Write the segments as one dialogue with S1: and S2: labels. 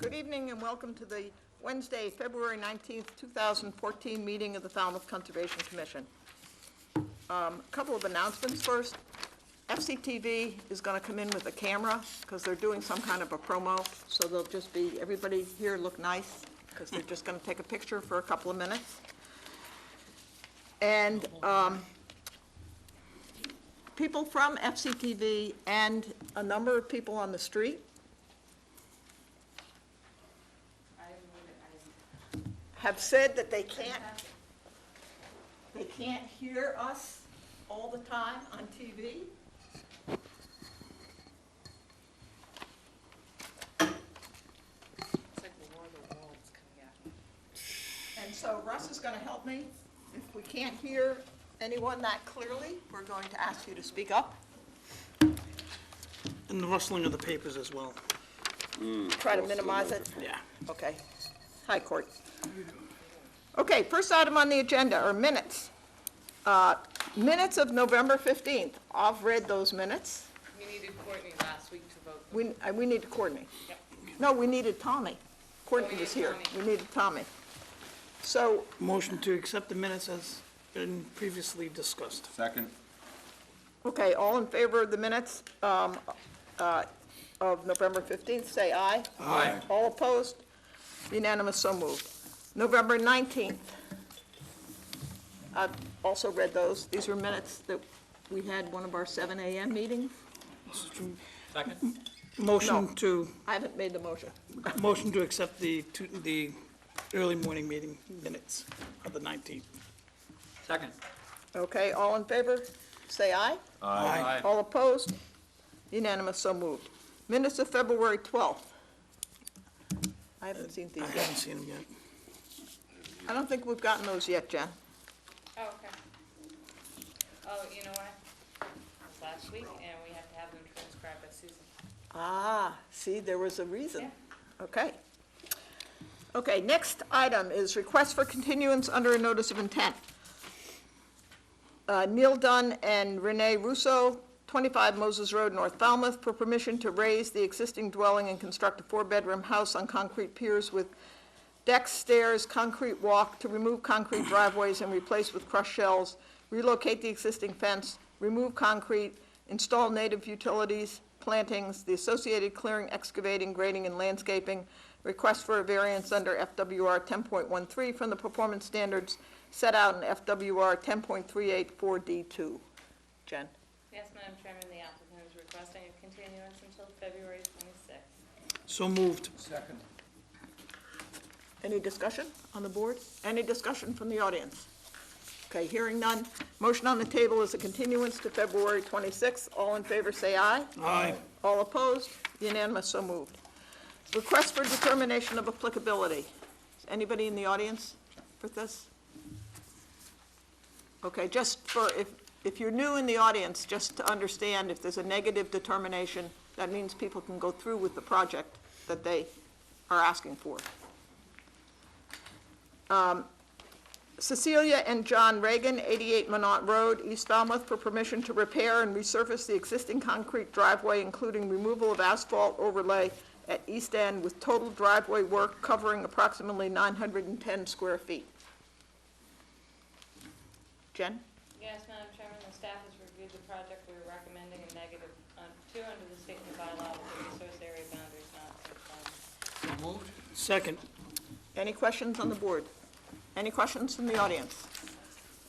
S1: Good evening and welcome to the Wednesday, February 19th, 2014 meeting of the Falmouth Conservation Commission. A couple of announcements first. FCTV is going to come in with a camera because they're doing some kind of a promo, so they'll just be, everybody here look nice because they're just going to take a picture for a couple of minutes. And people from FCTV and a number of people on the street have said that they can't hear us all the time on TV.
S2: It's like the War of the Worlds coming out.
S1: And so Russ is going to help me. If we can't hear anyone that clearly, we're going to ask you to speak up.
S3: And the rustling of the papers as well.
S1: Try to minimize it.
S3: Yeah.
S1: Okay. Hi, Court. Okay, first item on the agenda are minutes. Minutes of November 15th. I've read those minutes.
S2: We needed Courtney last week to vote.
S1: We needed Courtney.
S2: Yep.
S1: No, we needed Tommy. Courtney
S2: we
S1: was
S2: needed
S1: here.
S2: Tommy.
S1: We needed Tommy. So,
S3: Motion to accept the minutes as been previously discussed.
S4: Second.
S1: okay, all in favor of the minutes of November 15th, say aye.
S3: Aye.
S1: All opposed? Unanimous, so moved. November 19th. I've also read those. These were minutes that we had one of our 7 a.m. meetings.
S2: Second?
S3: Motion
S1: No.
S3: to,
S1: I haven't made the motion.
S3: motion to accept the early morning meeting minutes of the 19th.
S2: Second.
S1: Okay, all in favor, say aye.
S3: Aye.
S1: All opposed? Unanimous, so moved. Minutes of February 12th. I haven't seen these
S3: I
S1: yet.
S3: haven't seen them yet.
S1: I don't think we've gotten those yet, Jen.
S2: Oh, okay. Oh, you know what? It was last week, and we have to have them transcribed by Susan.
S1: Ah, see, there was a reason.
S2: Yeah.
S1: Okay. Okay, next item is request for continuance under a notice of intent. Neil Dunn and Renee Russo, 25 Moses Road, North Falmouth, for permission to raise the existing dwelling and construct a 4-bedroom house on concrete piers with decks, stairs, concrete walk, to remove concrete driveways and replace with crushed shells, relocate the existing fence, remove concrete, install native utilities, plantings, the associated clearing, excavating, grading, and landscaping, request for a variance under FWR 10.13 from the performance standards set out in FWR 10.384D2. Jen?
S2: Yes, Madam Chairman, the applicant is requesting a continuance until February 26th.
S3: So moved.
S4: Second.
S1: Any discussion on the board? Any discussion from the audience? Okay, hearing none. Motion on the table is a continuance to February 26th. All in favor, say aye.
S3: Aye.
S1: All opposed? Unanimous, so moved. Request for determination of applicability. Is anybody in the audience for this? Okay, just for, if you're new in the audience, just to understand, if there's a negative determination, that means people can go through with the project that they are asking for. Cecilia and John Reagan, 88 Minot Road, East Falmouth, for permission to repair and resurface the existing concrete driveway, including removal of asphalt overlay at East End with total driveway work covering approximately 910 square feet. Jen?
S2: Yes, Madam Chairman, the staff has reviewed the project. We're recommending a negative 2 under the statement bylaw with the resource area boundaries not so
S4: Moved.
S3: Second.
S1: Any questions on the board? Any questions from the audience?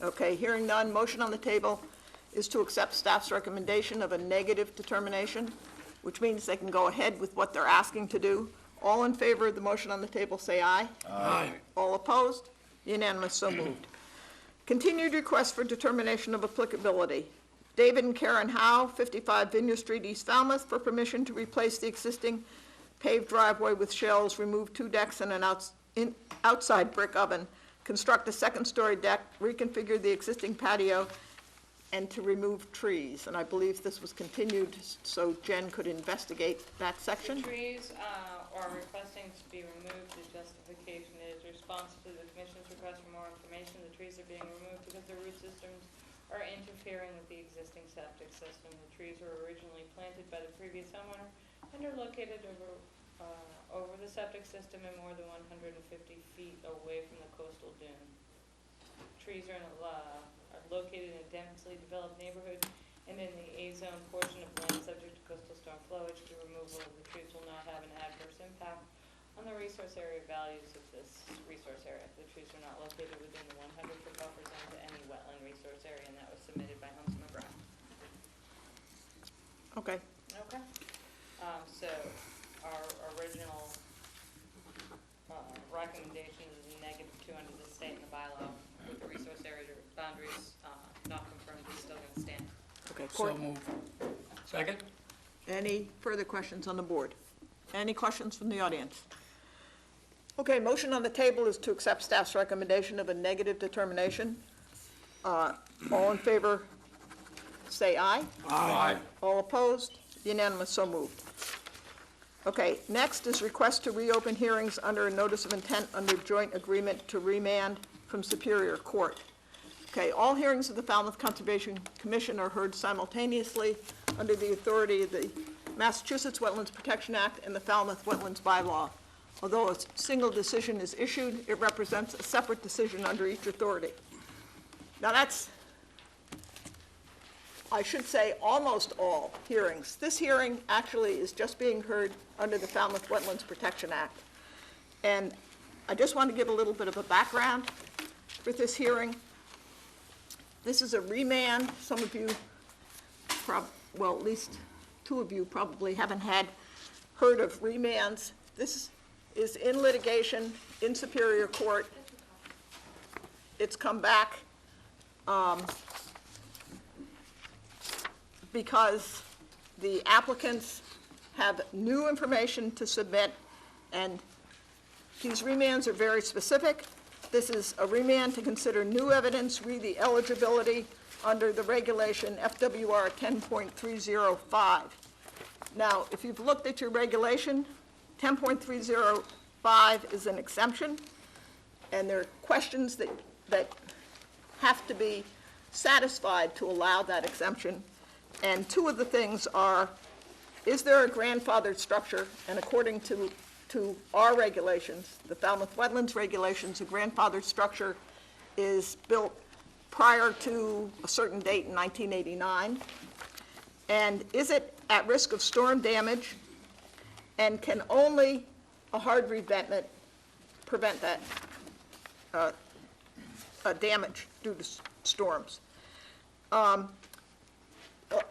S1: Okay, hearing none, motion on the table is to accept staff's recommendation of a negative determination, which means they can go ahead with what they're asking to do. All in favor of the motion on the table, say aye.
S3: Aye.
S1: All opposed? Unanimous, so moved. Continued request for determination of applicability. David and Karen Howe, 55 Vineyard Street, East Falmouth, for permission to replace the existing paved driveway with shells, remove 2 decks and an outside brick oven, construct a 2nd-story deck, reconfigure the existing patio, and to remove trees. And I believe this was continued so Jen could investigate that section.
S2: The trees are requesting to be removed. The justification is response to the Commission's request for more information. The trees are being removed because the root systems are interfering with the existing septic system. The trees were originally planted by the previous homeowner and are located over over the septic system and more than 150 feet away from the coastal dune. Trees are located in a densely developed neighborhood and in the A-zone portion of land subject to coastal storm flowage. The removal of the trees will not have an adverse impact on the resource area values of this resource area. The trees are not located within the 100-foot buffer zone to any wetland resource area, and that was submitted by Holmes McGrath.
S1: Okay.
S2: Okay. So our original recommendation is a -2 under the state and the bylaw with the resource area boundaries not confirmed is still going to stand.
S1: Okay,
S4: So
S1: Court,
S4: moved. Second?
S1: any further questions on the board? Any questions from the audience? Okay, motion on the table is to accept staff's recommendation of a negative determination. All in favor, say aye.
S4: Aye.
S1: All opposed? Unanimous, so moved. Okay, next is request to reopen hearings under a notice of intent under joint agreement to remand from Superior Court. Okay, all hearings of the Falmouth Conservation Commission are heard simultaneously under the authority of the Massachusetts Wetlands Protection Act and the Falmouth Wetlands Bylaw. Although a single decision is issued, it represents a separate decision under each authority. Now that's, I should say, almost all hearings. This hearing actually is just being heard under the Falmouth Wetlands Protection Act. And I just want to give a little bit of a background for this hearing. This is a remand. Some of you, well, at least two of you probably haven't heard of remands. This is in litigation in Superior Court. It's come back because the applicants have new information to submit, and these remands are very specific. This is a remand to consider new evidence, re the eligibility under the regulation FWR 10.305. Now, if you've looked at your regulation, 10.305 is an exemption, and there are questions that have to be satisfied to allow that exemption. And two of the things are, is there a grandfathered structure? And according to our regulations, the Falmouth Wetlands regulations, a grandfathered structure is built prior to a certain date in 1989. And is it at risk of storm damage? And can only a hard revetment prevent that damage due to storms? A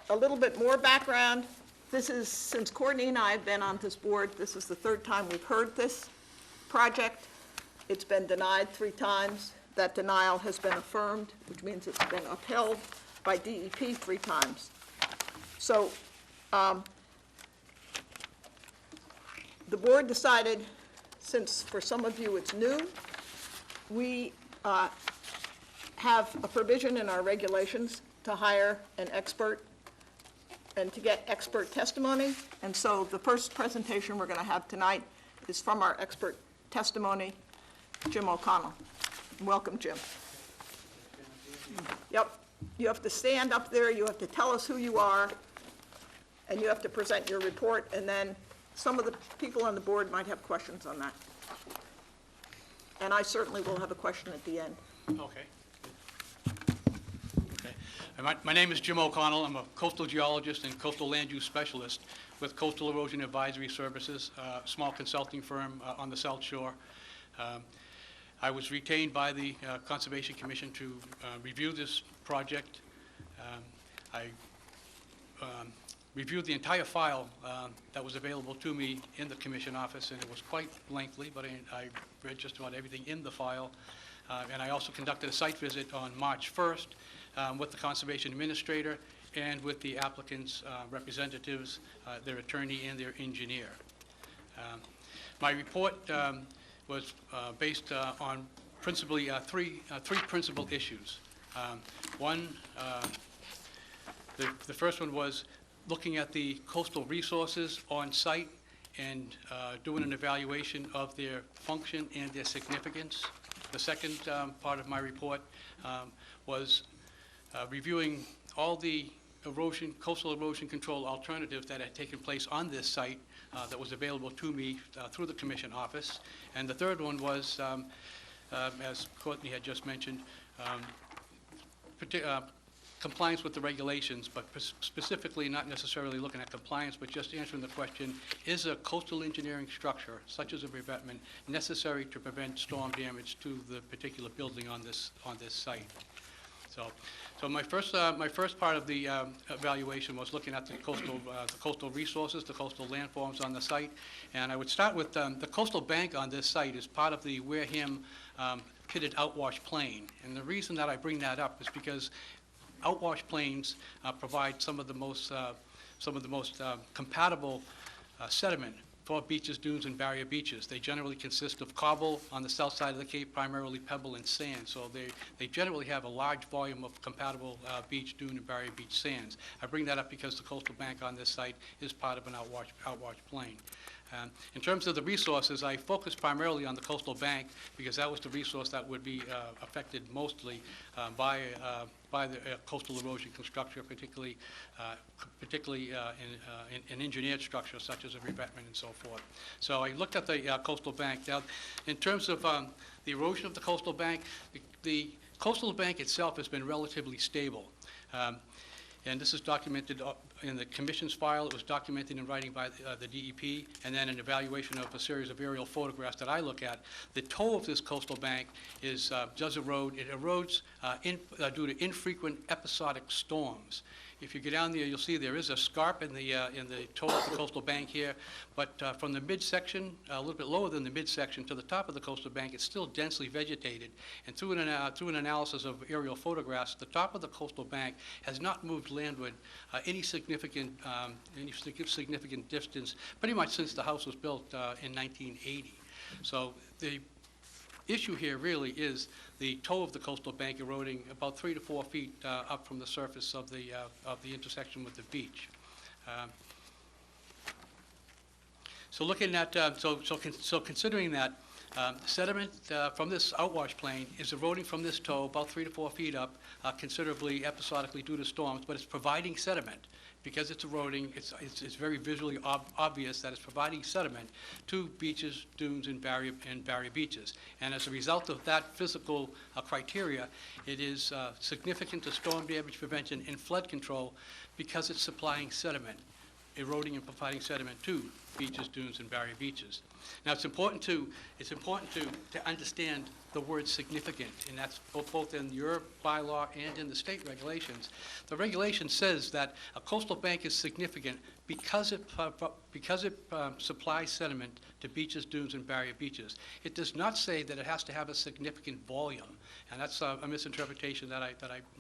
S1: little bit more background. This is, since Courtney and I have been on this board, this is the third time we've heard this project. It's been denied 3 times. That denial has been affirmed, which means it's been upheld by DEP 3 times. So the board decided, since for some of you it's new, we have a provision in our regulations to hire an expert and to get expert testimony. And so the first presentation we're going to have tonight is from our expert testimony, Jim O'Connell. Welcome, Jim. Yep. You have to stand up there, you have to tell us who you are, and you have to present your report, and then some of the people on the board might have questions on that. And I certainly will have a question at the end.
S4: Okay. My name is Jim O'Connell. I'm a coastal geologist and coastal land use specialist with Coastal Erosion Advisory Services, a small consulting firm on the South Shore. I was retained by the Conservation Commission to review this project. I reviewed the entire file that was available to me in the commission office, and it was quite lengthy, but I read just about everything in the file. And I also conducted a site visit on March 1st with the conservation administrator and with the applicant's representatives, their attorney and their engineer. My report was based on principally three principal issues. One, the first one was looking at the coastal resources on site and doing an evaluation of their function and their significance. The second part of my report was reviewing all the coastal erosion control alternatives that had taken place on this site that was available to me through the commission office. And the third one was, as Courtney had just mentioned, compliance with the regulations, but specifically not necessarily looking at compliance, but just answering the question, is a coastal engineering structure, such as a revetment, necessary to prevent storm damage to the particular building on this site? So my first part of the evaluation was looking at the coastal resources, the coastal landforms on the site, and I would start with the coastal bank on this site is part of the Wareham pitted outwash plain, and the reason that I bring that up is because outwash plains provide some of the most compatible sediment for beaches, dunes, and barrier beaches. They generally consist of cobble on the south side of the Cape, primarily pebble and sand. So they generally have a large volume of compatible beach, dune, and barrier beach sands. I bring that up because the coastal bank on this site is part of an outwash plain. In terms of the resources, I focused primarily on the coastal bank because that was the resource that would be affected mostly by the coastal erosion construction, particularly in engineered structures such as a revetment and so forth. So I looked at the coastal bank. Now, in terms of the erosion of the coastal bank itself has been relatively stable. And this is documented in the commission's file. It was documented in writing by the DEP, and then an evaluation of a series of aerial photographs that I look at. The toe of this coastal bank does erode. It erodes due to infrequent episodic storms. If you go down there, you'll see there is a scarp in the toe of the coastal bank here, but from the midsection, a little bit lower than the midsection, to the top of the coastal bank, it's still densely vegetated. And through an analysis of aerial photographs, the top of the coastal bank has not moved landward any significant distance, pretty much since the house was built in 1980. So the issue here really is the toe of the coastal bank eroding about 3 to 4 feet up from the surface of the intersection with the beach. So looking at considering that sediment from this outwash plain is eroding from this toe about 3 to 4 feet up considerably episodically due to storms, but it's providing sediment. Because it's eroding, it's very visually obvious that it's providing sediment to beaches, dunes, and barrier beaches. And as a result of that physical criteria, it is significant to storm damage prevention and flood control because it's supplying sediment, eroding and providing sediment to beaches, dunes, and barrier beaches. Now, it's important to understand the word significant, and that's both in your bylaw and in the state regulations. The regulation says that a coastal bank is significant because it supplies sediment to beaches, dunes, and barrier beaches. It does not say that it has to have a significant volume, and that's a misinterpretation that I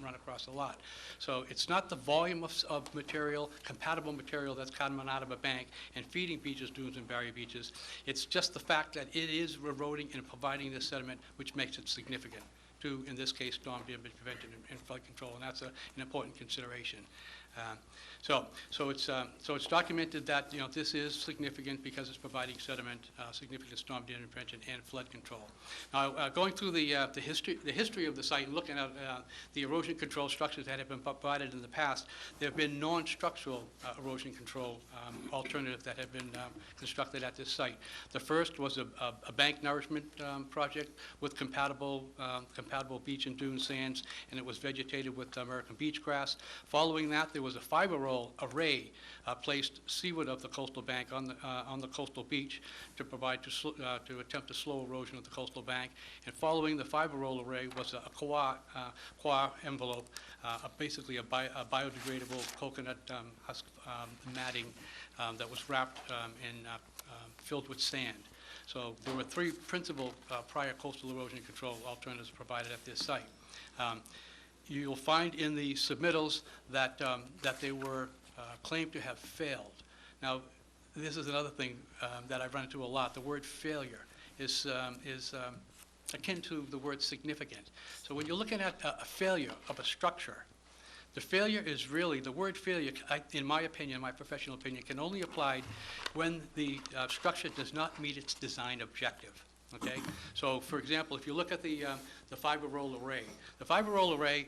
S4: run across a lot. So it's not the volume of material, compatible material that's coming out of a bank and feeding beaches, dunes, and barrier beaches. It's just the fact that it is eroding and providing this sediment, which makes it significant to, in this case, storm damage prevention and flood control, and that's an important consideration. So it's documented that this is significant because it's providing sediment, significant storm damage prevention, and flood control. Now, going through the history of the site, and looking at the erosion control structures that have been provided in the past, there have been non-structural erosion control alternatives that have been constructed at this site. The first was a bank nourishment project with compatible beach and dune sands, and it was vegetated with American beach grass. Following that, there was a fiber roll array placed seaward of the coastal bank on the coastal beach to attempt to slow erosion of the coastal bank. And following the fiber roll array was a coir envelope, basically a biodegradable coconut husk matting that was wrapped and filled with sand. So there were 3 principal prior coastal erosion control alternatives provided at this site. You'll find in the submittals that they were claimed to have failed. Now, this is another thing that I've run into a lot. The word failure is akin to the word significant. So when you're looking at a failure of a structure, the failure is really, the word failure, in my opinion, my professional opinion, can only apply when the structure does not meet its design objective. Okay? So, for example, if you look at the fiber roll array, the fiber roll array,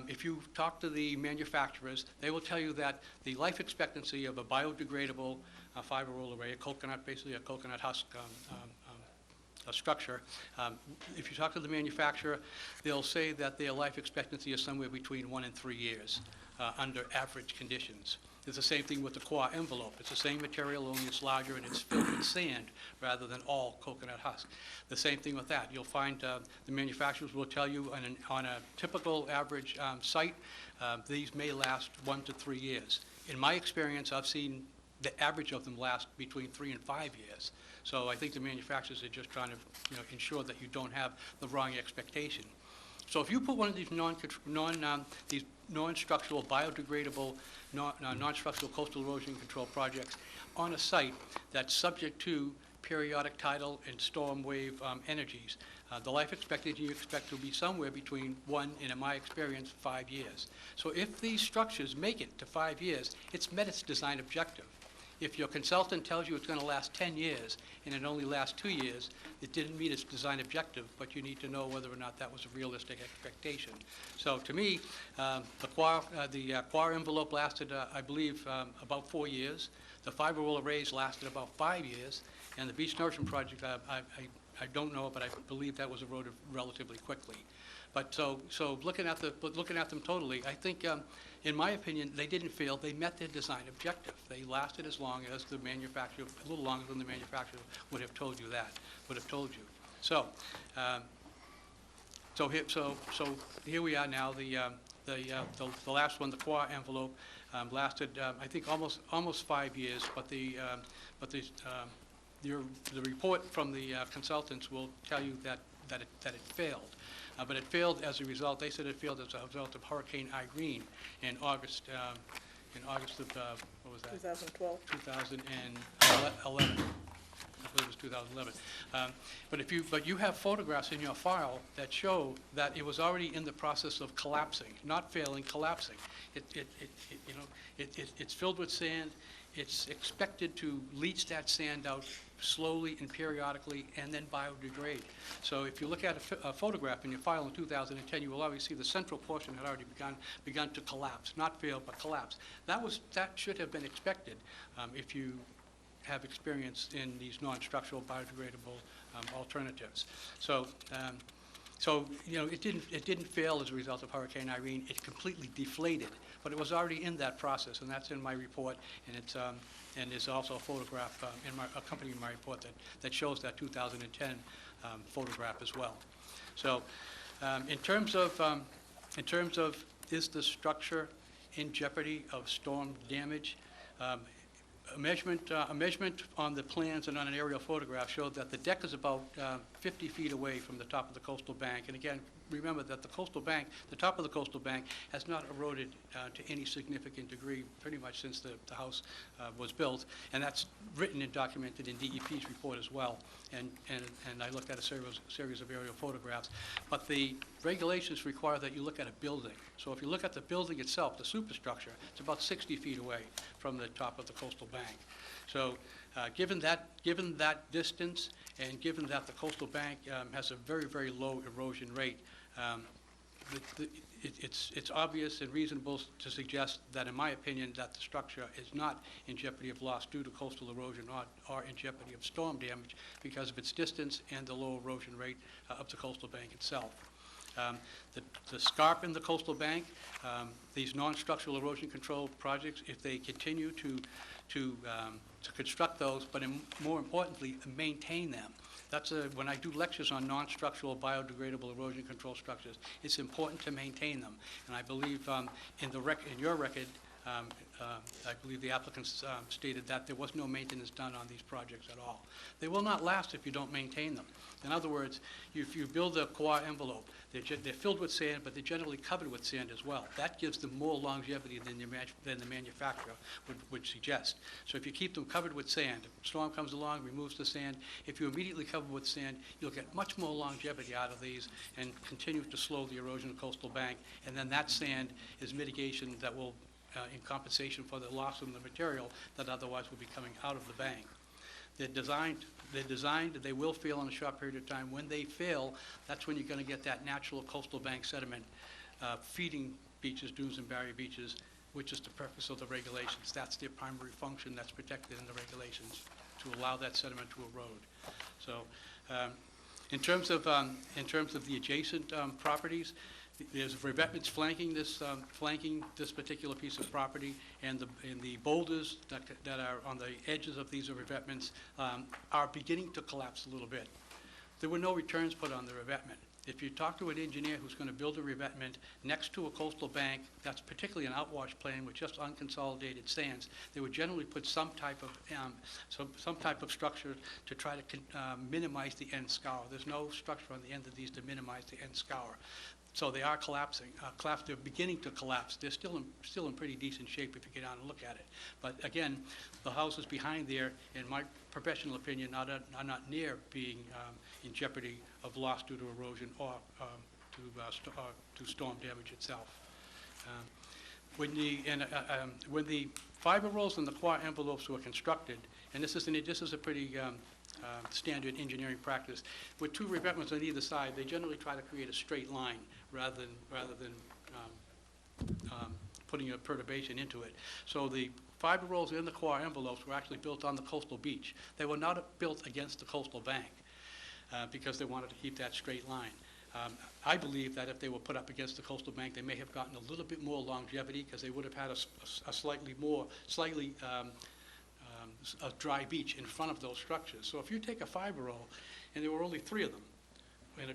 S4: if you talk to the manufacturers, they will tell you that the life expectancy of a biodegradable fiber roll array, a coconut, basically a coconut husk a structure, if you talk to the manufacturer, they'll say that their life expectancy is somewhere between 1 and 3 years under average conditions. It's the same thing with the core envelope. It's the same material, only it's larger and it's filled with sand rather than all coconut husk. The same thing with that. You'll find the manufacturers will tell you on a typical average site, these may last 1 to 3 years. In my experience, I've seen the average of them last between 3 and 5 years. So I think the manufacturers are just trying to ensure that you don't have the wrong expectation. So if you put one of these non-structural, biodegradable, non-structural coastal erosion control projects on a site that's subject to periodic tidal and storm wave energies, the life expectancy you expect to be somewhere between 1 and, in my experience, 5 years. So if these structures make it to 5 years, it's met its design objective. If your consultant tells you it's going to last 10 years and it only lasts 2 years, it didn't meet its design objective, but you need to know whether or not that was a realistic expectation. So to me, the core envelope lasted, I believe, about 4 years. The fiber roll arrays lasted about 5 years. And the beach nourishment project, I don't know, but I believe that was eroded relatively quickly. But so looking at them totally, I think, in my opinion, they didn't fail. They met their design objective. They lasted as long as the manufacturer, a little longer than the manufacturer would have told you that, would have told you. So, here we are now. The last one, the core envelope, lasted, I think, almost 5 years. But the report from the consultants will tell you that it failed. But it failed as a result. They said it failed as a result of Hurricane Irene in August of what was that?
S1: 2012.
S4: 2011. I believe it was 2011. But you have photographs in your file that show that it was already in the process of collapsing, not failing, collapsing. It's filled with sand. It's expected to leach that sand out slowly and periodically and then biodegrade. So if you look at a photograph in your file in 2010, you will already see the central portion had already begun to collapse, not fail, but collapse. That should have been expected if you have experience in these non-structural biodegradable alternatives. So it didn't fail as a result of Hurricane Irene. It completely deflated, but it was already in that process, and that's in my report, and there's also a photograph accompanying my report that shows that 2010 photograph as well. So, in terms of is the structure in jeopardy of storm damage? A measurement on the plans and on an aerial photograph showed that the deck is about 50 feet away from the top of the coastal bank. And again, remember that the top of the coastal bank has not eroded to any significant degree pretty much since the house was built. And that's written and documented in DEP's report as well. And I looked at a series of aerial photographs. But the regulations require that you look at a building. So if you look at the building itself, the superstructure, it's about 60 feet away from the top of the coastal bank. So given that distance, and given that the coastal bank has a very, very low erosion rate, it's obvious and reasonable to suggest that, in my opinion, that the structure is not in jeopardy of loss due to coastal erosion or in jeopardy of storm damage because of its distance and the low erosion rate of the coastal bank itself. The scarp in the coastal bank, these non-structural erosion control projects, if they continue to construct those, but more importantly, maintain them. When I do lectures on non-structural biodegradable erosion control structures, it's important to maintain them. And I believe in your record, I believe the applicants stated that there was no maintenance done on these projects at all. They will not last if you don't maintain them. In other words, if you build a core envelope, they're filled with sand, but they're generally covered with sand as well. That gives them more longevity than the manufacturer would suggest. So if you keep them covered with sand, if a storm comes along, removes the sand, if you immediately cover with sand, you'll get much more longevity out of these and continue to slow the erosion of the coastal bank. And then that sand is mitigation that will, in compensation for the loss of the material that otherwise would be coming out of the bank. They're designed, they will fail in a short period of time. When they fail, that's when you're going to get that natural coastal bank sediment feeding beaches, dunes and barrier beaches, which is the purpose of the regulations. That's their primary function that's protected in the regulations, to allow that sediment to erode. So in terms of the adjacent properties, there's revetments flanking this particular piece of property, and the boulders that are on the edges of these revetments are beginning to collapse a little bit. There were no returns put on the revetment. If you talk to an engineer who's going to build a revetment next to a coastal bank, that's particularly an outwash plain with just unconsolidated sands, they would generally put some type of structure to try to minimize the end scour. There's no structure on the end of these to minimize the end scour. So they are collapsing. They're beginning to collapse. They're still in pretty decent shape if you get out and look at it. But again, the houses behind there, in my professional opinion, are not near being in jeopardy of loss due to erosion or to storm damage itself. When the fiber rolls and the core envelopes were constructed, and this is a pretty standard engineering practice, with two revetments on either side, they generally try to create a straight line rather than putting a perturbation into it. So the fiber rolls and the core envelopes were actually built on the coastal beach. They were not built against the coastal bank because they wanted to keep that straight line. I believe that if they were put up against the coastal bank, they may have gotten a little bit more longevity because they would have had a slightly a dry beach in front of those structures. So if you take a fiber roll, and there were only 3 of them in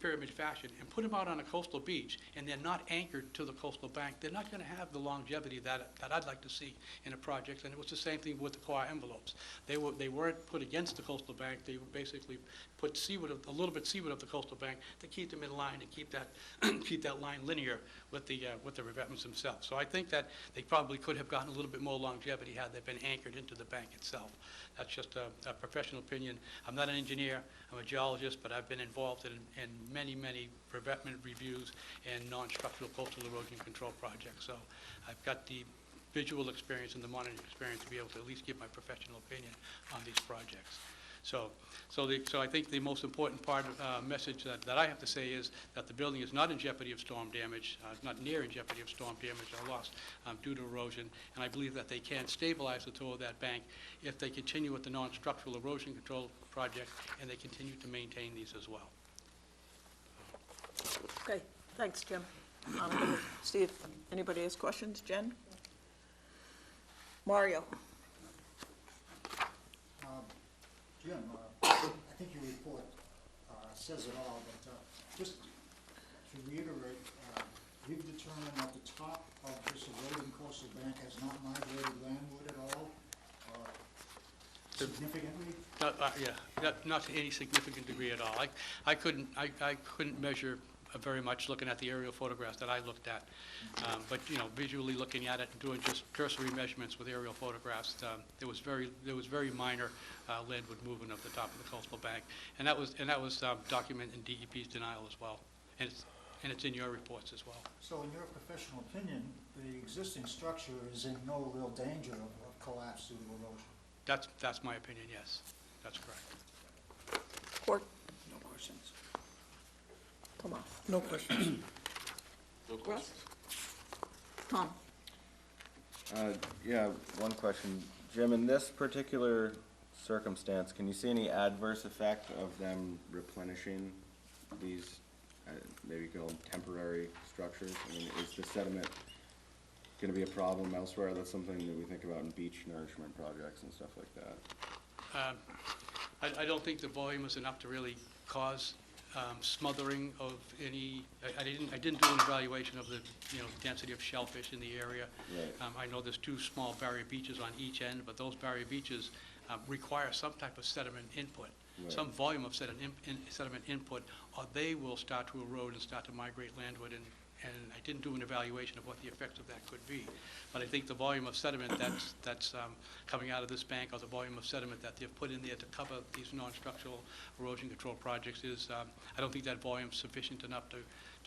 S4: pyramid fashion, and put them out on a coastal beach, and they're not anchored to the coastal bank, they're not going to have the longevity that I'd like to see in a project. And it was the same thing with the core envelopes. They weren't put against the coastal bank. They basically put a little bit seaward of the coastal bank to keep them in line and keep that line linear with the revetments themselves. So I think that they probably could have gotten a little bit more longevity had they been anchored into the bank itself. That's just a professional opinion. I'm not an engineer. I'm a geologist, but I've been involved in many revetment reviews and non-structural coastal erosion control projects. So I've got the visual experience and the monitoring experience to be able to at least give my professional opinion on these projects. So I think the most important message that I have to say is that the building is not in jeopardy of storm damage, not near in jeopardy of storm damage or loss due to erosion, and I believe that they can stabilize the toe of that bank if they continue with the non-structural erosion control project and they continue to maintain these as well.
S1: Okay, thanks, Jim. See if anybody has questions. Jen? Mario?
S5: Jim, I think your report says it all, but just to reiterate, we've determined that the top of this eroding coastal bank has not migrated landward at all, significantly?
S4: Not to any significant degree at all. I couldn't measure very much looking at the aerial photographs that I looked at, but visually looking at it and doing just cursory measurements with aerial photographs, there was very minor landward movement of the top of the coastal bank, and that was documented in DEP's denial as well, and it's in your reports as well.
S5: So in your professional opinion, the existing structure is in no real danger of collapse due to erosion?
S4: That's my opinion, yes. That's correct.
S1: Court?
S3: No questions.
S1: Tomas?
S3: No questions.
S1: Russ? Tom?
S6: Yeah, one question. Jim, in this particular circumstance, can you see any adverse effect of them replenishing these, maybe you call them temporary structures? I mean, is the sediment going to be a problem elsewhere? That's something that we think about in beach nourishment projects and stuff like that.
S4: I don't think the volume is enough to really cause smothering of any. I didn't do an evaluation of the density of shellfish in the area.
S6: Right.
S4: I know there's 2 small barrier beaches on each end, but those barrier beaches require some type of sediment input,
S6: Right.
S4: some volume of sediment input, or they will start to erode and start to migrate landward. And I didn't do an evaluation of what the effects of that could be. But I think the volume of sediment that's coming out of this bank, or the volume of sediment that they've put in there to cover these non-structural erosion control projects is, I don't think that volume is sufficient enough to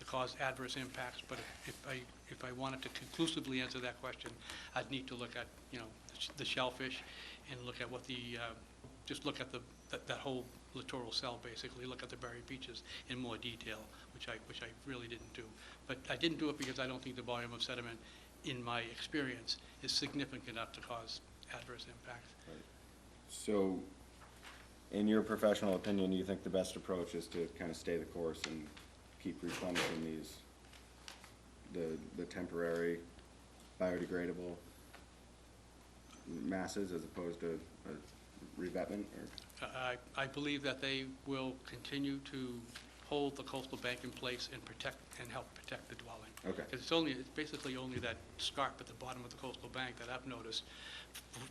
S4: cause adverse impacts. But if I wanted to conclusively answer that question, I'd need to look at, the shellfish and look at what the just look at that whole littoral cell, basically, look at the buried beaches in more detail, which I really didn't do. But I didn't do it because I don't think the volume of sediment, in my experience, is significant enough to cause adverse impacts.
S6: So, in your professional opinion, you think the best approach is to kind of stay the course and keep replenishing these, the temporary biodegradable masses as opposed to a revetment, or?
S4: I believe that they will continue to hold the coastal bank in place and protect, and help protect the dwelling.
S6: Okay.
S4: Because it's basically only that scarp at the bottom of the coastal bank that I've noticed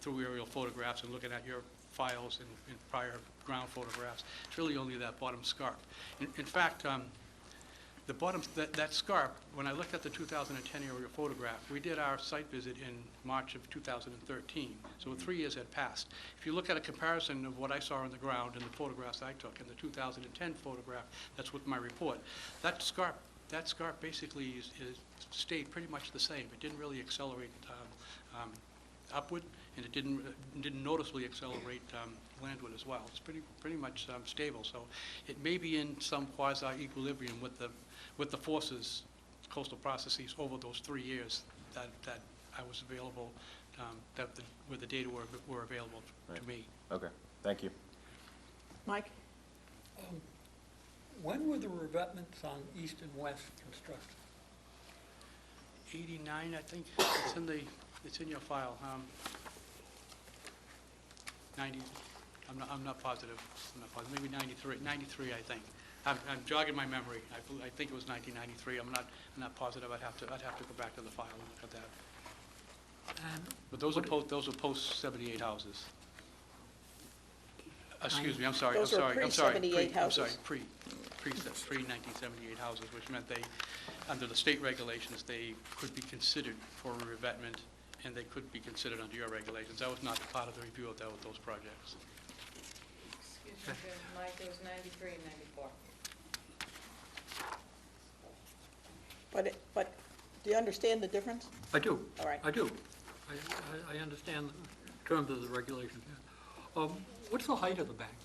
S4: through aerial photographs and looking at your files and prior ground photographs. It's really only that bottom scarp. In fact, the bottom, that scarp, when I looked at the 2010 aerial photograph, we did our site visit in March of 2013, so 3 years had passed. If you look at a comparison of what I saw on the ground and the photographs I took, and the 2010 photograph, that's with my report, that scarp basically is stayed pretty much the same. It didn't really accelerate upward, and it didn't noticeably accelerate landward as well. It's pretty much stable. So it may be in some quasi-equilibrium with the forces, coastal processes over those 3 years that I was available, where the data were available to me.
S6: Okay, thank you.
S1: Mike?
S7: When were the revetments on east and west constructed?
S4: 89, I think, it's in your file. 90, I'm not positive, maybe 93, I think. I'm jogging my memory. I think it was 1993. I'm not positive. I'd have to go back to the file and look at that.
S7: And
S4: But those are post 78 houses. Excuse me, I'm sorry.
S1: Those are pre-78 houses.
S4: I'm sorry, pre-1978 houses, which meant they, under the state regulations, they could be considered for a revetment, and they could be considered under your regulations. That was not part of the review of those projects.
S2: Excuse me, Mike, it was 93 and 94.
S1: But do you understand the difference?
S7: I do.
S1: All right.
S7: I do. I understand the terms of the regulations. Yeah. What's the height of the bank?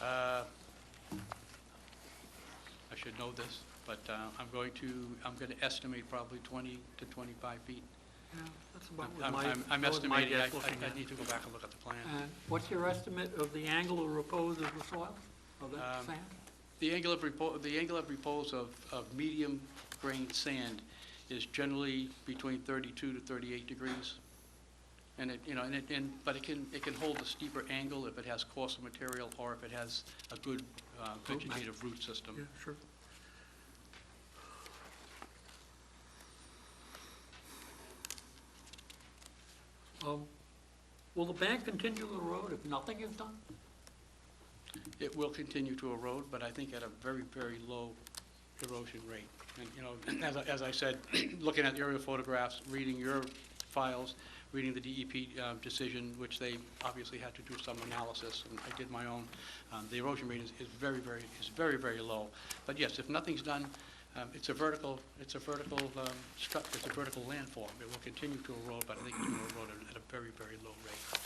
S4: I should know this, but I'm going to estimate probably 20 to 25 feet.
S7: Yeah, that's about
S4: I'm
S7: what
S4: I'm
S7: my
S4: estimating,
S7: guess
S4: I
S7: looking at.
S4: need to go back and look at the plan.
S7: And what's your estimate of the angle of repose of the soil, of that sand?
S4: The angle of repose of medium grained sand is generally between 32 to 38 degrees. And but it can hold a steeper angle if it has coarser material or if it has a good vegetative root system.
S7: Yeah, sure. Will the bank continue to erode if nothing is done?
S4: It will continue to erode, but I think at a very, very low erosion rate. And, as I said, looking at the aerial photographs, reading your files, reading the DEP decision, which they obviously had to do some analysis, and I did my own, the erosion rate is very, very low. But yes, if nothing's done, it's a vertical structure, it's a vertical landform. It will continue to erode, but I think it's going to erode at a very, very low rate.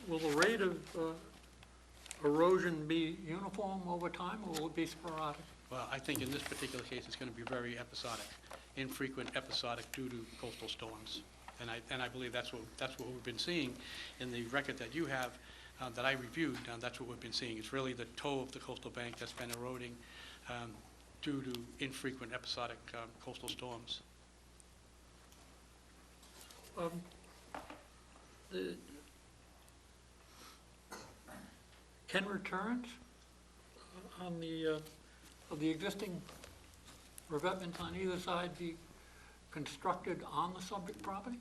S7: Will the rate of erosion be uniform over time, or will it be sporadic?
S4: Well, I think in this particular case, it's going to be very episodic, infrequent episodic due to coastal storms. And I believe that's what we've been seeing in the record that you have, that I reviewed. That's what we've been seeing. It's really the toe of the coastal bank that's been eroding due to infrequent episodic coastal storms.
S7: Can returns on the of the existing revetments on either side be constructed on the subject property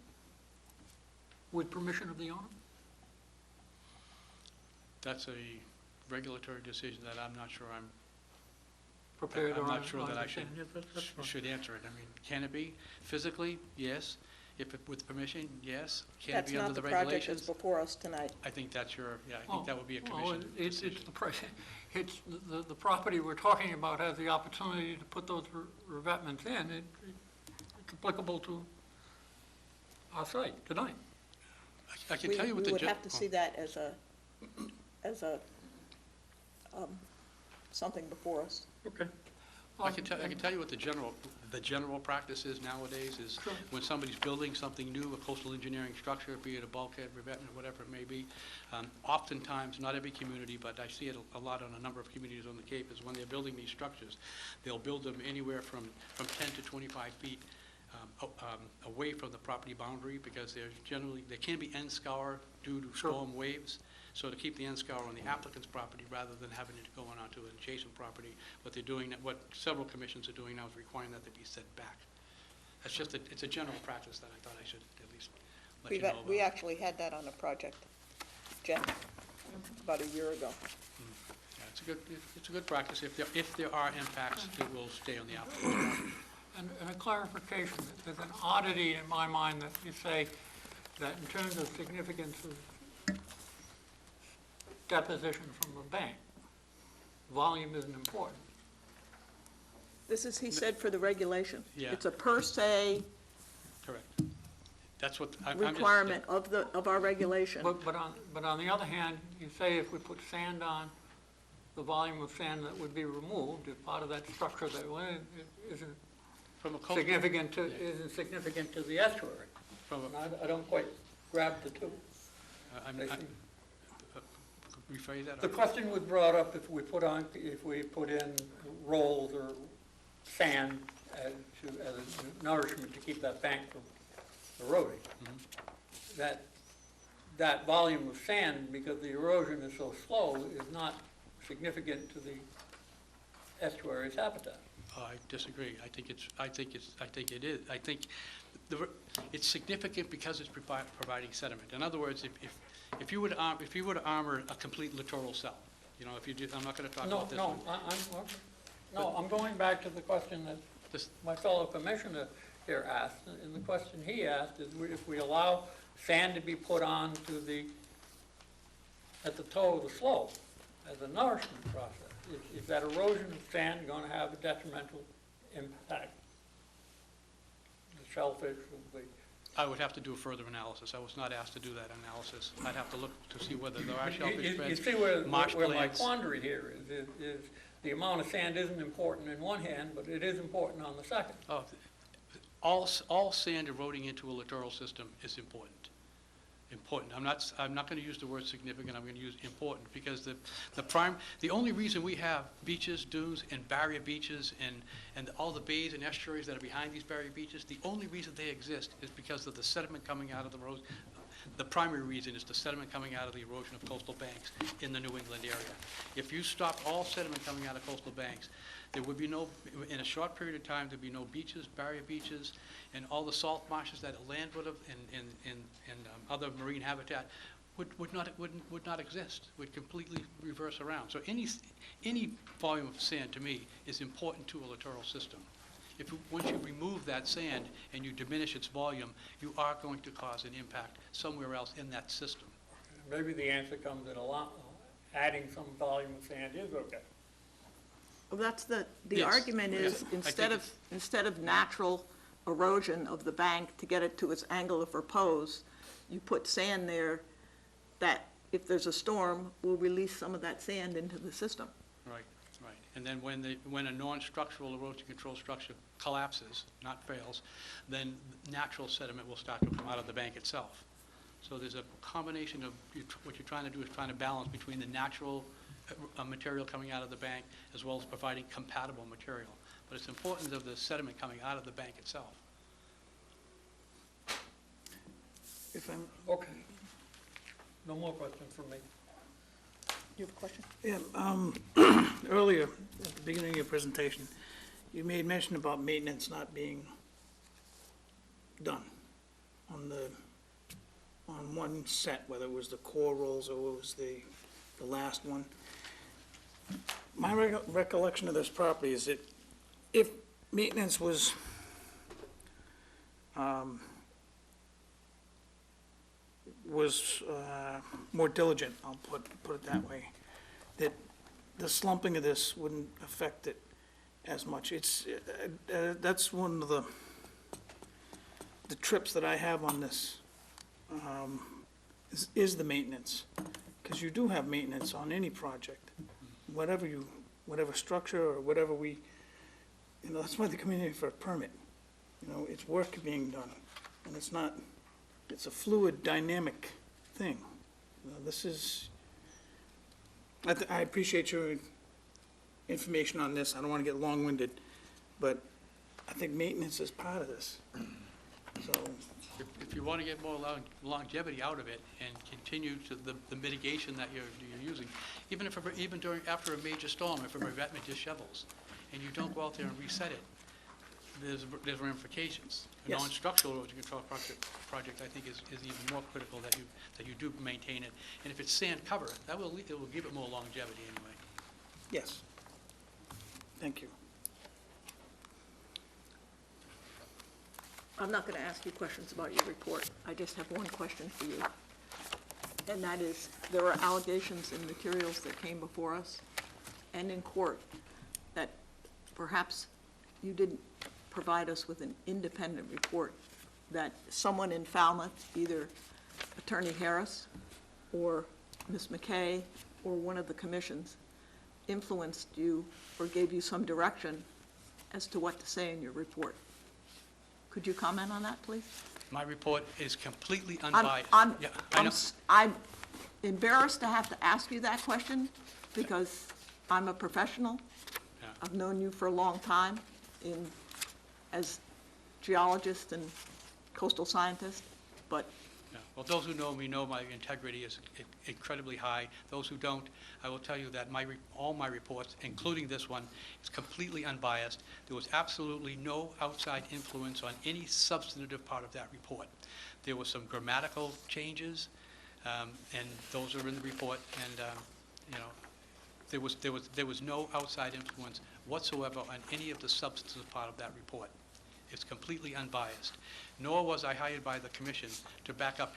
S7: with permission of the owner?
S4: That's a regulatory decision that I'm not sure
S7: Prepared or
S4: I'm not sure that I should
S7: understand? Yeah, that's fine.
S4: should answer it. I mean, can it be physically? Yes. If it, with permission, yes. Can it be under the
S1: That's not the project
S4: regulations?
S1: that's before us tonight.
S4: I think that's your, I think that would be a
S7: Well,
S4: commission
S7: it's
S4: decision.
S7: it's the property we're talking about has the opportunity to put those revetments in. It's applicable to our site tonight.
S4: I can tell you what the...
S1: We would
S4: gen-
S1: have to see that as a, something before us.
S7: Okay.
S4: I can tell you what the general practice is nowadays, is
S7: Sure.
S4: when somebody's building something new, a coastal engineering structure, be it a bulkhead, revetment, whatever it may be, oftentimes, not every community, but I see it a lot on a number of communities on the Cape, is when they're building these structures, they'll build them anywhere from 10 to 25 feet away from the property boundary, because there can be end scour due to
S7: Sure.
S4: storm waves. So to keep the end scour on the applicant's property rather than having it going onto an adjacent property, what they're doing, what several commissions are doing now is requiring that they be set back. That's just, it's a general practice that I thought I should at least let you know about.
S1: We actually had that on a project, Jen, about a year ago.
S4: Yeah, it's a good practice. If there are impacts, it will stay on the applicant's property.
S7: And a clarification, there's an oddity in my mind that you say that in terms of significance of deposition from the bank, volume isn't important.
S1: This is, he said, for the regulation.
S4: Yeah.
S1: It's a per se
S4: Correct. That's what I'm just...
S1: requirement of our regulation.
S7: But on the other hand, you say if we put sand on, the volume of sand that would be removed, if part of that structure that isn't
S4: From a coastal...
S7: significant to the estuary.
S4: From a...
S7: And I don't quite grab the two.
S4: Rephrase that?
S7: The question was brought up if we put in rolls or sand as nourishment to keep that bank from eroding. That volume of sand, because the erosion is so slow, is not significant to the estuary's habitat.
S4: I disagree. I think it is. I think it's significant because it's providing sediment. In other words, if you were to armor a complete littoral cell, you know, I'm not going to talk about this one.
S7: I'm going back to the question that my fellow commissioner here asked, and the question he asked is if we allow sand to be put on at the toe of the slope as a nourishment process, is that erosion of sand going to have a detrimental impact? The shellfish will be...
S4: I would have to do a further analysis. I was not asked to do that analysis. I'd have to look to see whether there are shellfish beds,
S7: You see where my
S4: plants.
S7: quandary here is the amount of sand isn't important in one hand, but it is important on the second.
S4: Oh, all sand eroding into a littoral system is important. Important. I'm not going to use the word significant. I'm going to use important, because the only reason we have beaches, dunes, and barrier beaches, and all the bays and estuaries that are behind these barrier beaches, the only reason they exist is because of the sediment coming out of the roads. The primary reason is the sediment coming out of the erosion of coastal banks in the New England area. If you stopped all sediment coming out of coastal banks, there would be in a short period of time, there'd be no beaches, barrier beaches, and all the salt marshes that land would have, and other marine habitat would not exist, would completely reverse around. So any volume of sand, to me, is important to a littoral system. Once you remove that sand and you diminish its volume, you are going to cause an impact somewhere else in that system.
S7: Maybe the answer comes in adding some volume of sand is okay.
S1: Well, that's the
S4: Yes.
S1: argument is,
S4: Yeah.
S1: instead of natural erosion of the bank to get it to its angle of repose, you put sand there that, if there's a storm, will release some of that sand into the system.
S4: Right. And then when a non-structural erosion control structure collapses, not fails, then natural sediment will start to come out of the bank itself. So there's a combination of what you're trying to do is trying to balance between the natural material coming out of the bank as well as providing compatible material. But it's important of the sediment coming out of the bank itself.
S3: If I'm,
S7: Okay. No more questions from me.
S1: You have a question?
S3: yeah, earlier, at the beginning of your presentation, you made mention about maintenance not being done on one set, whether it was the core rolls or it was the last one. My recollection of this property is that if maintenance was more diligent, I'll put it that way, that the slumping of this wouldn't affect it as much. That's one of the trips that I have on this is the maintenance. Because you do have maintenance on any project, whatever structure or whatever that's why they come in here for a permit. It's work being done, and it's a fluid, dynamic thing. I appreciate your information on this. I don't want to get long-winded, but I think maintenance is part of this. So,
S4: If you want to get more longevity out of it and continue to the mitigation that you're using, even after a major storm, if a revetment just shovels, and you don't go out there and reset it, there's ramifications. A
S3: Yes.
S4: non-structural erosion control project, I think, is even more critical that you do maintain it. And if it's sand cover, it will give it more longevity anyway.
S3: yes. Thank you.
S1: I'm not going to ask you questions about your report. I just have one question for you. And that is, there are allegations and materials that came before us and in court that perhaps you didn't provide us with an independent report, that someone in Falmouth, either Attorney Harris or Ms. McKay or one of the commissions, influenced you or gave you some direction as to what to say in your report. Could you comment on that, please?
S4: My report is completely
S1: I'm-
S4: unbiased.
S1: I'm,
S4: Yeah, I know.
S1: I'm embarrassed to have to ask you that question because I'm a professional.
S4: Yeah.
S1: I've known you for a long time as geologist and coastal scientist, but
S4: Yeah. Well, those who know me know my integrity is incredibly high. Those who don't, I will tell you that all my reports, including this one, is completely unbiased. There was absolutely no outside influence on any substantive part of that report. There were some grammatical changes, and those are in the report. And there was no outside influence whatsoever on any of the substantive part of that report. It's completely unbiased. Nor was I hired by the commission to back up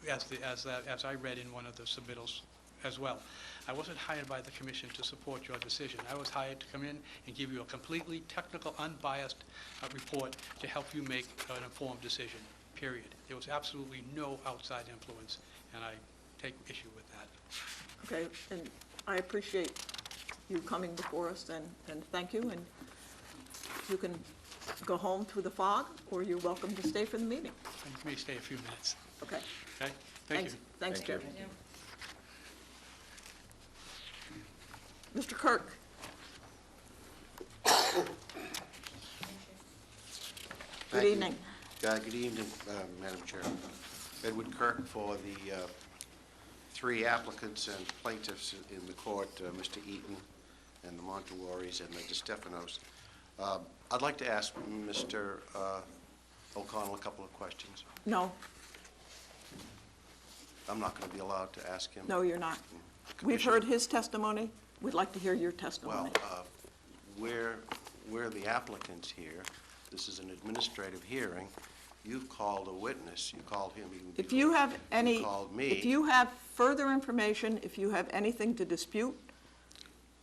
S4: as I read in one of the submittals as well. I wasn't hired by the commission to support your decision. I was hired to come in and give you a completely technical, unbiased report to help you make an informed decision, period. There was absolutely no outside influence, and I take issue with that.
S1: okay, and I appreciate you coming before us, and thank you, and you can go home through the fog, or you're welcome to stay for the meeting.
S4: And you may stay a few minutes,
S1: Okay?
S4: okay? Thank you.
S1: Thanks,
S6: Thank you.
S1: Jerry. Mr. Kirk? Good
S8: Thank you.
S1: evening.
S8: Good evening, Madam Chair. Edward Kirk for the three applicants and plaintiffs in the court, Mr. Eaton and the Montewaris and the DeStefanos. I'd like to ask Mr. O'Connell a couple of questions.
S1: No,
S8: I'm not going to be allowed to ask him.
S1: no, you're not. We've
S8: Commissioner-
S1: heard his testimony. We'd like to hear your
S8: Well,
S1: testimony.
S8: we're the applicants here. This is an administrative hearing. You've called a witness. You called him even
S1: If
S8: before
S1: you have any,
S8: called me.
S1: if you have further information, if you have anything to dispute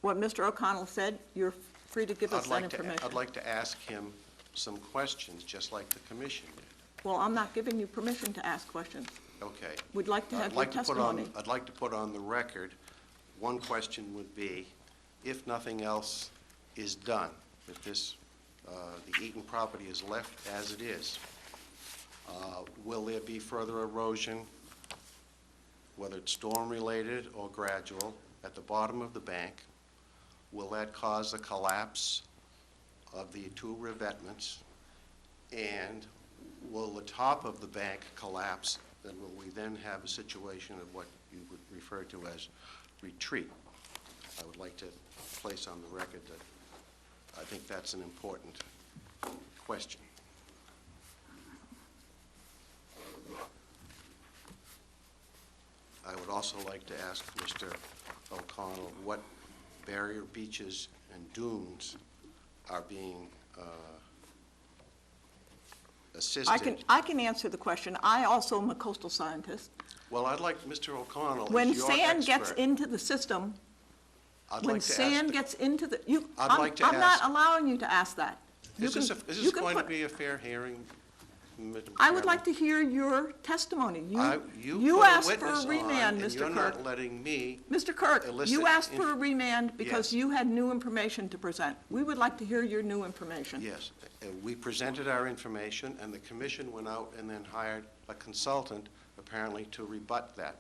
S1: what Mr. O'Connell said, you're free to give us that information.
S8: I'd like to ask him some questions, just like the commission did.
S1: Well, I'm not giving you permission to ask questions.
S8: Okay.
S1: We'd like to have your testimony.
S8: I'd like to put on the record, one question would be, if nothing else is done, if the Eaton property is left as it is, will there be further erosion, whether it's storm-related or gradual, at the bottom of the bank? Will that cause a collapse of the two revetments? And will the top of the bank collapse, and will we then have a situation of what you would refer to as retreat? I would like to place on the record that I think that's an important question. I would also like to ask Mr. O'Connell what barrier beaches and dunes are being assisted.
S1: I can answer the question. I also am a coastal scientist.
S8: Well, I'd like Mr. O'Connell, as
S1: When
S8: your
S1: sand gets
S8: expert,
S1: into the system,
S8: I'd
S1: when
S8: like to
S1: sand
S8: ask,
S1: gets into the,
S8: I'd like to
S1: I'm not
S8: ask-
S1: allowing you to ask that. You
S8: is
S1: can-
S8: this
S1: you
S8: going to
S1: can
S8: be a fair hearing, Madam
S1: I would
S8: Chairman.
S1: like to hear your testimony.
S8: You
S1: You
S8: put a
S1: asked for
S8: witness
S1: a
S8: on,
S1: remand,
S8: and
S1: Mr.
S8: you're
S1: Kirk.
S8: not letting me.
S1: Mr. Kirk,
S8: elicit
S1: you asked
S8: inf-
S1: for a remand because
S8: Yes.
S1: you had new information to present. We would like to hear your new information.
S8: Yes, we presented our information, and the commission went out and then hired a consultant, apparently, to rebut that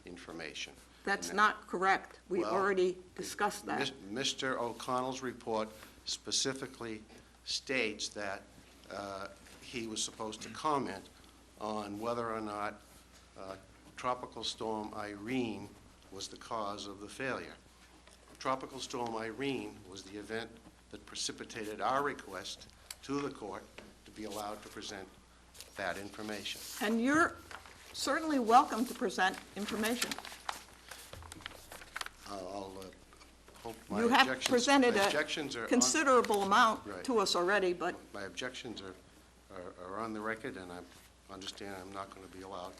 S8: information.
S1: That's
S8: And
S1: not correct. We
S8: Well,
S1: already discussed that.
S8: Mr. O'Connell's report specifically states that he was supposed to comment on whether or not Tropical Storm Irene was the cause of the failure. Tropical Storm Irene was the event that precipitated our request to the court to be allowed to present that information.
S1: And you're certainly welcome to present information.
S8: I'll hope my
S1: You have
S8: objections.
S1: presented
S8: my
S1: a
S8: objections are on-
S1: considerable amount
S8: Right.
S1: to us already, but
S8: My objections are on the record, and I understand I'm not going to be allowed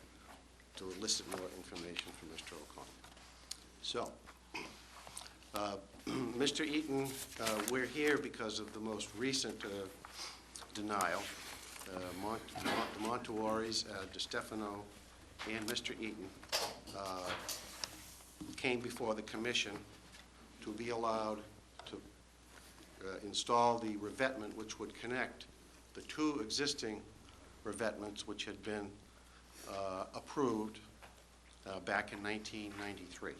S8: to elicit more information from Mr. O'Connell. So, Mr. Eaton, we're here because of the most recent denial. The Montuoris, DeStefano, and Mr. Eaton came before the commission to be allowed to install the revetment which would connect the two existing revetments which had been approved back in 1993.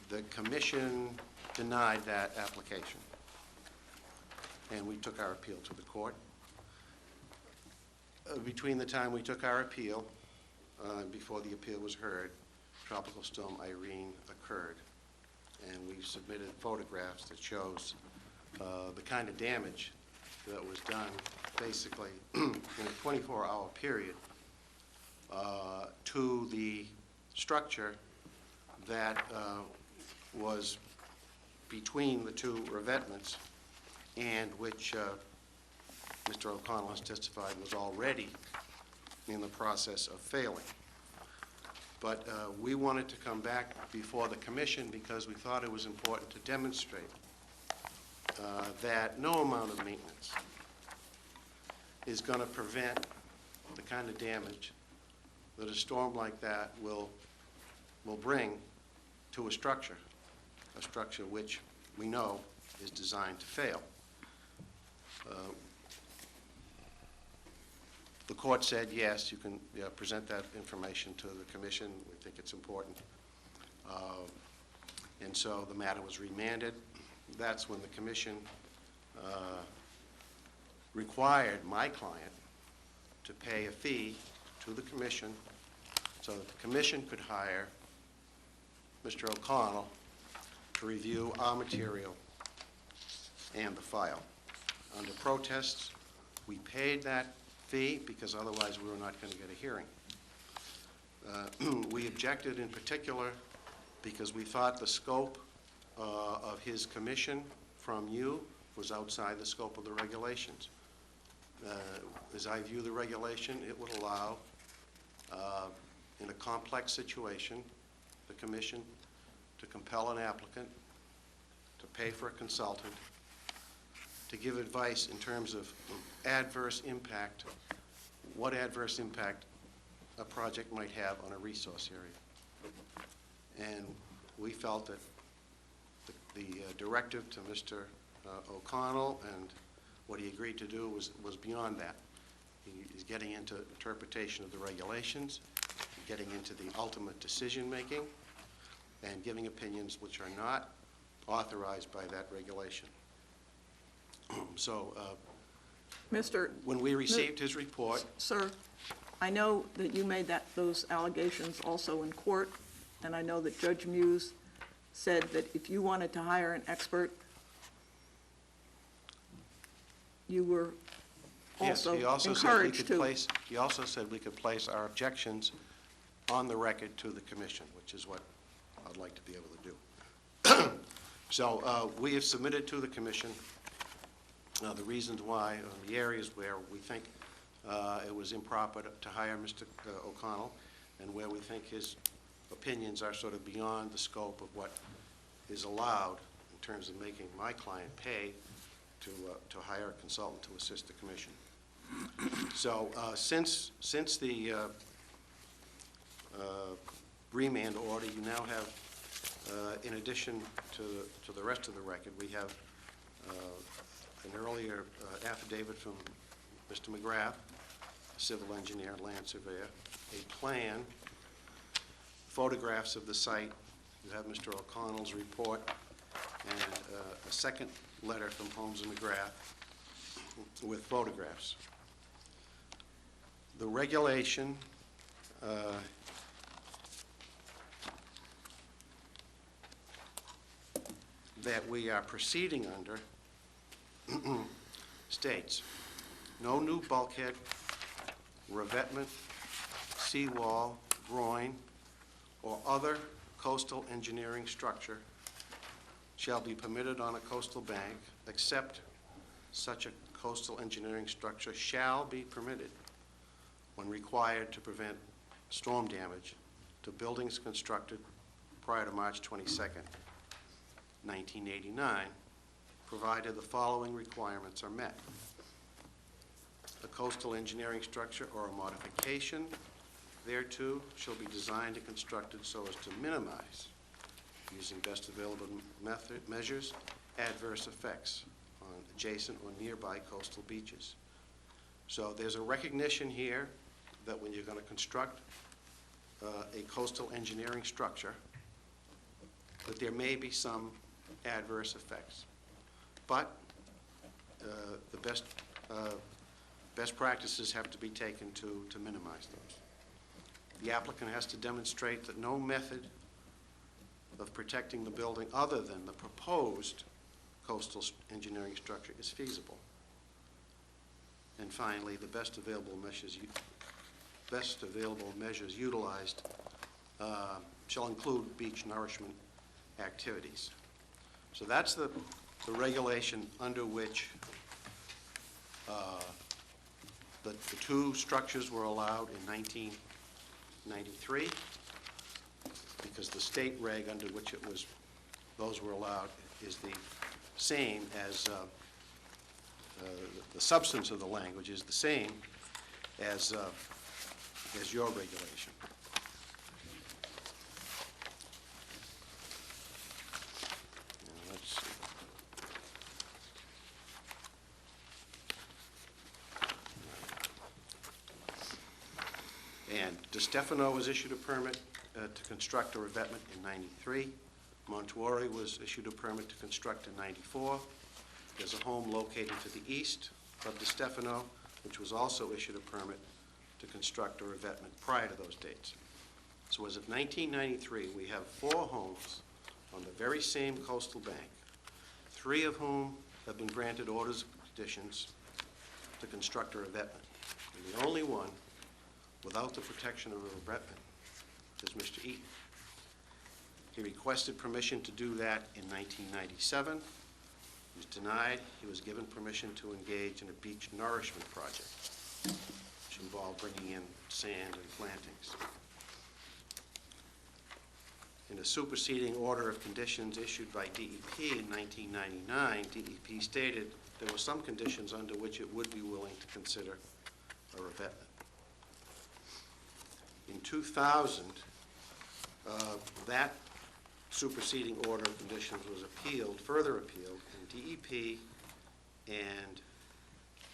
S8: The commission denied that application, and we took our appeal to the court. Between the time we took our appeal, before the appeal was heard, Tropical Storm Irene occurred, and we submitted photographs that shows the kind of damage that was done basically in a 24-hour period to the structure that was between the two revetments, and which Mr. O'Connell has testified was already in the process of failing. But we wanted to come back before the commission because we thought it was important to demonstrate that no amount of maintenance is going to prevent the kind of damage that a storm like that will bring to a structure which we know is designed to fail. The court said, yes, you can present that information to the commission. We think it's important. And so the matter was remanded. That's when the commission required my client to pay a fee to the commission so that the commission could hire Mr. O'Connell to review our material and the file. Under protests, we paid that fee because otherwise we were not going to get a hearing. We objected in particular because we thought the scope of his commission from you was outside the scope of the regulations. As I view the regulation, it would allow, in a complex situation, the commission to compel an applicant to pay for a consultant to give advice in terms of adverse impact, what adverse impact a project might have on a resource area. And we felt that the directive to Mr. O'Connell and what he agreed to do was beyond that. He's getting into interpretation of the regulations, getting into the ultimate decision-making, and giving opinions which are not authorized by that regulation. So
S1: Mr.
S8: when we received his report,
S1: Sir, I know that you made those allegations also in court, and I know that Judge Muse said that if you wanted to hire an expert, you were
S8: yes,
S1: also
S8: he also said we
S1: encouraged
S8: could
S1: to.
S8: place, he also said we could place our objections on the record to the commission, which is what I'd like to be able to do. So we have submitted to the commission the reasons why, the areas where we think it was improper to hire Mr. O'Connell, and where we think his opinions are sort of beyond the scope of what is allowed in terms of making my client pay to hire a consultant to assist the commission. So since the remand order, you now have, in addition to the rest of the record, we have an earlier affidavit from Mr. McGrath, civil engineer, land surveyor, a plan, photographs of the site. You have Mr. O'Connell's report, and a second letter from Holmes and McGrath with photographs. The regulation that we are proceeding under states, no new bulkhead, revetment, seawall, groin, or other coastal engineering structure shall be permitted on a coastal bank, except such a coastal engineering structure shall be permitted when required to prevent storm damage to buildings constructed prior to March 22nd, 1989, provided the following requirements are met. A coastal engineering structure or a modification thereto shall be designed and constructed so as to minimize, using best available measures, adverse effects on adjacent or nearby coastal beaches. So there's a recognition here that when you're going to construct a coastal engineering structure, that there may be some adverse effects. But the best practices have to be taken to minimize those. The applicant has to demonstrate that no method of protecting the building other than the proposed coastal engineering structure is feasible. And finally, the best available measures utilized shall include beach nourishment activities. So that's the regulation under which the two structures were allowed in 1993, because the state reg under which those were allowed is the same as the substance of the language is the same as your regulation. Now, let's see. And DeStefano was issued a permit to construct a revetment in 93. Montuori was issued a permit to construct in 94. There's a home located to the east of DeStefano, which was also issued a permit to construct a revetment prior to those dates. So as of 1993, we have 4 homes on the very same coastal bank, 3 of whom have been granted orders of conditions to construct a revetment. And the only one without the protection of a revetment is Mr. Eaton. He requested permission to do that in 1997. He was denied. He was given permission to engage in a beach nourishment project, which involved bringing in sand and plantings. In a superseding order of conditions issued by DEP in 1999, DEP stated there were some conditions under which it would be willing to consider a revetment. In 2000, that superseding order of conditions was further appealed, and DEP and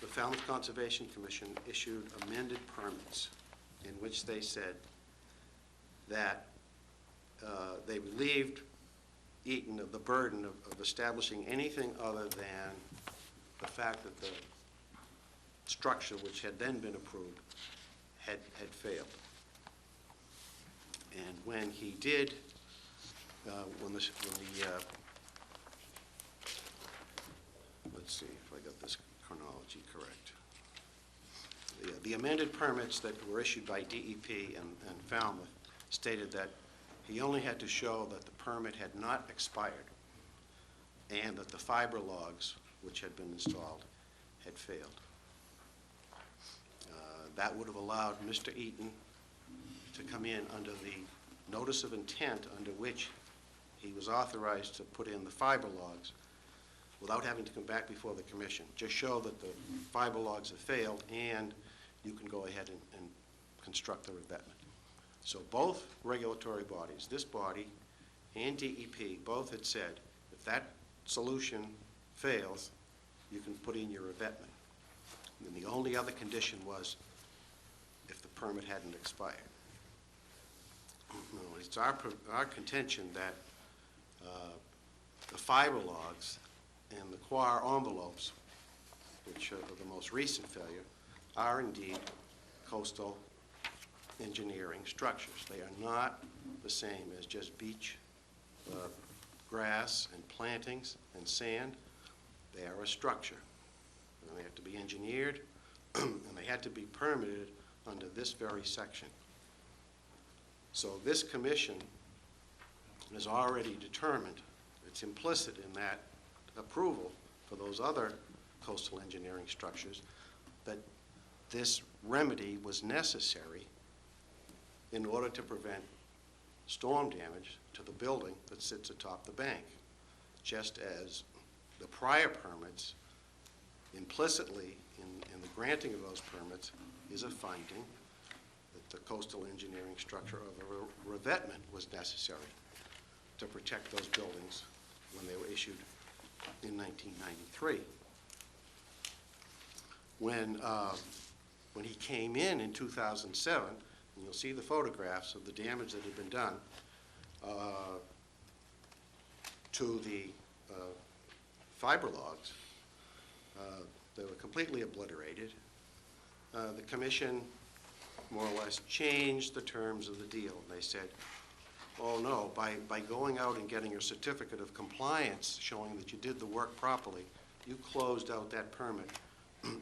S8: the Falmouth Conservation Commission issued amended permits in which they said that they relieved Eaton of the burden of establishing anything other than the fact that the structure, which had then been approved, had failed. And when he did, let's see if I got this chronology correct. The amended permits that were issued by DEP and Falmouth stated that he only had to show that the permit had not expired and that the fiber logs, which had been installed, had failed. That would have allowed Mr. Eaton to come in under the notice of intent under which he was authorized to put in the fiber logs, without having to come back before the commission. Just show that the fiber logs have failed, and you can go ahead and construct the revetment. So both regulatory bodies, this body and DEP, both had said, if that solution fails, you can put in your revetment. And the only other condition was if the permit hadn't expired. It's our contention that the fiber logs and the Quar envelopes, which are the most recent failure, are indeed coastal engineering structures. They are not the same as just beach, grass and plantings and sand. They are a structure. And they have to be engineered, and they had to be permitted under this very section. So this commission has already determined, it's implicit in that approval for those other coastal engineering structures, that this remedy was necessary in order to prevent storm damage to the building that sits atop the bank, just as the prior permits, implicitly in the granting of those permits, is a finding that the coastal engineering structure of a revetment was necessary to protect those buildings when they were issued in 1993. When he came in 2007, and you'll see the photographs of the damage that had been done to the fiber logs, they were completely obliterated. The commission more or less changed the terms of the deal. They said, oh no, by going out and getting your certificate of compliance showing that you did the work properly, you closed out that permit,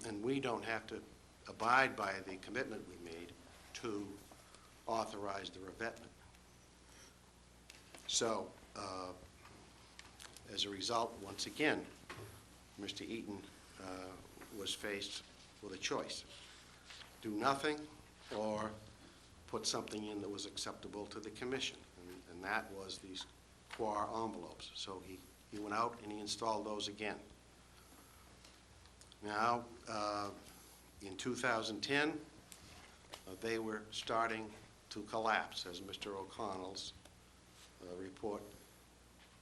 S8: and we don't have to abide by the commitment we made to authorize the revetment. So, as a result, once again, Mr. Eaton was faced with a choice. Do nothing or put something in that was acceptable to the commission, and that was these Quar envelopes. So he went out and he installed those again. Now, in 2010, they were starting to collapse, as Mr. O'Connell's report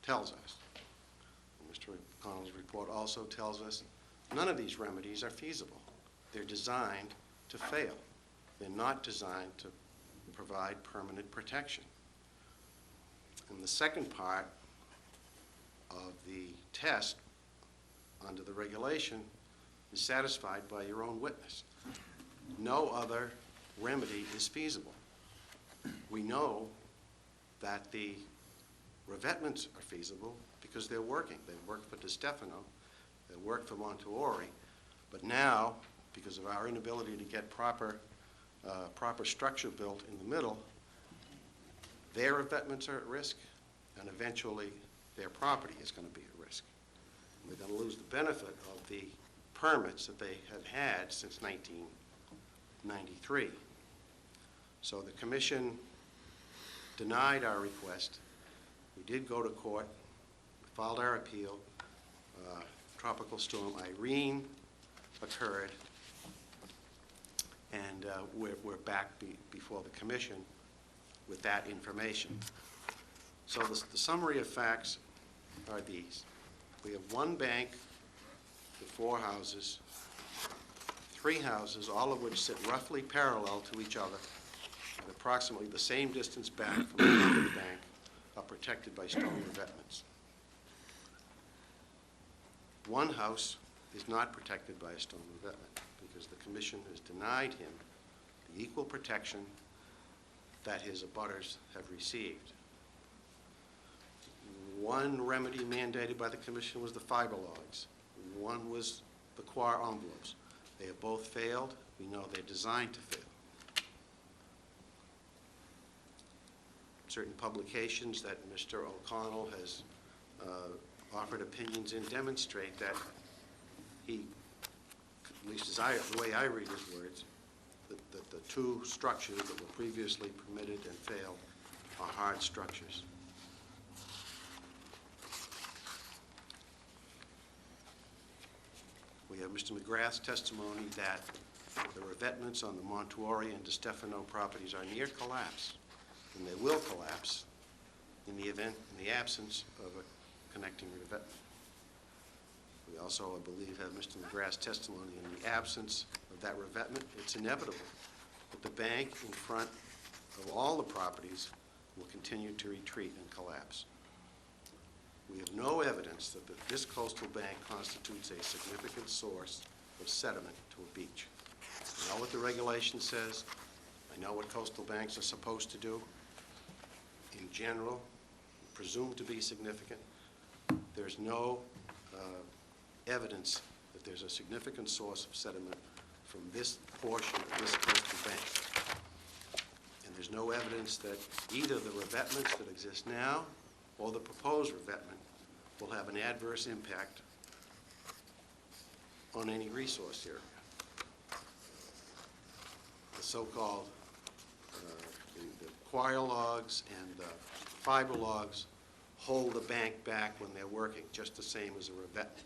S8: tells us. Mr. O'Connell's report also tells us none of these remedies are feasible. They're designed to fail. They're not designed to provide permanent protection. And the second part of the test under the regulation is satisfied by your own witness. No other remedy is feasible. We know that the revetments are feasible because they're working. They work for DeStefano, they work for Montuori, but now, because of our inability to get proper structure built in the middle, their revetments are at risk, and eventually their property is going to be at risk. And they're going to lose the benefit of the permits that they have had since 1993. So the commission denied our request. We did go to court, we filed our appeal. Tropical Storm Irene occurred, and we're back before the commission with that information. So the summary of facts are these. We have one bank with 4 houses, 3 houses, all of which sit roughly parallel to each other at approximately the same distance back from the top of the bank, are protected by stone revetments. One house is not protected by a stone revetment because the commission has denied him the equal protection that his abutters have received. One remedy mandated by the commission was the fiber logs. One was the Quar envelopes. They have both failed. We know they're designed to fail. Certain publications that Mr. O'Connell has offered opinions in demonstrate that he, at least the way I read his words, that the 2 structures that were previously permitted and failed are hard structures. We have Mr. McGrath's testimony that the revetments on the Montuori and DeStefano properties are near collapse, and they will collapse in the absence of a connecting revetment. We also, I believe, have Mr. McGrath's testimony in the absence of that revetment. It's inevitable that the bank in front of all the properties will continue to retreat and collapse. We have no evidence that this coastal bank constitutes a significant source of sediment to a beach. I know what the regulation says. I know what coastal banks are supposed to do. In general, presumed to be significant. There's no evidence that there's a significant source of sediment from this portion of this coastal bank. And there's no evidence that either the revetments that exist now or the proposed revetment will have an adverse impact on any resource area. The so-called the coir logs and the fiber logs hold the bank back when they're working, just the same as a revetment.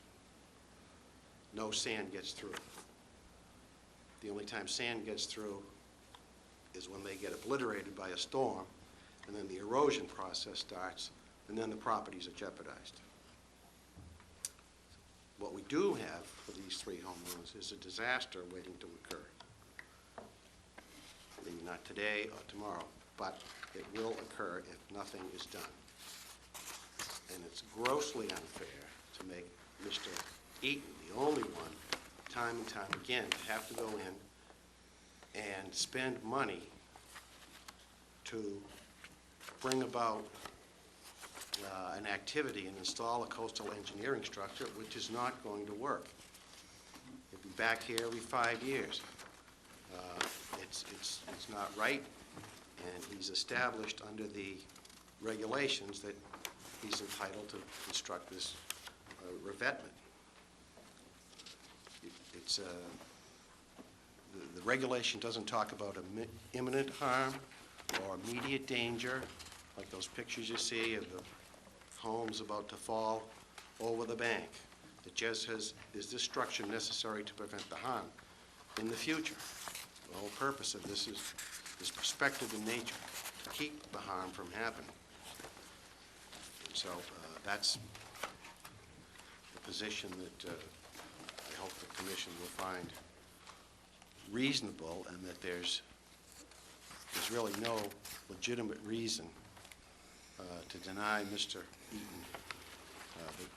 S8: No sand gets through. The only time sand gets through is when they get obliterated by a storm, and then the erosion process starts, and then the properties are jeopardized. What we do have for these three homeowners is a disaster waiting to occur. Maybe not today or tomorrow, but it will occur if nothing is done. And it's grossly unfair to make Mr. Eaton the only one, time and time again, to have to go in and spend money to bring about an activity and install a coastal engineering structure which is not going to work. He'll be back here every 5 years. It's not right, and he's established under the regulations that he's entitled to construct this revetment. The regulation doesn't talk about imminent harm or immediate danger, like those pictures you see of the homes about to fall over the bank. It just says, is this structure necessary to prevent the harm in the future? The whole purpose of this is prospective in nature, to keep the harm from happening. And so that's the position that I hope the Commission will find reasonable, and that there's really no legitimate reason to deny Mr. Eaton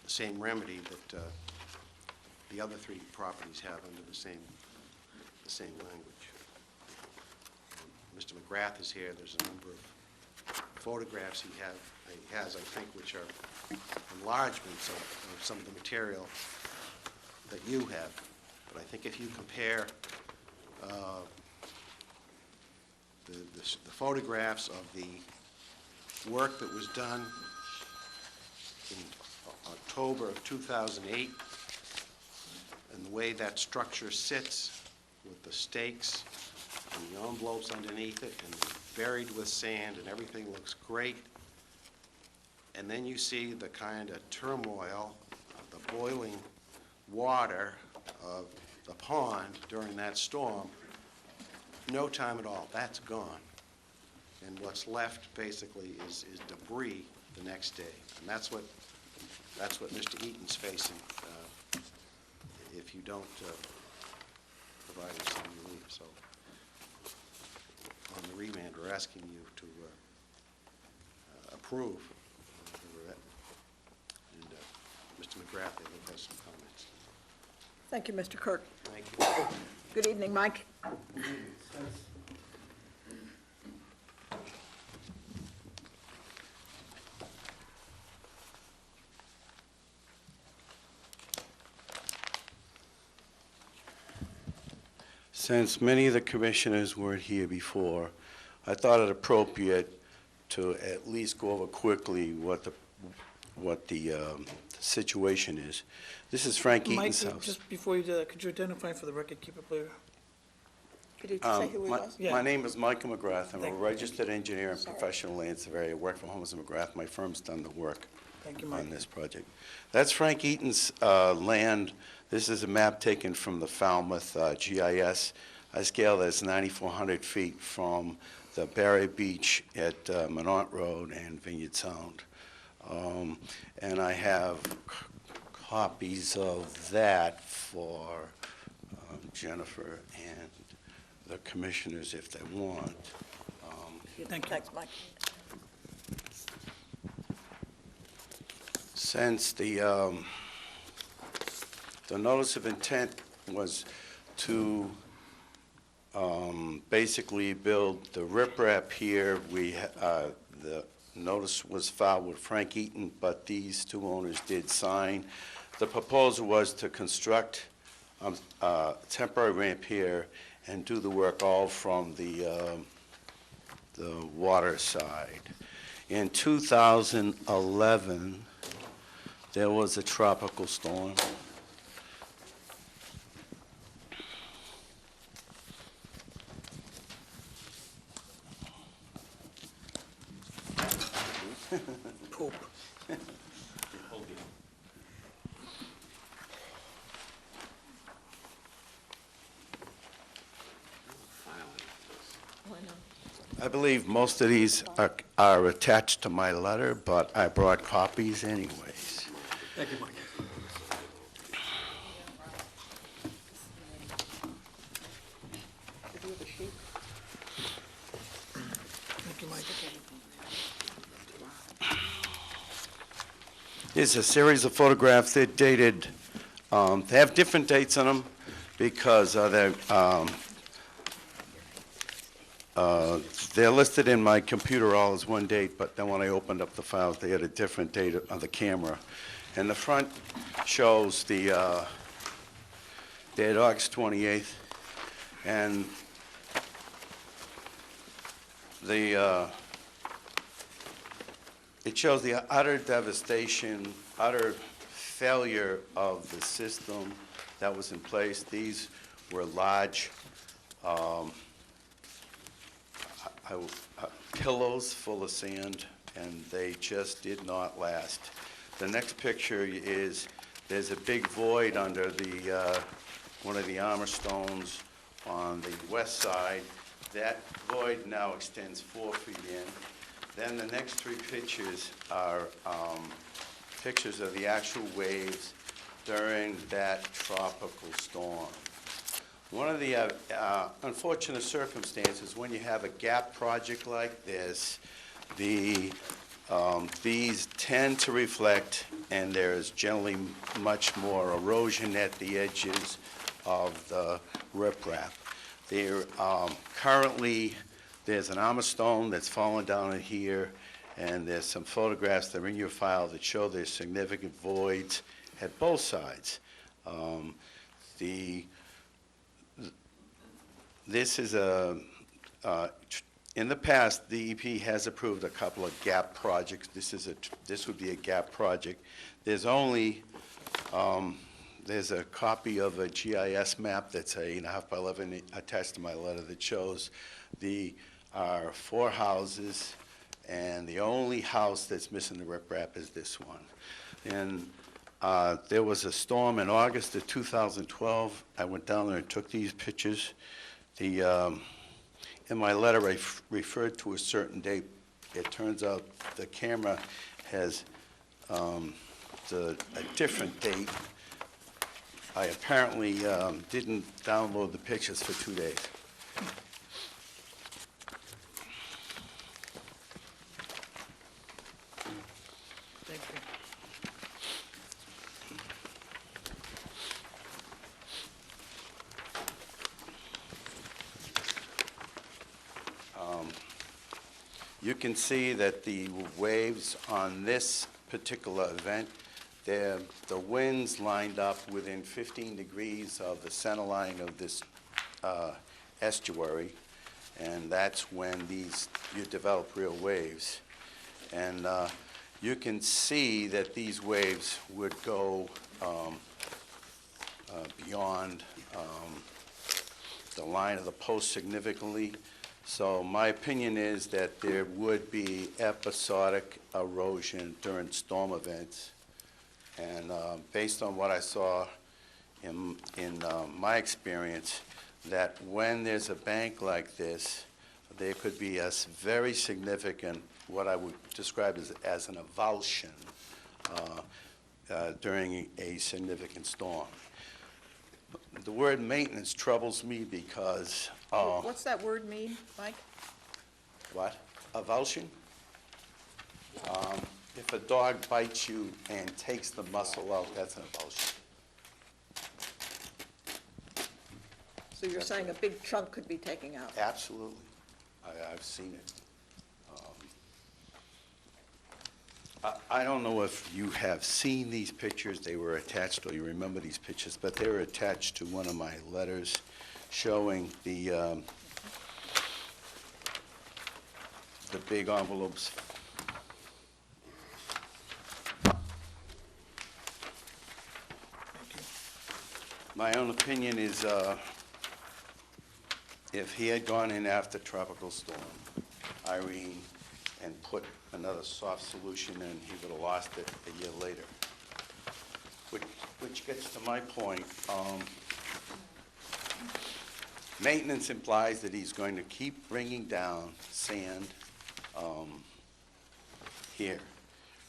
S8: the same remedy that the other three properties have under the same language. Mr. McGrath is here. There's a number of photographs he has, I think, which are enlargements of some of the material that you have. But I think if you compare the photographs of the work that was done in October of 2008 and the way that structure sits with the stakes and the envelopes underneath it and buried with sand and everything looks great, and then you see the kind of turmoil of the boiling water of the pond during that storm, no time at all. That's gone. And what's left basically is debris the next day. And that's what Mr. Eaton's facing if you don't provide him some relief. So on the remand, we're asking you to approve the revetment. And Mr. McGrath, I think, has some comments.
S1: Thank you, Mr. Kirk.
S8: Thank you.
S1: Good evening, Mike.
S9: Since many of the commissioners weren't here before, I thought it appropriate to at least go over quickly what the situation is. This is Frank
S3: Mike,
S9: Eaton's house.
S3: just before you do that, could you identify for the record, keep it clear?
S1: Could you say who he was?
S3: Yeah.
S9: My name is Michael McGrath. I'm a
S3: Thank you.
S9: registered engineer and
S1: Sorry.
S9: professional land surveyor. I work for Holmes and McGrath. My firm's done the work
S3: Thank you,
S9: on
S3: Mike.
S9: this project. That's Frank Eaton's land This is a map taken from the Falmouth GIS. I scale that's 9,400 feet from the Barry Beach at Minot Road and Vineyard Sound. And I have copies of that for Jennifer and the commissioners if they want.
S3: Thank you.
S1: Thanks, Mike.
S9: Since the notice of intent was to basically build the riprap here, the notice was filed with Frank Eaton, but these two owners did sign. The proposal was to construct a temporary ramp here and do the work all from the water side. In 2011, there was a tropical storm.
S3: Poop.
S9: I believe most of these are attached to my letter, but I brought copies anyways.
S7: Thank you, Mike.
S3: Thank you, Mike.
S9: Here's a series of photographs. They're dated, they have different dates on them because they're listed in my computer all as one date, but then when I opened up the files, they had a different date on the camera. And the front shows the date August 28th, and it shows the utter devastation, utter failure of the system that was in place. These were large pillows full of sand, and they just did not last. The next picture is, there's a big void under the one of the armor stones on the west side. That void now extends 4 feet in. Then the next three pictures are pictures of the actual waves during that tropical storm. One of the unfortunate circumstances when you have a gap project like this, these tend to reflect, and there's generally much more erosion at the edges of the riprap. Currently, there's an armor stone that's fallen down in here, and there's some photographs that are in your file that show there's significant voids at both sides. This is in the past, DEP has approved a couple of gap projects. This would be a gap project. There's a copy of a GIS map that's 8.5 by 11 attached to my letter that shows our 4 houses, and the only house that's missing the riprap is this one. And there was a storm in August of 2012. I went down there and took these pictures. In my letter, I referred to a certain date. It turns out the camera has a different date. I apparently didn't download the pictures for 2 days.
S3: Thank you.
S9: You can see that the waves on this particular event, the winds lined up within 15 degrees of the center line of this estuary, and that's when you develop real waves. And you can see that these waves would go beyond the line of the post significantly. So my opinion is that there would be episodic erosion during storm events. And based on what I saw in my experience, that when there's a bank like this, there could be a very significant, what I would describe as an avulsion during a significant storm. The word maintenance troubles me because,
S1: What's that word mean, Mike?
S9: what? Avulsion? If a dog bites you and takes the muscle out, that's an avulsion.
S1: So you're saying a big chunk could be taken out?
S9: Absolutely. I've seen it. I don't know if you have seen these pictures. They were attached, or you remember these pictures, but they were attached to one of my letters showing the big envelopes. My own opinion is, if he had gone in after Tropical Storm Irene and put another soft solution in, he would have lost it a year later. Which gets to my point. Maintenance implies that he's going to keep bringing down sand here.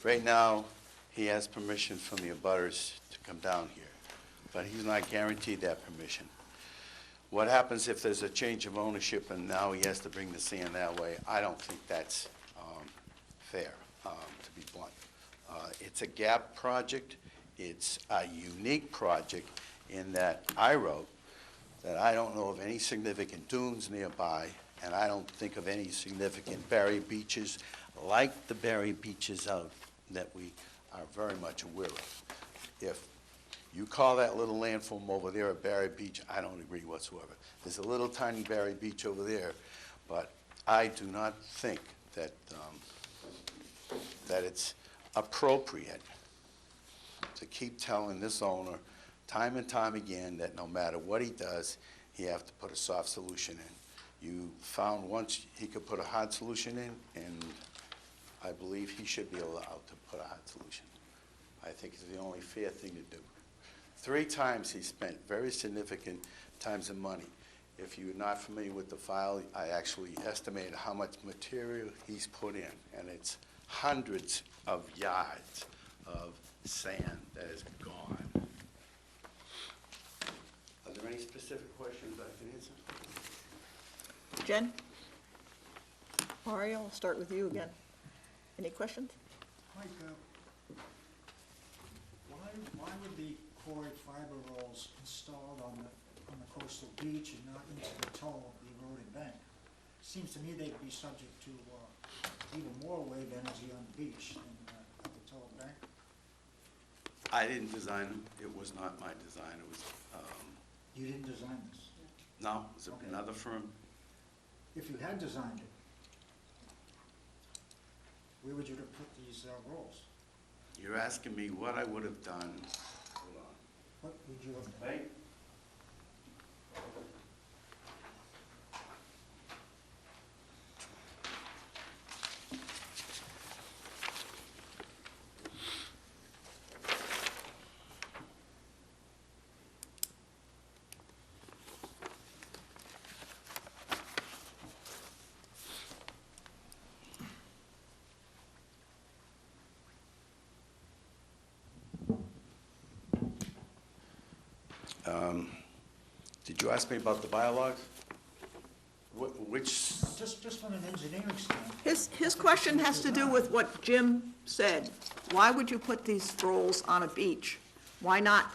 S9: Right now, he has permission from the abutters to come down here, but he's not guaranteed that permission. What happens if there's a change of ownership and now he has to bring the sand that way? I don't think that's fair, to be blunt. It's a gap project. It's a unique project in that I wrote that I don't know of any significant dunes nearby, and I don't think of any significant berry beaches like the berry beaches out that we are very much aware of. If you call that little landform over there a berry beach, I don't agree whatsoever. There's a little tiny berry beach over there, but I do not think that that it's appropriate to keep telling this owner time and time again that no matter what he does, he has to put a soft solution in. You found once he could put a hard solution in, and I believe he should be allowed to put a hard solution. I think it's the only fair thing to do. 3 times he spent very significant times and money. If you're not familiar with the file, I actually estimated how much material he's put in, and it's hundreds of yards of sand that is gone. Are there any specific questions I can answer?
S1: Jen? Mario, I'll start with you again. Any questions?
S5: Mike, why would the quarried fiber rolls installed on the coastal beach and not into the toe of the eroded bank? Seems to me they'd be subject to even more wave energy on the beach than at the toe of the bank.
S9: I didn't design them. It was not my design. It was,
S5: You didn't design this?
S9: no, it was
S5: Okay.
S9: another firm.
S5: If you had designed it, where would you have put these rolls?
S9: You're asking me what I would have done. Hold on.
S5: What would you have done?
S9: Right? Did you ask me about the biologs? Which,
S5: Just from an engineering standpoint.
S1: His question has to do with what Jim said. Why would you put these rolls on a beach? Why not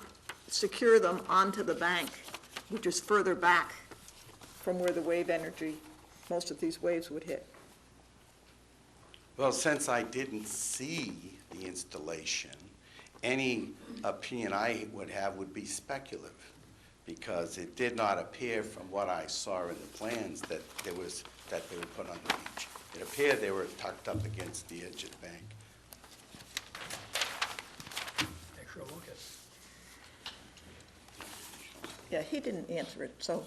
S1: secure them onto the bank, which is further back from where the wave energy, most of these waves would hit?
S9: well, since I didn't see the installation, any opinion I would have would be speculative, because it did not appear from what I saw in the plans that they were put on the beach. It appeared they were tucked up against the edge of the bank.
S7: Extra look at.
S1: Yeah, he didn't answer it, so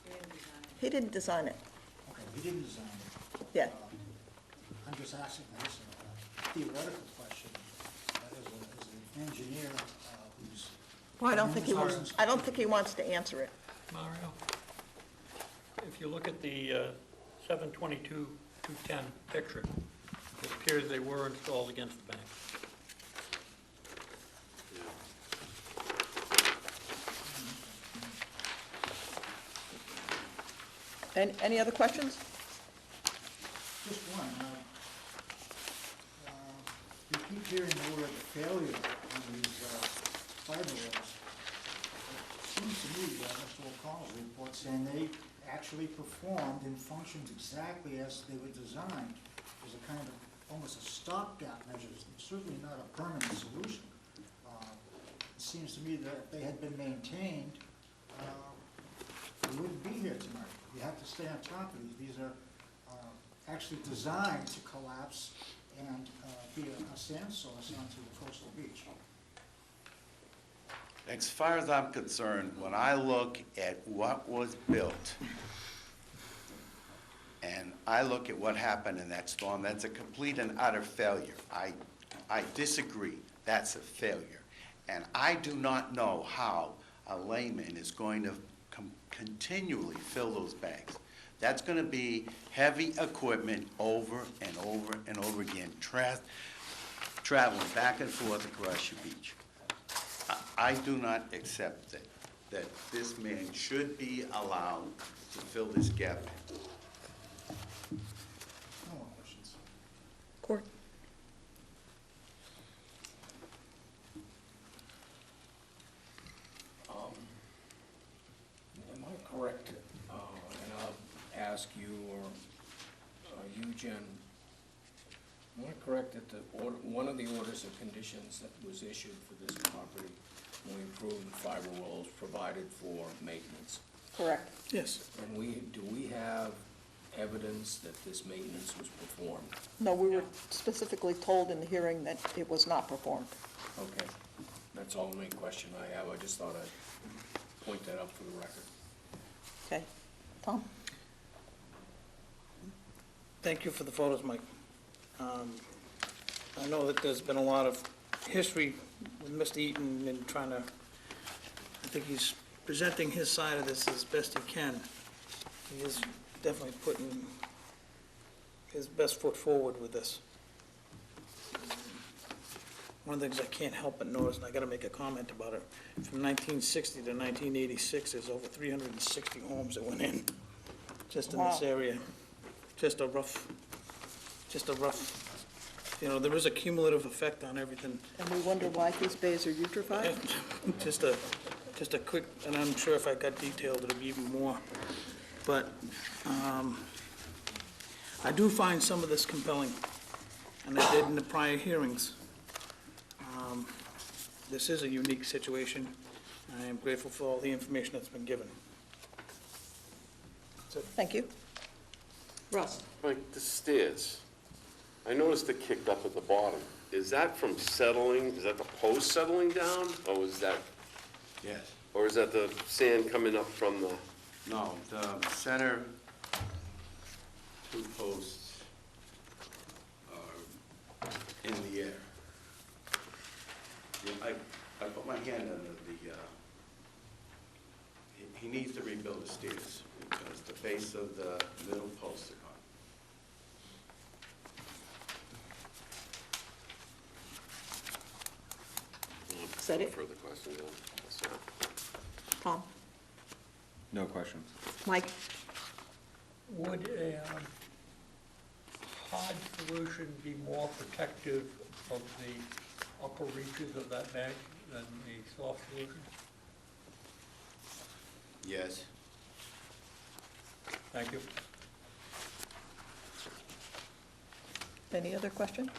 S2: We didn't design it.
S1: he didn't design it.
S5: Okay, you didn't design it.
S1: Yeah.
S5: I'm just asking this a theoretical question. As an engineer who's
S1: Well, I don't think he wants to answer it.
S7: Mario, if you look at the 7/22/210 picture, it appears they were installed against the bank.
S1: Any other questions?
S5: Just one. You keep hearing the word failure on these fiber walls. It seems to me, Mr. O'Connell's report saying they actually performed and functioned exactly as they were designed. As a kind of, almost a stopgap measure, certainly not a permanent solution. It seems to me that if they had been maintained, we wouldn't be here tonight. You have to stay on top of these. These are actually designed to collapse and be a sand source onto the coastal beach.
S9: As far as I'm concerned, when I look at what was built, and I look at what happened in that storm, that's a complete and utter failure. I disagree. That's a failure. And I do not know how a layman is going to continually fill those bags. That's going to be heavy equipment over and over and over again, traveling back and forth across your beach. I do not accept that this man should be allowed to fill this gap.
S5: No more questions.
S1: Court?
S10: Am I correct, and I'll ask you or you, Jen, am I correct that one of the orders of conditions that was issued for this property will improve the fiber walls provided for maintenance?
S1: Correct.
S3: Yes.
S10: And do we have evidence that this maintenance was performed?
S1: No, we were specifically told in the hearing that it was not performed.
S10: Okay, that's all the main question I have. I just thought I'd point that out for the record.
S1: Okay. Tom?
S3: Thank you for the photos, Mike. I know that there's been a lot of history with Mr. Eaton in trying to, I think he's presenting his side of this as best he can. He is definitely putting his best foot forward with this. One of the things I can't help but notice, and I gotta make a comment about it, from 1960 to 1986, there's over 360 homes that went in, just in this
S1: Wow.
S3: area. Just a rough, there is a cumulative effect on everything.
S1: And we wonder why these bays are eutrophied?
S3: Just a quick, and I'm sure if I got detailed, it'll be even more. But I do find some of this compelling, and I did in the prior hearings. This is a unique situation. I am grateful for all the information that's been given.
S1: Thank you. Russ?
S11: Like the stairs, I noticed they're kicked up at the bottom. Is that from settling, is that the post settling down, or is that,
S9: Yes.
S11: or is that the sand coming up from the,
S9: No, the center two posts are in the air. Yeah, I put my hand under the, he needs to rebuild the stairs because the base of the middle posts are gone.
S1: Is that it?
S11: further questions on this?
S1: Tom?
S6: No questions.
S1: Mike?
S7: Would a hard solution be more protective of the upper reaches of that bank than the soft solution?
S9: Yes.
S7: Thank you.
S1: Any other questions?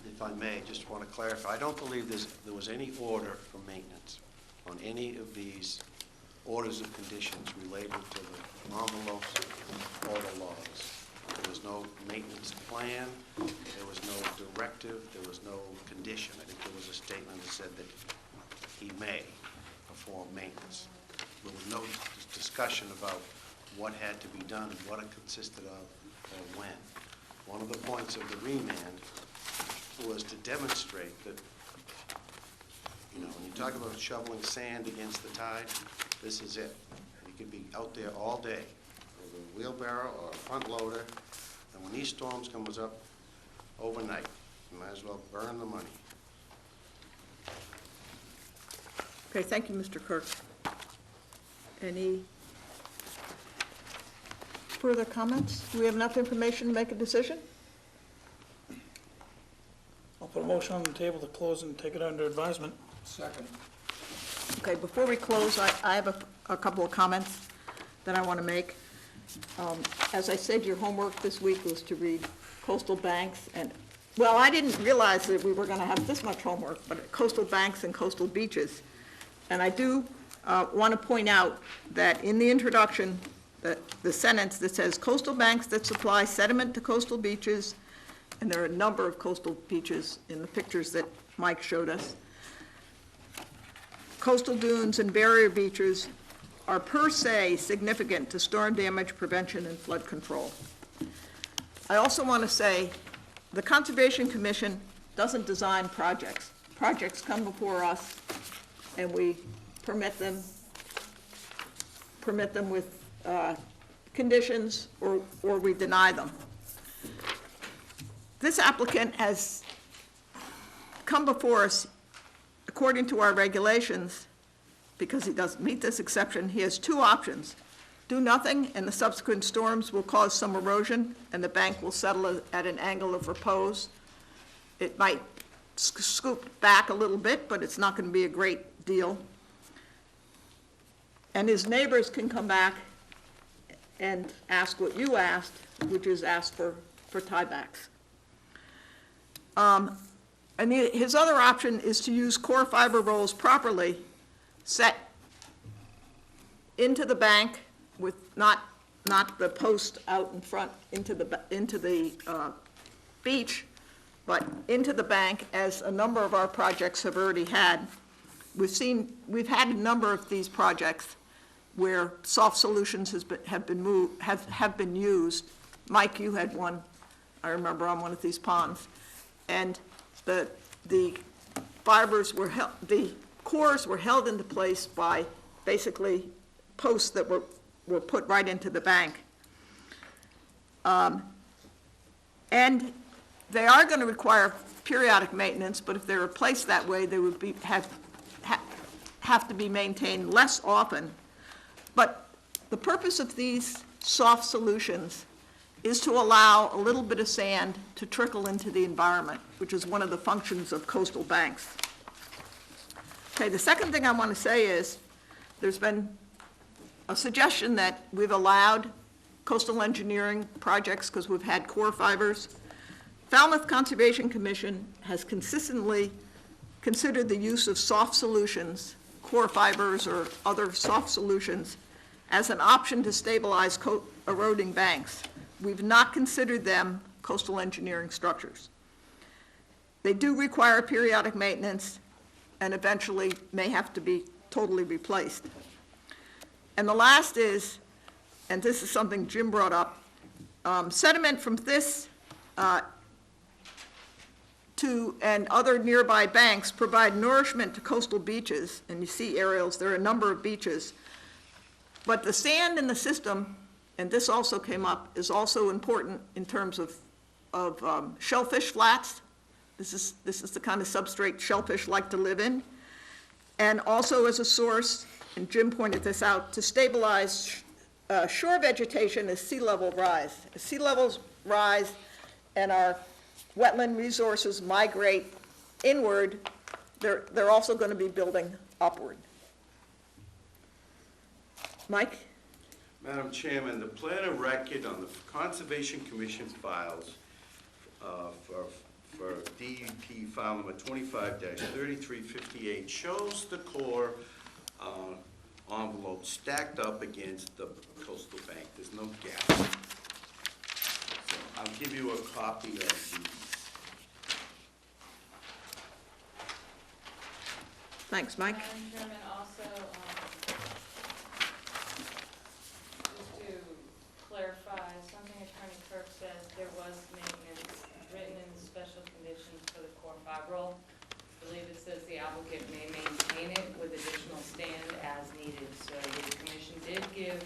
S8: If I may, just want to clarify, I don't believe there was any order for maintenance on any of these orders of conditions related to the envelopes or the logs. There was no maintenance plan, there was no directive, there was no condition. I think there was a statement that said that he may perform maintenance. There was no discussion about what had to be done, what it consisted of, or when. One of the points of the remand was to demonstrate that, you know, when you talk about shoveling sand against the tide, this is it. You could be out there all day with a wheelbarrow or a front loader, and when these storms comes up overnight, you might as well burn the money.
S1: Okay, thank you, Mr. Kirk. Any further comments? Do we have enough information to make a decision?
S3: I'll put a motion on the table to close and take it under advisement.
S10: Second.
S1: Okay, before we close, I have a couple of comments that I want to make. As I said, your homework this week was to read coastal banks and, well, I didn't realize that we were going to have this much homework, but coastal banks and coastal beaches. And I do want to point out that in the introduction, the sentence that says coastal banks that supply sediment to coastal beaches, and there are a number of coastal beaches in the pictures that Mike showed us. Coastal dunes and barrier beaches are per se significant to storm damage prevention and flood control. I also want to say the Conservation Commission doesn't design projects. Projects come before us and we permit them with conditions or we deny them. This applicant has come before us, according to our regulations, because he doesn't meet this exception, he has two options. Do nothing, and the subsequent storms will cause some erosion, and the bank will settle at an angle of repose. It might scoop back a little bit, but it's not going to be a great deal. And his neighbors can come back and ask what you asked, which is ask for tiebacks. And his other option is to use core fiber rolls properly, set into the bank with not the post out in front into the beach, but into the bank, as a number of our projects have already had. We've had a number of these projects where soft solutions have been used. Mike, you had one, I remember, on one of these ponds. And the fibers were the cores were held into place by basically posts that were put right into the bank. And they are going to require periodic maintenance, but if they're replaced that way, they would have to be maintained less often. But the purpose of these soft solutions is to allow a little bit of sand to trickle into the environment, which is one of the functions of coastal banks. Okay, the second thing I want to say is there's been a suggestion that we've allowed coastal engineering projects because we've had core fibers. Falmouth Conservation Commission has consistently considered the use of soft solutions, core fibers or other soft solutions, as an option to stabilize eroding banks. We've not considered them coastal engineering structures. They do require periodic maintenance and eventually may have to be totally replaced. And the last is, and this is something Jim brought up, sediment from this and other nearby banks provide nourishment to coastal beaches, and you see aerials, there are a number of beaches. But the sand in the system, and this also came up, is also important in terms of shellfish flats. This is the kind of substrate shellfish like to live in. And also as a source, and Jim pointed this out, to stabilize shore vegetation as sea level rise. As sea levels rise and our wetland resources migrate inward, they're also going to be building upward. Mike?
S11: Madam Chairman, the plan of record on the Conservation Commission files for DEP file number 25-3358 shows the core envelope stacked up against the coastal bank. There's no gap. So I'll give you a copy of these.
S1: Thanks, Mike.
S2: Madam Chairman, also, just to clarify, something Attorney Kirk says, there was maintenance written in the special conditions for the 25 roll. I believe it says the applicant may maintain it with additional stand as needed. So the commission did give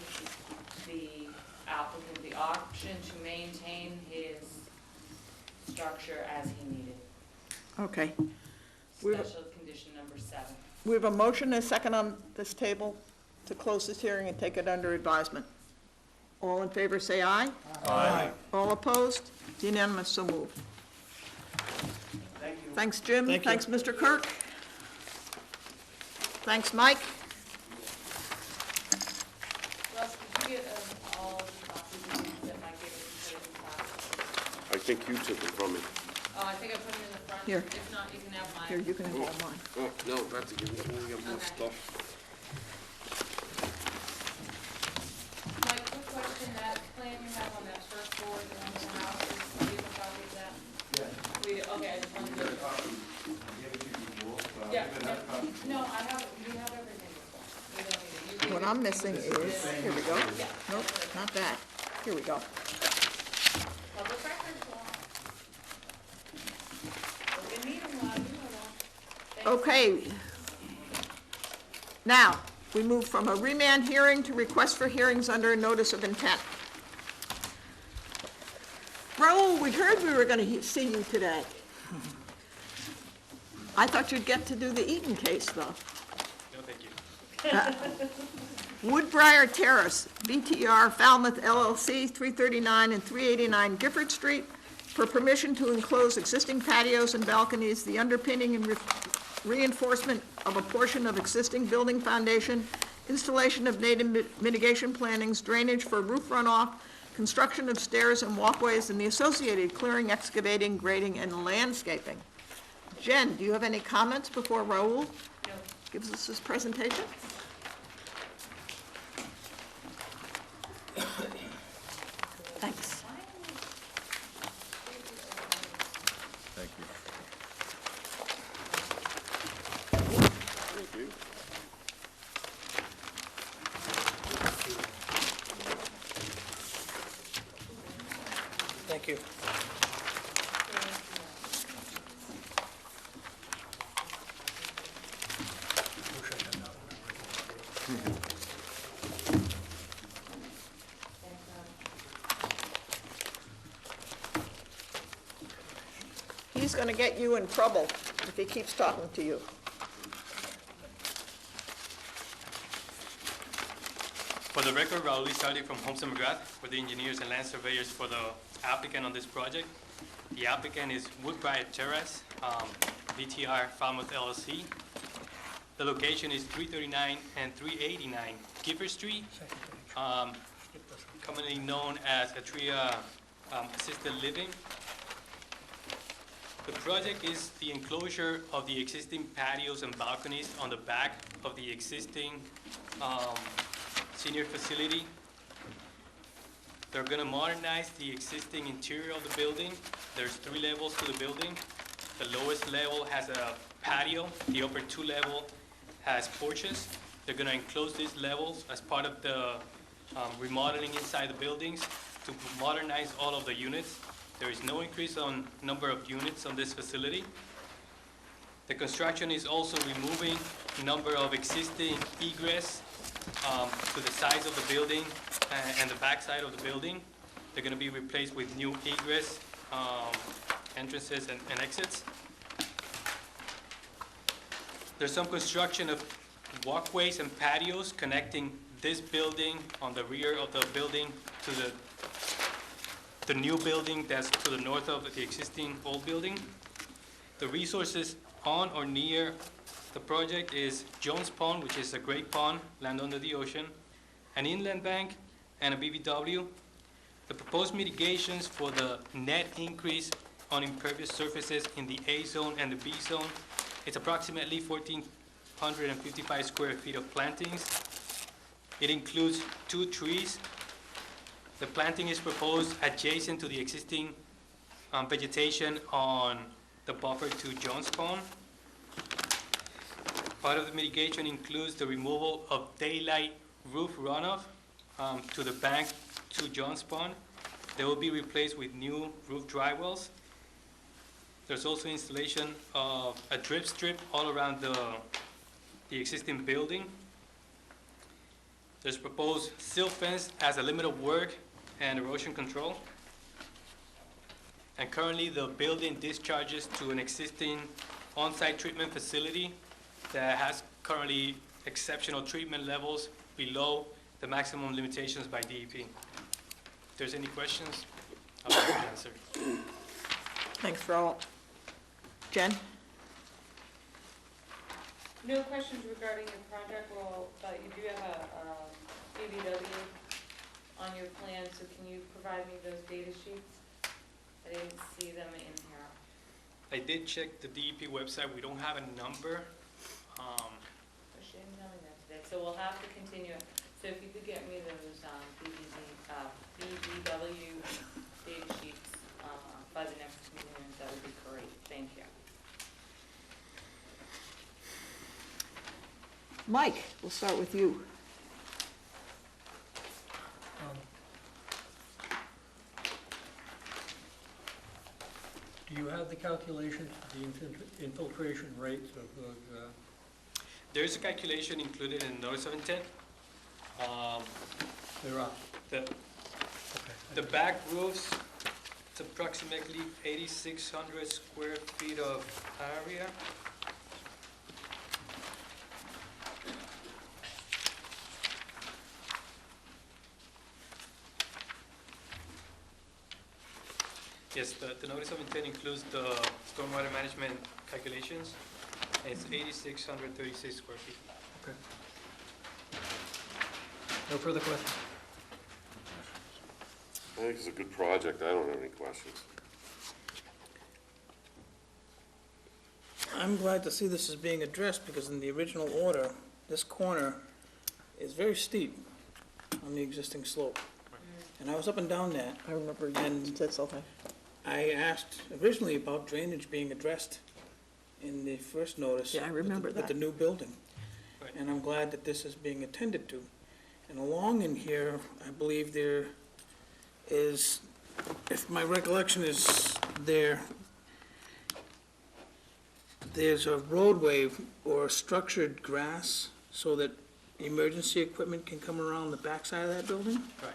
S2: the applicant the option to maintain his structure as he needed.
S1: Okay. We have a-
S2: Special condition number 7.
S1: We have a motion and a second on this table to close this hearing and take it under advisement. All in favor, say aye.
S3: Aye.
S1: All opposed? It's unanimous, so moved.
S6: Thank you.
S1: Thanks, Jim.
S3: Thank you.
S1: Thanks, Mr. Kirk. Thanks, Mike.
S2: Russ, did you get all the copies of these that Mike gave us in the past?
S11: I think you took it from me.
S2: Oh, I think I put them in the front.
S1: Here.
S2: If not, you can have mine.
S1: Here, you can have all mine.
S11: Oh, no, that's, we got more
S2: Okay.
S11: stuff.
S2: Mike, quick question, that plan you have on that first floor, the one with the house, do you have a copy of that? Yeah. We do, okay, I just wanted to. Yeah, no, I have, we have everything before, we don't need it. You gave
S1: What
S2: it-
S1: I'm missing
S2: you
S1: is,
S2: just did-
S1: here we go.
S2: Yeah.
S1: Nope, not that. Here we go.
S2: Public records law. Open meeting law, you know that. Thanks.
S1: Okay. Now, we move from a remand hearing to request for hearings under a notice of intent. Raoul, we heard we were going to see you today. I thought you'd get to do the Eaton case, though.
S12: No, thank you.
S1: Woodbriar Terrace, BTR Falmouth LLC, 339 and 389 Gifford Street, for permission to enclose existing patios and balconies, the underpinning and reinforcement of a portion of existing building foundation, installation of native mitigation plantings, drainage for roof runoff, construction of stairs and walkways, and the associated clearing, excavating, grading, and landscaping. Jen, do you have any comments before Raoul
S2: No.
S1: gives us his presentation? Thanks.
S6: Thank you.
S11: Thank you.
S3: Thank you.
S1: He's going to get you in trouble if he keeps talking to you.
S12: For the record, Raul Lizardi from Holmes & McGrath, for the engineers and land surveyors for the applicant on this project. The applicant is Woodbriar Terrace, BTR Falmouth LLC. The location is 339 and 389 Gifford Street, commonly known as Atria Assisted Living. The project is the enclosure of the existing patios and balconies on the back of the existing senior facility. They're gonna modernize the existing interior of the building. There's 3 levels to the building. The lowest level has a patio. The upper 2 level has porches. They're gonna enclose these levels as part of the remodeling inside the buildings to modernize all of the units. There is no increase on number of units on this facility. The construction is also removing number of existing egress to the sides of the building and the back side of the building. They're going to be replaced with new egress entrances and exits. There's some construction of walkways and patios connecting this building on the rear of the building to the new building that's to the north of the existing old building. The resources on or near the project is Jones Pond, which is a great pond, land under the ocean, an inland bank, and a BVW. The proposed mitigations for the net increase on impervious surfaces in the A zone and the B zone, it's approximately 1,455 square feet of plantings. It includes 2 trees. The planting is proposed adjacent to the existing vegetation on the buffer to Jones Pond. Part of the mitigation includes the removal of daylight roof runoff to the bank to Jones Pond. They will be replaced with new roof dry wells. There's also installation of a drip strip all around the existing building. There's proposed silt fence as a limit of work and erosion control. And currently, the building discharges to an existing on-site treatment facility that has currently exceptional treatment levels below the maximum limitations by DEP. If there's any questions, I'll be happy to answer.
S1: Thanks, Raul. Jen?
S2: No questions regarding your project, well, but you do have a BBW on your plan, so can you provide me those data sheets? I didn't see them in here.
S12: I did check the DEP website. We don't have a number.
S2: She didn't tell me that today, so we'll have to continue it. So if you could get me those BBW data sheets by the next meeting, that would be great. Thank you.
S1: Mike, we'll start with you.
S7: Do you have the calculations for the infiltration rates of those?
S12: There is a calculation included in notice of intent.
S7: There are.
S12: The back roofs, it's approximately 8,600 square feet of area. Yes, the notice of intent includes the stormwater management calculations. And it's 8,636 square feet.
S7: Okay. No further questions?
S11: I think it's a good project. I don't have any questions.
S3: I'm glad to see this is being addressed, because in the original order, this corner is very steep on the existing slope. And I was up and down that.
S1: I remember you
S3: And
S1: said something.
S3: I asked originally about drainage being addressed in the first notice.
S1: Yeah, I remember
S3: with the
S1: that.
S3: new building.
S12: Right.
S3: And I'm glad that this is being attended to. And along in here, I believe there is, if my recollection is there, there's a roadway or structured grass so that emergency equipment can come around the backside of that building?
S12: Right,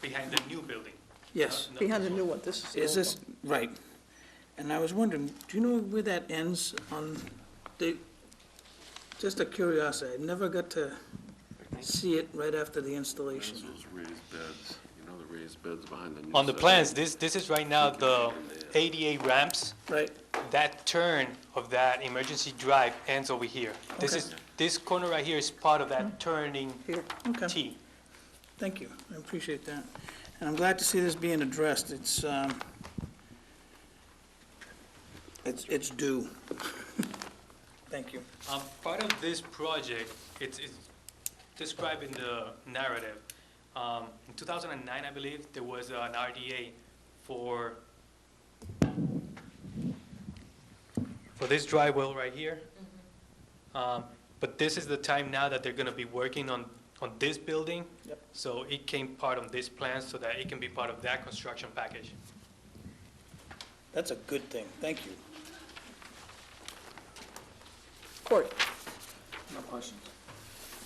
S12: behind the new building.
S3: Yes.
S12: No,
S1: Behind the new one, this is the
S3: Is
S1: old
S3: this,
S1: one.
S3: right. And I was wondering, do you know where that ends on the, just a curiosity, I never got to see it right after the installation.
S11: Those raised beds, you know, the raised beds behind the new.
S12: On the
S11: site.
S12: plans, this is right now the ADA ramps.
S3: Right,
S12: That turn of that emergency drive ends over here. This corner right here is part of that turning
S1: Here.
S3: okay,
S12: T.
S3: thank you, I appreciate that. And I'm glad to see this being addressed, it's due. Thank you.
S12: Part of this project, it's described in the narrative. In 2009, I believe, there was an RDA for this dry well right here. But this is the time now that they're gonna be working on this building.
S3: Yep.
S12: So it came part of this plan so that it can be part of that construction package.
S3: That's a good thing, thank you.
S1: Court,
S5: No questions.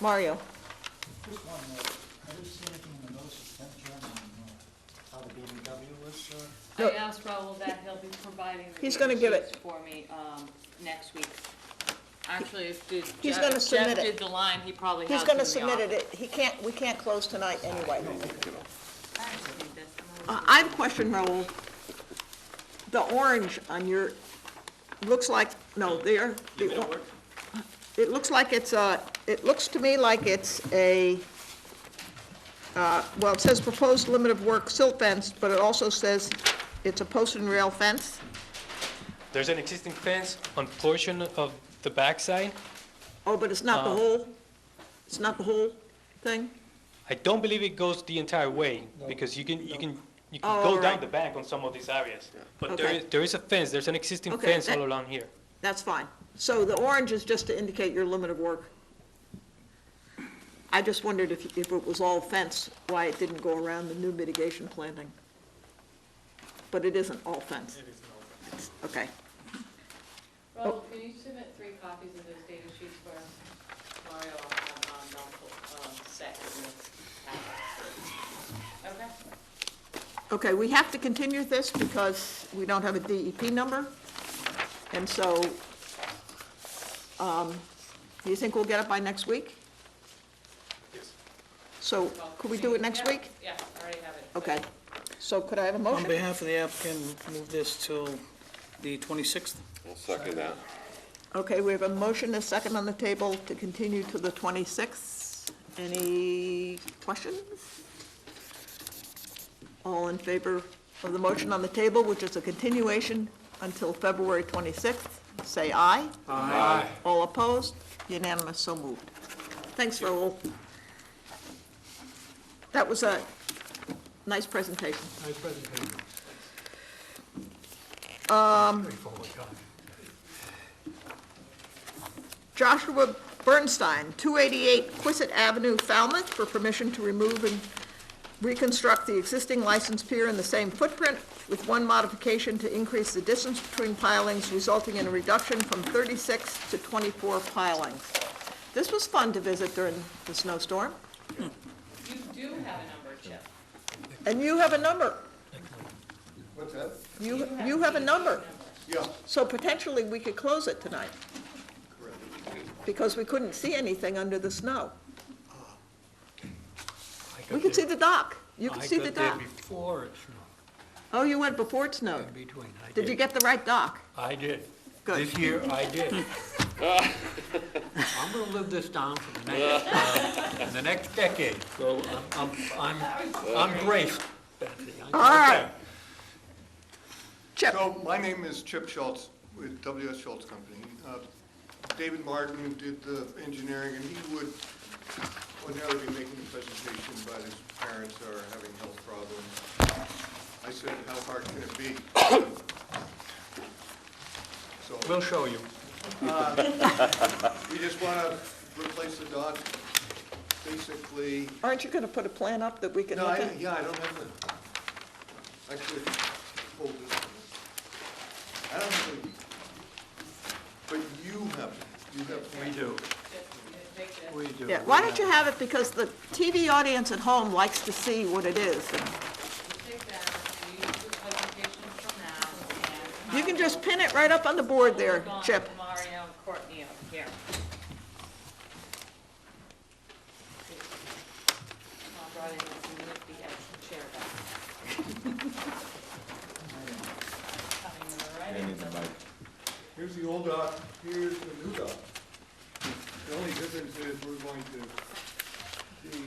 S1: Mario.
S5: Just one, I didn't see anything in the notice of intent, Jen, on how the BBW was,
S1: No.
S2: I asked Raul that he'll be providing the
S1: He's
S2: data
S1: gonna give
S2: sheets
S1: it.
S2: for me next week. Actually, if
S1: He's gonna submit
S2: Jeff
S1: it.
S2: did the line, he probably has
S1: He's
S2: it
S1: gonna
S2: in the
S1: submit
S2: office.
S1: it, we can't close tonight anyway.
S2: I just need this.
S1: I have a question, Raul. The orange on your, looks like, no, there. the
S12: Limit of
S1: or-
S12: work?
S1: It looks like it's it looks to me like it's a, well, it says proposed limit of work silt fence, but it also says it's a post and rail fence.
S12: There's an existing fence on portion of the backside.
S1: Oh, but it's not the whole, it's not the whole thing?
S12: I don't believe it goes the entire way, because you can
S1: Oh,
S12: go
S1: all
S12: down
S1: right.
S12: the bank on some of these areas. But
S1: Okay.
S12: there is a fence, there's an existing
S1: Okay,
S12: fence
S1: that-
S12: all along here.
S1: That's fine. So the orange is just to indicate your limit of work. I just wondered if it was all fence, why it didn't go around the new mitigation planting. But it isn't all fence. Okay.
S2: Well, can you submit 3 copies of those data sheets for us? Mario, I'll have multiple set in this packet. Okay?
S1: Okay, we have to continue this because we don't have a DEP number. And so, do you think we'll get it by next week?
S11: Yes.
S1: So, could we do it next week?
S2: Yeah, I already have it.
S1: Okay. So could I have a
S3: On
S1: motion?
S3: behalf of the applicant, move this till the 26th.
S11: I'll second that.
S1: Okay, we have a motion, a second on the table to continue to the 26th. Any questions? All in favor of the motion on the table, which is a continuation until February 26th, say aye.
S10: Aye.
S1: All opposed? Unanimous, so moved. Thanks, Raul. That was a nice presentation.
S7: Nice presentation.
S1: Um,
S7: Straightforward, John.
S1: Joshua Bernstein, 288 Quistit Avenue, Falmouth, for permission to remove and reconstruct the existing licensed pier in the same footprint with one modification to increase the distance between pilings, resulting in a reduction from 36 to 24 pilings. This was fun to visit during the snowstorm.
S2: You do have a number, Chip.
S1: And you have a number.
S5: What's that?
S1: You have a number.
S5: Yeah.
S1: So potentially, we could close it tonight, because we couldn't see anything under the snow. We could see the dock. You could see the
S7: I got there
S1: dock.
S7: before it snowed,
S1: Oh, you went before it snowed.
S7: in between. I
S1: Did you get the right dock?
S7: I did.
S1: Good.
S7: This year, I did. I'm gonna live this down for the next decade, so I'm braced, Betsy.
S1: All right. Chip,
S13: So, my name is Chip Schultz with W.S. Schultz Company. David Martin did the engineering, and he would ordinarily be making the presentation, but his parents are having health problems. I said, how hard can it be? So,
S7: We'll show you.
S13: we just want to replace the dock, basically.
S1: aren't you going to put a plan up that we can
S13: No,
S1: look at?
S13: yeah, I don't have the, actually, hold this. I don't have the, but you have it.
S7: We do.
S2: Take this.
S7: We do.
S1: Yeah, why don't you have it, because the TV audience at home likes to see what it is.
S2: You take that, you use the presentation from that, and.
S1: You can just pin it right up on the board there,
S2: We'll work
S1: Chip.
S2: on Mario and Courtney over here. I brought in this nifty chair back. Coming right
S6: I need
S2: into
S6: the mic.
S13: Here's the old dock, here's the new dock. The only difference is we're going to be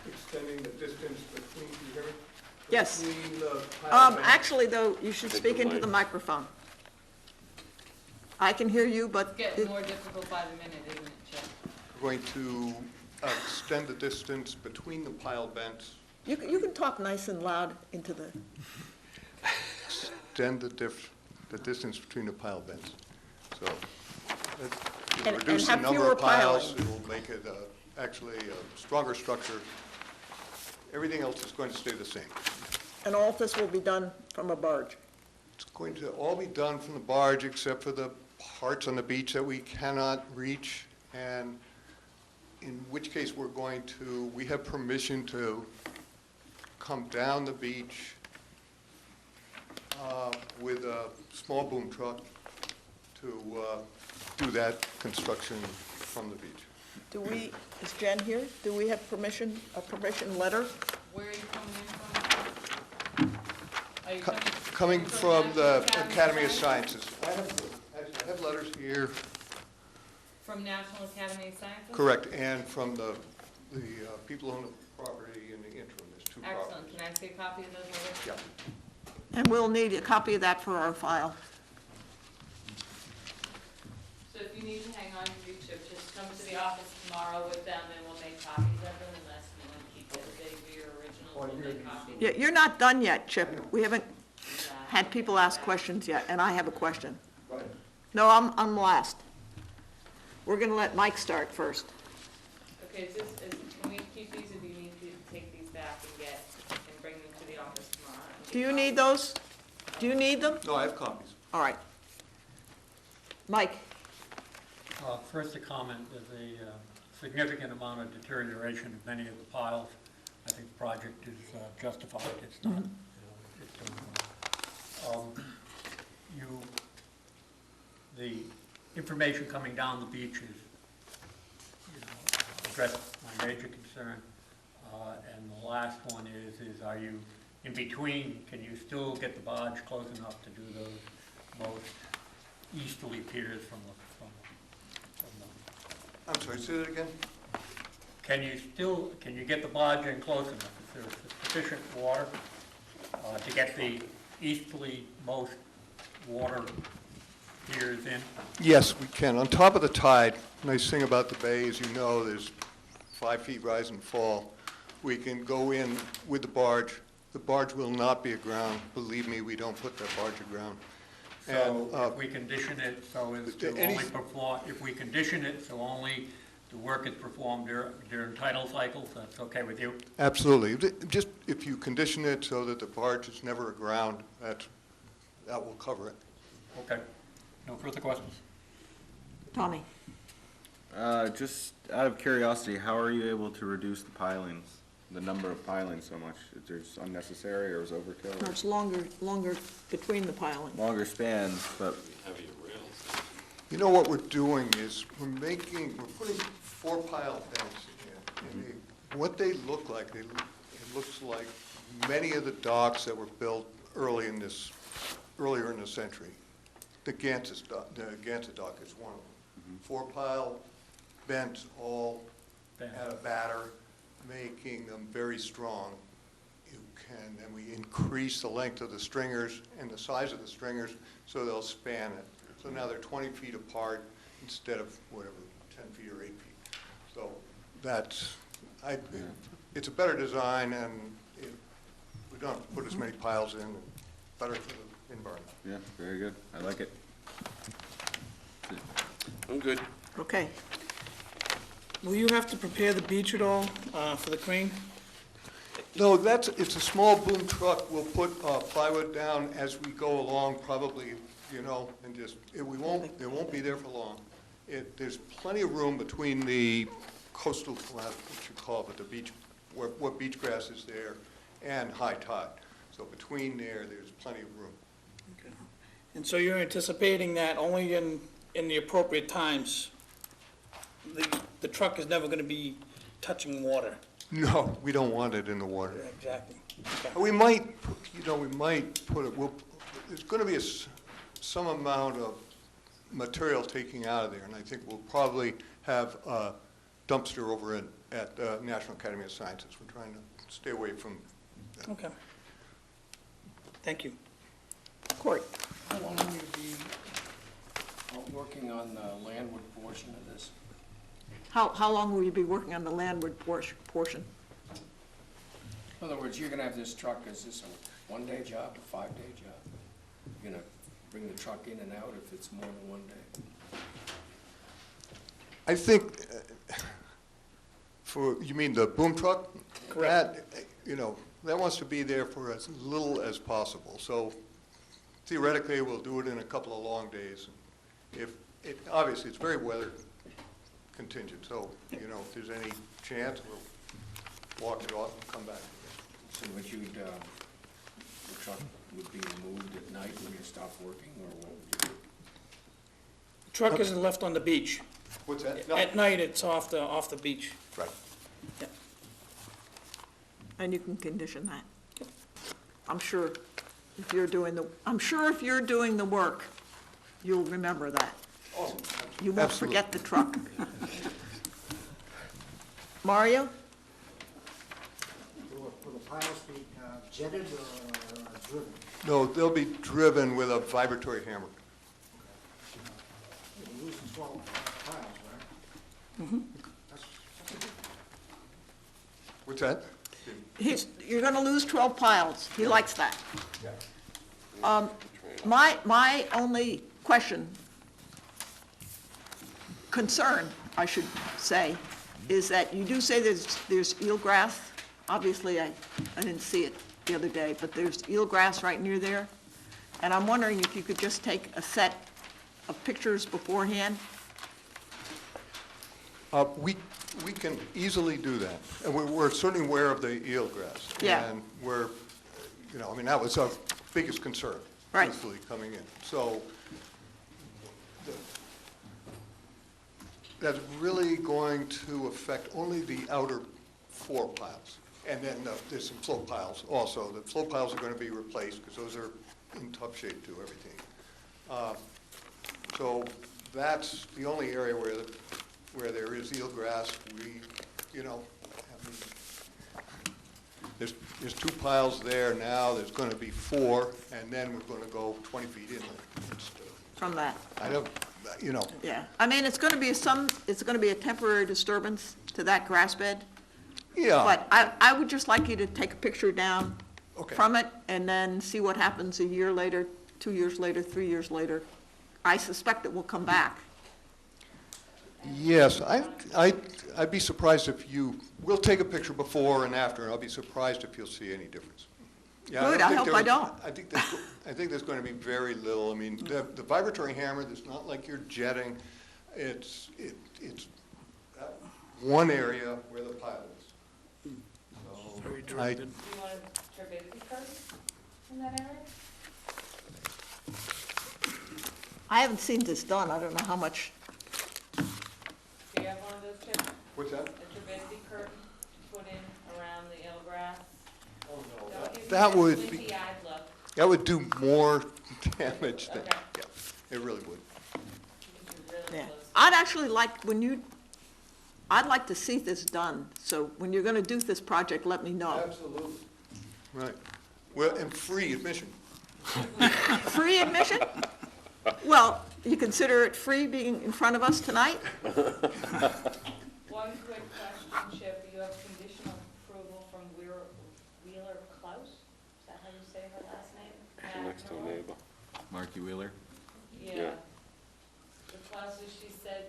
S13: extending the distance between, can you hear me?
S1: Yes.
S13: Between the pile banks.
S1: Actually, though, you should speak into the microphone. I can hear you, but
S2: It's getting more difficult by the minute, isn't it, Chip?
S13: We're going to extend the distance between the pile banks,
S1: you can talk nice and loud into the,
S13: extend the distance between the pile banks. So,
S1: And- and
S13: reduce the
S1: have
S13: number
S1: fewer
S13: of piles,
S1: piling.
S13: it will make it actually a stronger structure. Everything else is going to stay the same.
S1: and all this will be done from a barge.
S13: It's going to all be done from the barge except for the parts on the beach that we cannot reach, and in which case we have permission to come down the beach with a small boom truck to do that construction from the beach.
S1: Do we, is Jen here? Do we have permission, a permission letter?
S2: Where are you coming in from? Are you
S13: Coming from the Academy of Sciences. I have letters here,
S2: From National Academy of Sciences?
S13: correct, and from the people on the property in the interim, there's 2 properties.
S2: Excellent, can I see a copy of those letters?
S13: Yeah.
S1: And we'll need a copy of that for our file.
S2: So if you need to hang on to your chip, just come to the office tomorrow with them and we'll make copies of them unless you want to keep it. If they be your original, we'll make copies.
S1: Yeah, you're not done yet, Chip. We haven't had people ask questions yet, and I have a question. No, I'm last. We're gonna let Mike start first.
S2: Okay, can we keep these if you need to take these back and bring them to the office tomorrow? and
S1: Do
S2: get
S1: you need
S2: copies?
S1: those? Do you need them?
S13: No, I have copies.
S1: All right. Mike?
S7: First, a comment, there's a significant amount of deterioration of many of the piles. I think the project is justified, it's not, the information coming down the beach is, addressed my major concern. And the last one is are you, in between, can you still get the barge close enough to do those most easterly piers from the
S13: I'm sorry, say that again?
S7: Can you get the barge in close enough? Is there sufficient water to get the easterly most water piers in?
S13: Yes, we can. On top of the tide, nice thing about the bay is, there's 5 feet rise and fall. We can go in with the barge. The barge will not be aground. Believe me, we don't put that barge aground.
S7: So
S13: And,
S7: if we condition it so as to
S13: any-
S7: only perform, if we condition it so only the work is performed during tidal cycles, that's okay with you?
S13: Absolutely. Just if you condition it so that the barge is never aground, that will cover it.
S7: Okay. No further questions?
S1: Tommy?
S6: Just out of curiosity, how are you able to reduce the pilings, the number of pilings so much? Is it unnecessary or is it overkill?
S1: No, it's longer between the pilings.
S6: Longer spans, but
S11: Heavier rails.
S13: What we're doing is we're putting 4 pile beds in. And what they look like, it looks like many of the docks that were built earlier in this century. The Gansett dock is one of them. 4 pile bent all at a batter, making them very strong. And we increase the length of the stringers and the size of the stringers so they'll span it. So now they're 20 feet apart instead of 10 feet or 8 feet. So it's a better design, and we don't have to put as many piles in, better for the environment.
S6: yeah, very good. I like it.
S11: I'm good.
S1: Okay.
S3: Will you have to prepare the beach at all for the crane?
S13: No, it's a small boom truck. We'll put plywood down as we go along, probably, and it won't be there for long. There's plenty of room between the coastal, what you call it, the beach, what beach grass is there, and high tide. So between there's plenty of room.
S3: Okay. And so you're anticipating that only in the appropriate times, the truck is never going to be touching water?
S13: No, we don't want it in the water.
S3: Yeah, exactly. Okay.
S13: We might put it, there's going to be some amount of material taking out of there, and I think we'll probably have a dumpster over at the National Academy of Sciences. We're trying to stay away from that.
S3: Okay. Thank you.
S1: Court?
S10: How long will you be working on the landward portion of this?
S1: How long will you be working on the landward portion?
S10: In other words, you're gonna have this truck, is this a 1-day job, a 5-day job? You're gonna bring the truck in and out if it's more than 1 day?
S13: I think, you mean the boom truck?
S3: Correct.
S13: That wants to be there for as little as possible. So theoretically, we'll do it in a couple of long days. Obviously, it's very weather contingent, so, if there's any chance, we'll walk it off and come back.
S10: So would you, the truck would be moved at night when you stop working, or what would you do?
S3: Truck isn't left on the beach.
S13: What's that? No.
S3: At night, it's off the beach.
S13: Right.
S3: Yeah.
S1: And you can condition that. I'm sure if you're doing the work, you'll remember that.
S13: Oh,
S1: You won't
S13: absolutely.
S1: forget the truck. Mario?
S5: Will the piles be jetted or driven?
S13: No, they'll be driven with a vibratory hammer.
S5: You're losing 12 piles, right?
S1: Mm-hmm.
S5: That's
S13: What's that?
S1: You're gonna lose 12 piles. He likes that. My only concern, I should say, is that you do say there's eelgrass. Obviously, I didn't see it the other day, but there's eelgrass right near there. And I'm wondering if you could just take a set of pictures beforehand?
S13: We can easily do that. And we're certainly aware of the eelgrass.
S1: Yeah.
S13: And we're, you know, I mean, that was our biggest concern.
S1: Right.
S13: Truthfully, coming in. So that's really going to affect only the outer floor piles. And then there's some float piles also. The float piles are going to be replaced because those are in tough shape too, everything. So that's the only area where there is eelgrass. We, you know, I mean, there's 2 piles there now. There's going to be 4, and then we're going to go 20 feet inland.
S1: From that?
S13: I don't, you know.
S1: Yeah. I mean, it's going to be a temporary disturbance to that grass bed.
S13: Yeah.
S1: But I would just like you to take a picture down
S13: Okay.
S1: from it and then see what happens a year later, 2 years later, 3 years later. I suspect it will come back.
S13: Yes, I'd be surprised if we'll take a picture before and after, and I'll be surprised if you'll see any difference. Yeah,
S1: Good, I hope I don't.
S13: I think there's going to be very little. I mean, the vibratory hammer, it's not like you're jetting. It's that one area where the pile is. So
S3: Very
S2: Do
S3: directed.
S2: you want a turbidity curve in that area?
S1: I haven't seen this done. I don't know how much.
S2: Do you have one of those, Chip?
S13: What's that?
S2: A turbidity curtain to put in around the eelgrass?
S13: Oh, no.
S2: Don't give me
S13: That would be,
S2: squinty-eyed look.
S13: that would do more damage than,
S2: Okay.
S13: yeah, it really would.
S2: You can do really
S1: Yeah.
S2: close.
S1: I'd actually like, I'd like to see this done. So when you're going to do this project, let me know.
S13: Absolutely. Right. Well, and free admission.
S1: Free admission? Well, you consider it free being in front of us tonight?
S2: One quick question, Chip. You have conditional approval from Wheeler Klaus? Is that how you say her last name?
S11: Next door neighbor.
S6: Marky Wheeler?
S2: Yeah. The Klaus, she said,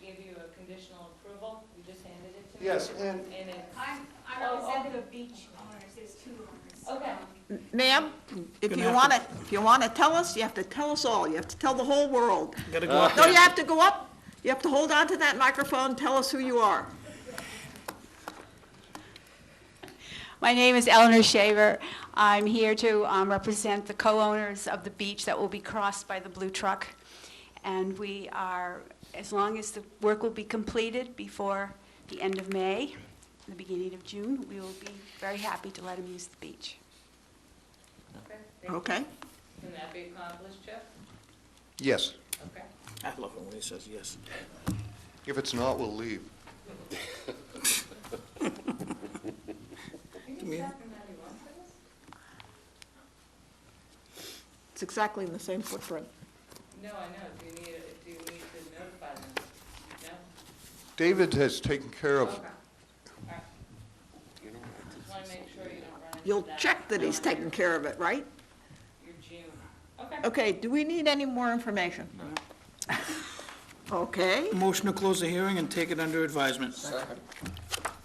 S2: she gave you a conditional approval. You just handed it to me?
S13: Yes, and
S2: And it's,
S14: I represent the beach owners, there's 2 owners.
S2: okay.
S1: Ma'am, if
S3: Gonna
S1: you
S3: have
S1: want to tell us, you have to tell us all. You have to tell the whole world.
S3: Gotta go up
S1: No, you
S3: there.
S1: have to go up. You have to hold on to that microphone, tell us who you are.
S14: My name is Eleanor Shaver. I'm here to represent the co-owners of the beach that will be crossed by the blue truck. And we are, as long as the work will be completed before the end of May, the beginning of June, we will be very happy to let them use the beach.
S2: Okay. thank you.
S1: Okay?
S2: Can that be accomplished, Chip?
S13: yes.
S2: Okay.
S3: I love it when he says yes.
S13: If it's not, we'll leave.
S2: You can
S3: me-
S2: start from 91 for this?
S1: It's exactly in the same footprint.
S2: No, I know. Do you need to notify them? No?
S13: David has taken care of,
S2: Okay. All right. Just want to make sure you don't run into that.
S1: You'll check that he's taking care of it, right?
S2: Your June. Okay.
S1: Okay, do we need any more information? Okay,
S3: Motion to close the hearing and take it under advisement.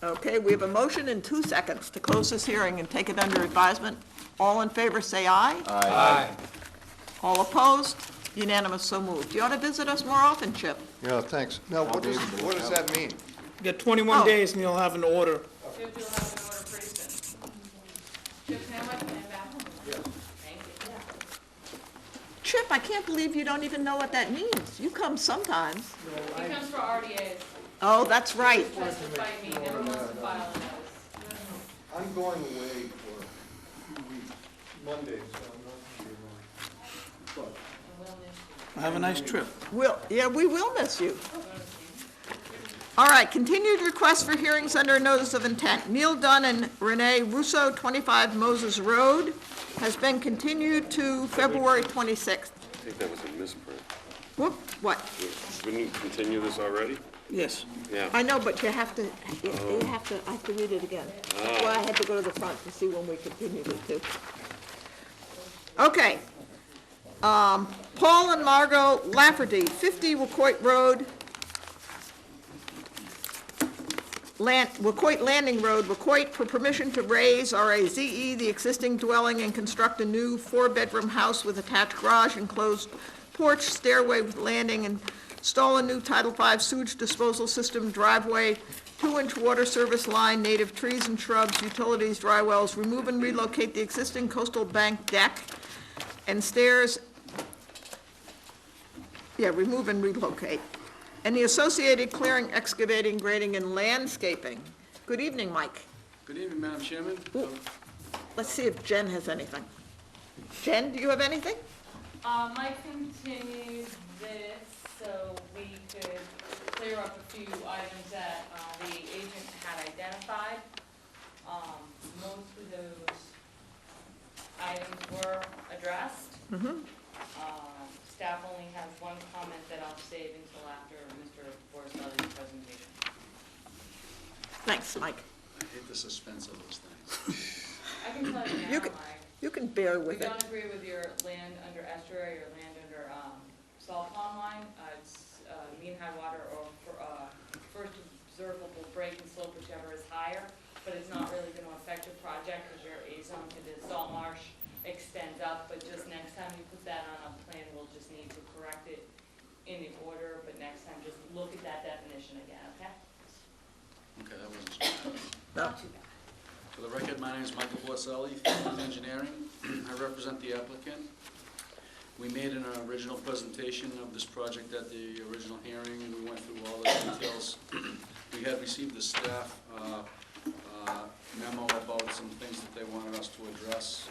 S1: okay, we have a motion in 2 seconds to close this hearing and take it under advisement. All in favor, say aye.
S6: Aye.
S1: All opposed? Unanimous, so moved. You ought to visit us more often, Chip.
S13: yeah, thanks. Now, what does that mean?
S3: You got 21
S1: Oh.
S3: days and you'll have an order.
S2: Chip, you'll have an order pretty soon. Chip, now I can have back. Thank you.
S1: Chip, I can't believe you don't even know what that means. You come sometimes.
S2: He comes for RDAs.
S1: Oh, that's right.
S2: Testify me, never wants to file a notice.
S13: I'm going away for 2 weeks, Monday, so I'm not here. But
S2: And we'll miss you.
S3: Have a nice trip.
S1: Yeah, we will miss you. All right, continued request for hearings under notice of intent. Neil Dunn and Renee Russo, 25 Moses Road, has been continued to February 26th.
S11: I think that was a misprint.
S1: Whoop, what?
S11: Wouldn't you continue this already?
S3: Yes.
S11: Yeah.
S1: I know, but I have to read it again. That's why I had to go to the front to see when we continued it to. Okay. Paul and Margot Lafferty, 50 Wacoit Road, Wacoit Landing Road, Wacoit, for permission to raise RAZE the existing dwelling and construct a new 4-bedroom house with attached garage enclosed porch, stairway with landing, install a new Title V sewage disposal system, driveway, 2-inch water service line, native trees and shrubs, utilities, dry wells, remove and relocate the existing coastal bank deck and stairs, remove and relocate, and the associated clearing, excavating, grading, and landscaping. Good evening, Mike.
S15: Good evening, Madam Chairman.
S1: Ooh, let's see if Jen has anything. Jen, do you have anything?
S2: Mike continued this so we could clear up a few items that the agent had identified. Most of those items were addressed. Staff only has one comment that I'll save until after Mr. Borsell's presentation.
S1: Thanks, Mike.
S15: I hate the suspense of those things.
S2: I can tell you now, Mike.
S1: You can bear
S2: We
S1: with it.
S2: don't agree with your land under estuary or land under salt pond line. It's mean high water or first observable break and slope, whichever is higher, but it's not really going to affect your project because your A-zone to the salt marsh extends up, but just next time you put that on a plan, we'll just need to correct it in the order, but next time just look at that definition again, okay?
S15: Okay, that wasn't so bad.
S1: No.
S2: Not too bad.
S15: For the record, my name is Michael Borselli, Falmouth Engineering. I represent the applicant. We made an original presentation of this project at the original hearing, and we went through all the details. We had received the staff memo about some things that they wanted us to address.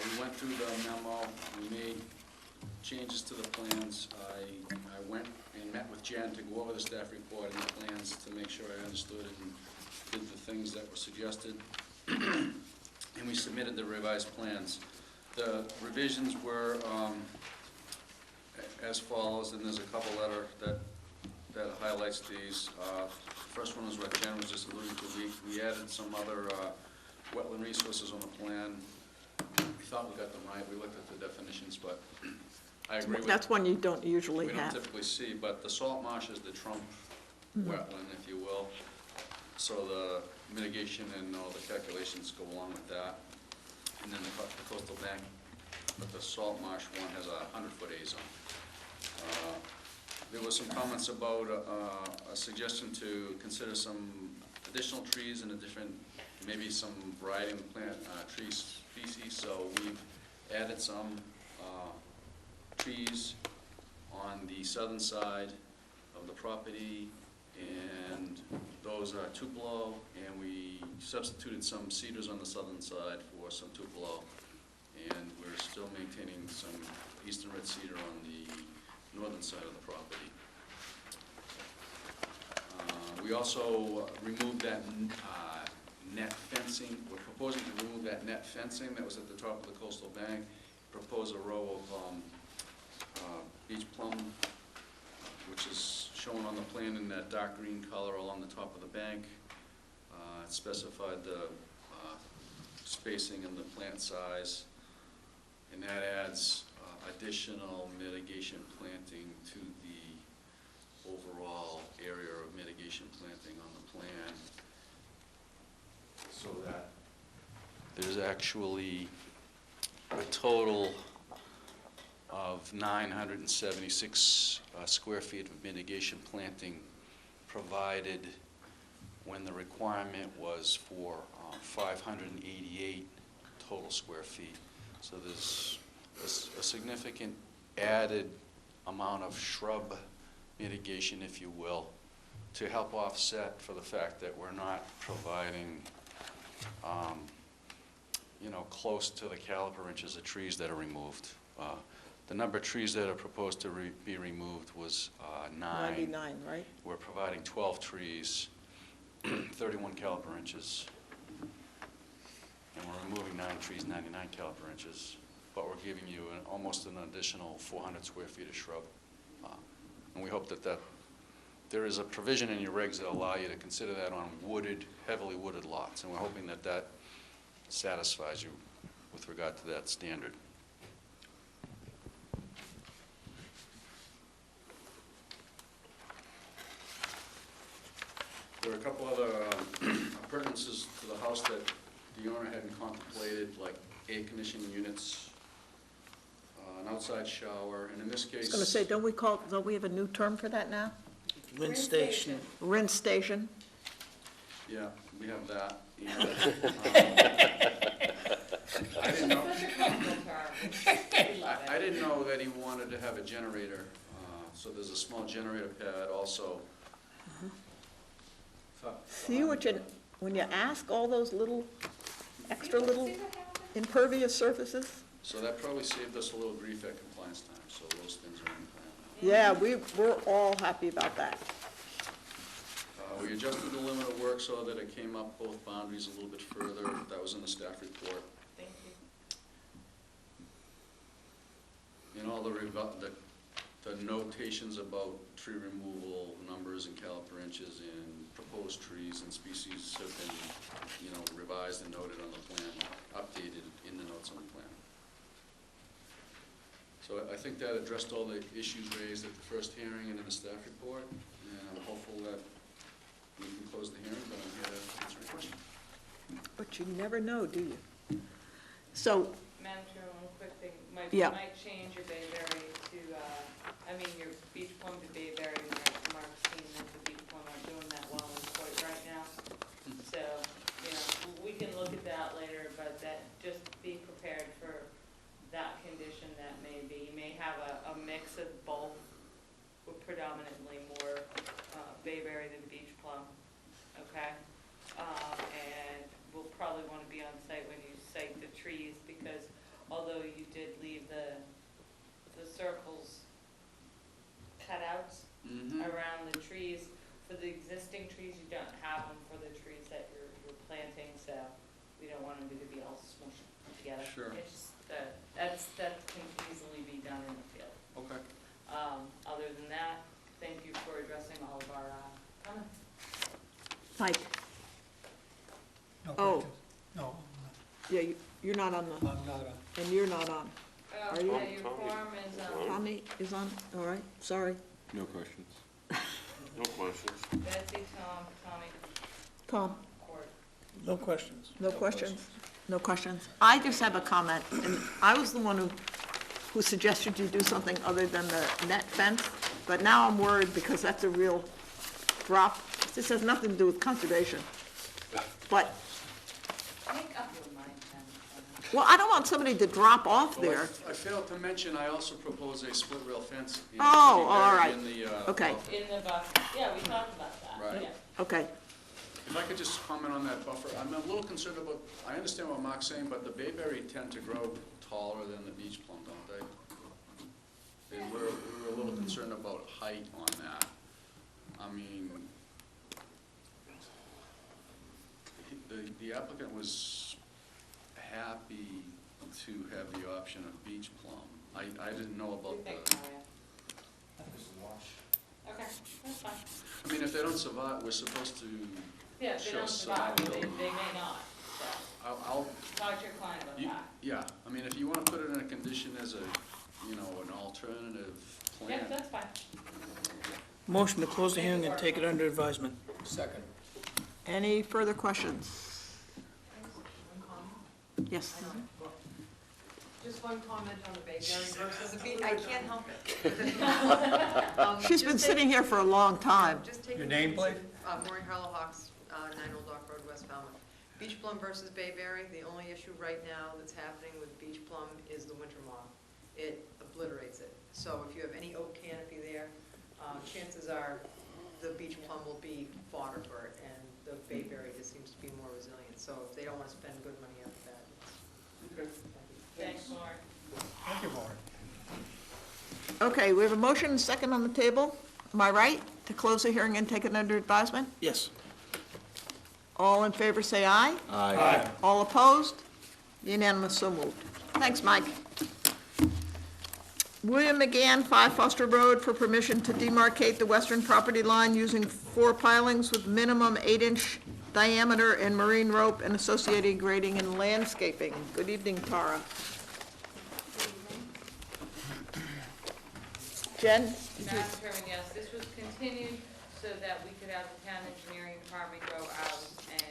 S15: We went through the memo, we made changes to the plans. I went and met with Jen to go over the staff report and the plans to make sure I understood it and did the things that were suggested. And we submitted the revised plans. The revisions were as follows, and there's a couple that highlights these. First one is what Jen was just alluding to. We added some other wetland resources on the plan. We thought we got them right. We looked at the definitions, but I agree with.
S1: That's one you don't usually
S15: We don't
S1: have.
S15: typically see, but the salt marsh is the trump wetland, if you will. So the mitigation and all the calculations go along with that. And then the coastal bank, but the salt marsh one has a 100-foot A-zone. There were some comments about a suggestion to consider some additional trees and maybe some variety of plant tree species. So we've added some trees on the southern side of the property, and those are tupelo, and we substituted some cedars on the southern side for some tupelo, and we're still maintaining some eastern red cedar on the northern side of the property. We also removed that net fencing. We're proposing to remove that net fencing that was at the top of the coastal bank, propose a row of beach plum, which is shown on the plan in that dark green color along the top of the bank. It specified the spacing and the plant size, and that adds additional mitigation planting to the overall area of mitigation planting on the plan, so that there's actually a total of 976 square feet of mitigation planting provided when the requirement was for 588 total square feet. So there's a significant added amount of shrub mitigation, if you will, to help offset for the fact that we're not providing close to the caliper inches of trees that are removed. The number of trees that are proposed to be removed was 9.
S1: 99, right?
S15: We're providing 12 trees, 31 caliper inches, and we're removing 9 trees, 99 caliper inches, but we're giving you almost an additional 400 square feet of shrub. And we hope that there is a provision in your regs that allow you to consider that on wooded, heavily wooded lots, and we're hoping that that satisfies you with regard to that standard. There are a couple other appurtenances to the house that the owner hadn't contemplated, like air conditioning units an outside shower, and in this
S1: I
S15: case...
S1: was going to say, don't we have a new term for that now?
S3: Rinse station.
S1: Rinse station?
S15: Yeah, we have that. And, I didn't know,
S2: Such a comfortable term. We love
S15: I
S2: it.
S15: didn't know that he wanted to have a generator, so there's a small generator pad also.
S1: See when you ask all those little, extra little impervious surfaces?
S15: So that probably saved us a little grief at compliance time, so those things are in plan now.
S1: Yeah, we're all happy about that.
S15: We adjusted the limit of work so that it came up both boundaries a little bit further. That was in the staff report.
S2: Thank you.
S15: And all the notations about tree removal, numbers and caliper inches and proposed trees and species have been, revised and noted on the plan, updated in the notes on the plan. So I think that addressed all the issues raised at the first hearing and in the staff report, and I'm hopeful that we can close the hearing, but I'm here to answer any questions.
S1: But you never know, do you? So,
S2: Madam Chair, one quick thing.
S1: Yeah.
S2: Might change your Bayberry to, your beach plum to Bayberry, Mark's seen that the beach plum aren't doing that well in Coit right now. So, we can look at that later, but just be prepared for that condition that may be. You may have a mix of both, with predominantly more Bayberry than beach plum, okay? And we'll probably want to be on site when you site the trees, because although you did leave the circles cutouts around the trees, for the existing trees, you don't have them for the trees that you're planting, so we don't want them to be all smushed together.
S15: Sure.
S2: It's just, that can easily be done in the field.
S15: Okay.
S2: Other than that, thank you for addressing all of our comments.
S1: Mike,
S10: No
S1: Oh.
S10: questions? No,
S1: yeah, you're not on the,
S10: I'm not on.
S1: and you're not on. Are you?
S2: Yeah, your form is,
S1: Tommy is on, all right, sorry.
S6: No questions.
S11: No questions.
S2: Betsy, Tommy,
S1: Tom?
S2: Court.
S3: No questions.
S1: No questions? No questions? I just have a comment, and I was the one who suggested you do something other than the net fence, but now I'm worried because that's a real drop. This has nothing to do with conservation. But,
S2: Make up your mind,
S1: well, I don't want somebody to drop off
S15: Well,
S1: there.
S15: I failed to mention, I also propose a split rail fence.
S1: Oh, all right.
S15: In the,
S1: Okay.
S15: buffer.
S2: In the buffer, yeah, we talked about that.
S15: Right.
S2: Yeah.
S1: Okay,
S15: If I could just comment on that buffer, I'm a little concerned about, I understand what Mark's saying, but the bayberry tend to grow taller than the beach plum, don't they? And we're a little concerned about height on that. I mean, the applicant was happy to have the option of beach plum. I didn't know
S2: We
S15: about
S2: think,
S15: the,
S2: Maria.
S5: I think it's a wash.
S2: Okay, that's fine.
S15: I mean, if they don't survive, we're supposed to
S2: Yeah, if they
S15: show
S2: don't
S15: some
S2: survive, they
S15: ability.
S2: may not, so,
S15: I'll,
S2: talk to your client about
S15: you-
S2: that.
S15: yeah, I mean, if you want to put it in a condition as a, an alternative
S2: Yeah,
S15: plan.
S2: that's fine.
S3: Motion to close the hearing and take it under advisement.
S10: Second.
S1: any further questions? Yes.
S16: Just one comment on the Bayberry versus the beach, I can't help it.
S1: She's been sitting here for a long time.
S16: Just take
S10: Your
S16: into
S10: name, please?
S16: Maureen Harlow-Hawks, 9 Old Dock Road, West Falmouth. Beach plum versus Bayberry, the only issue right now that's happening with beach plum is the winter moth. It obliterates it. So if you have any oak canopy there, chances are the beach plum will be fodder for it, and the Bayberry just seems to be more resilient. So if they don't want to spend good money after that, it's...
S2: Thanks, Lauren.
S10: Thank you, Warren.
S1: Okay, we have a motion, and second on the table. Am I right? To close the hearing and take it under advisement?
S3: Yes.
S1: All in favor, say aye.
S3: Aye.
S1: All opposed? Unanimous, so moved. Thanks, Mike. William McGann, 5 Foster Road, for permission to demarcate the western property line using 4 pilings with minimum 8-inch diameter and marine rope and associated grading and landscaping. Good evening, Tara. Jen?
S2: Madam Chairman, yes, this was continued so that we could have the town engineering department go out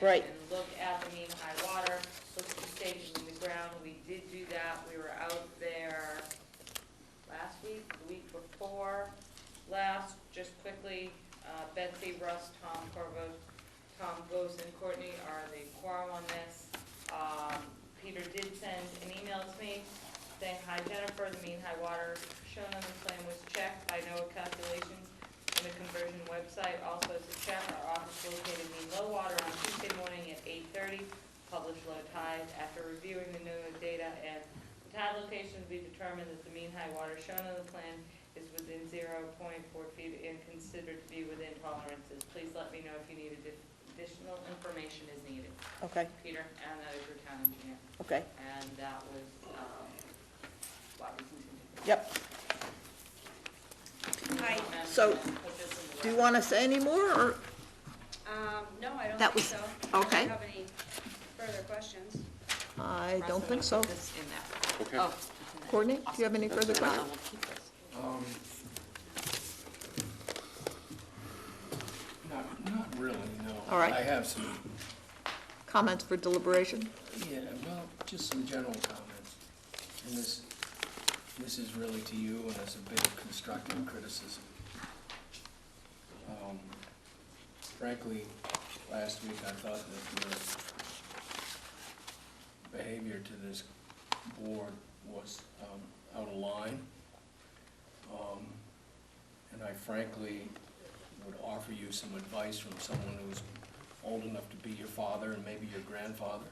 S1: Right.
S2: and look at the mean high water, look at the staging in the ground. We did do that. We were out there week, the week before last. Just quickly, Betsy, Russ, Tom Corvo, Tom Gose, and Courtney are the quorum on this. Peter did send an email to me saying, "Hi Jennifer, the mean high water shown on the plan was checked. I know calculations in the conversion website also to check. Our office located mean low water on Tuesday morning at 8:30, published low tide. After reviewing the new data and the tide locations, we determined that the mean high water shown on the plan is within 0.4 feet and considered to be within tolerances. Please let me know if you need additional information is needed."
S1: Okay,
S2: Peter, and that is your town engineer.
S1: okay,
S2: And that was, what was intended.
S1: yep.
S17: Hi.
S1: So, do you want to say any more, or?
S17: No, I don't
S1: That
S17: think
S1: was-
S17: so.
S1: okay.
S17: I don't have any further questions.
S1: I don't think so.
S2: This in there.
S11: Okay.
S2: Oh,
S1: Courtney, do you have any further questions?
S2: we'll keep this.
S10: Not really, no.
S1: All right.
S10: I have some,
S1: Comments for deliberation?
S10: yeah, well, just some general comments. And this is really to you, and it's a bit of constructive criticism. Frankly, last week I thought that your behavior to this board was out of line. And I frankly would offer you some advice from someone who's old enough to be your father and maybe your grandfather,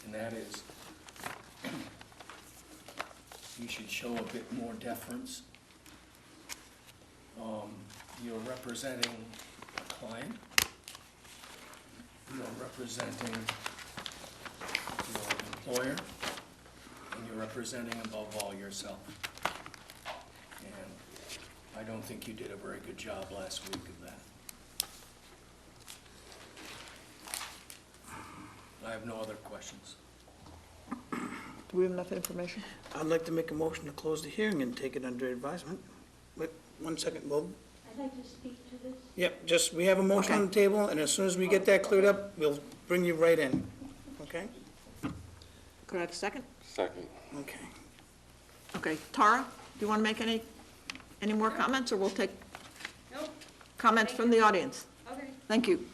S10: and that is, you should show a bit more deference. You're representing a client, you're representing your employer, and you're representing above all yourself. And I don't think you did a very good job last week of that. I have no other questions.
S1: Do we have enough information?
S3: I'd like to make a motion to close the hearing and take it under advisement. Wait, 1 second, Bob.
S17: I'd like to speak to this.
S3: Yep, just, we have a motion on the table, and as soon as we get that cleared up, we'll bring you right in, okay?
S1: Could I have a second?
S11: Second.
S3: Okay.
S1: Okay, Tara, do you want to make any more comments, or we'll take
S17: Nope.
S1: comments from the audience?
S17: Okay.
S1: Thank you.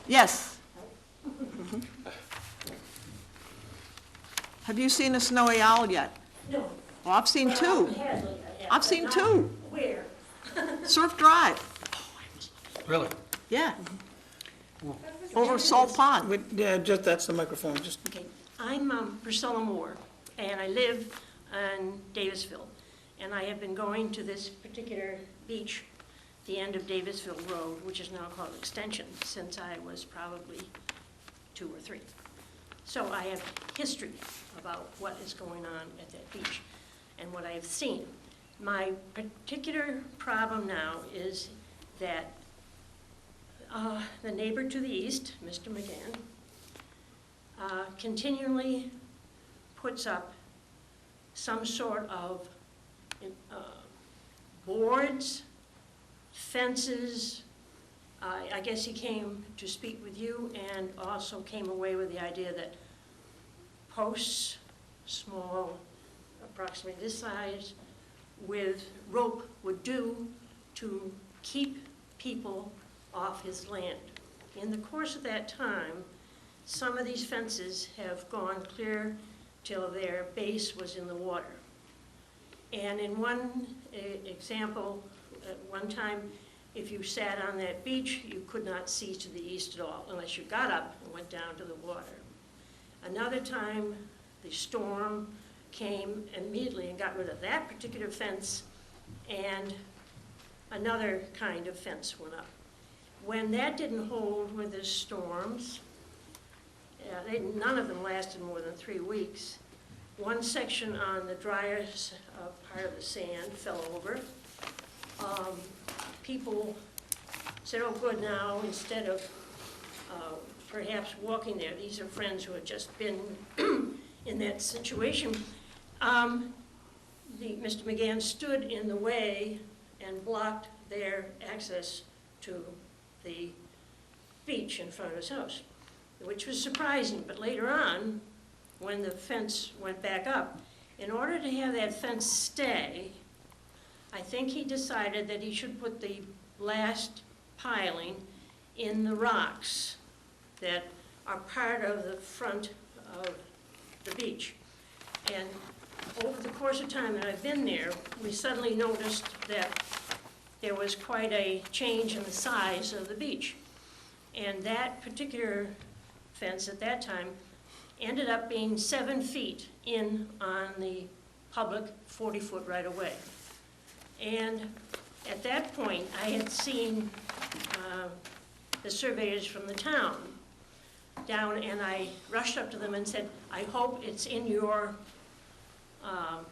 S1: Yes? Mhm. Have you seen a snowy owl yet?
S17: No.
S1: Well, I've seen two. I've seen two.
S17: Where?
S1: Surf Drive,
S12: Really?
S1: yeah. Over Salt Pond.
S3: Wait, yeah, just, that's the microphone, just,
S17: Okay, I'm Priscilla Moore, and I live in Davisville. And I have been going to this particular beach, the end of Davisville Road, which is now called Extension, since I was probably 2 or 3. So I have history about what is going on at that beach and what I have seen. My particular problem now is that the neighbor to the east, Mr. McGann, continually puts up some sort of boards, fences. I guess he came to speak with you and also came away with the idea that posts, small, approximately this size, with rope would do to keep people off his land. In the course of that time, some of these fences have gone clear till their base was in the water. And in one example, at one time, if you sat on that beach, you could not see to the east at all unless you got up and went down to the water. Another time, the storm came immediately and got rid of that particular fence, and another kind of fence went up. When that didn't hold with the storms, none of them lasted more than 3 weeks. One section on the drier part of the sand fell over. People said, oh good, now instead of perhaps walking there, these are friends who had just been in that situation. Mr. McGann stood in the way and blocked their access to the beach in front of his house, which was surprising. But later on, when the fence went back up, In order to have that fence stay, I think he decided that he should put the last piling in the rocks that are part of the front of the beach. And over the course of time that I've been there, we suddenly noticed that there was quite a change in the size of the beach. And that particular fence at that time ended up being 7 feet in on the public 40-foot right-of-way. And at that point, I had seen the surveyors from the town down, and I rushed up to them and said, I hope it's in your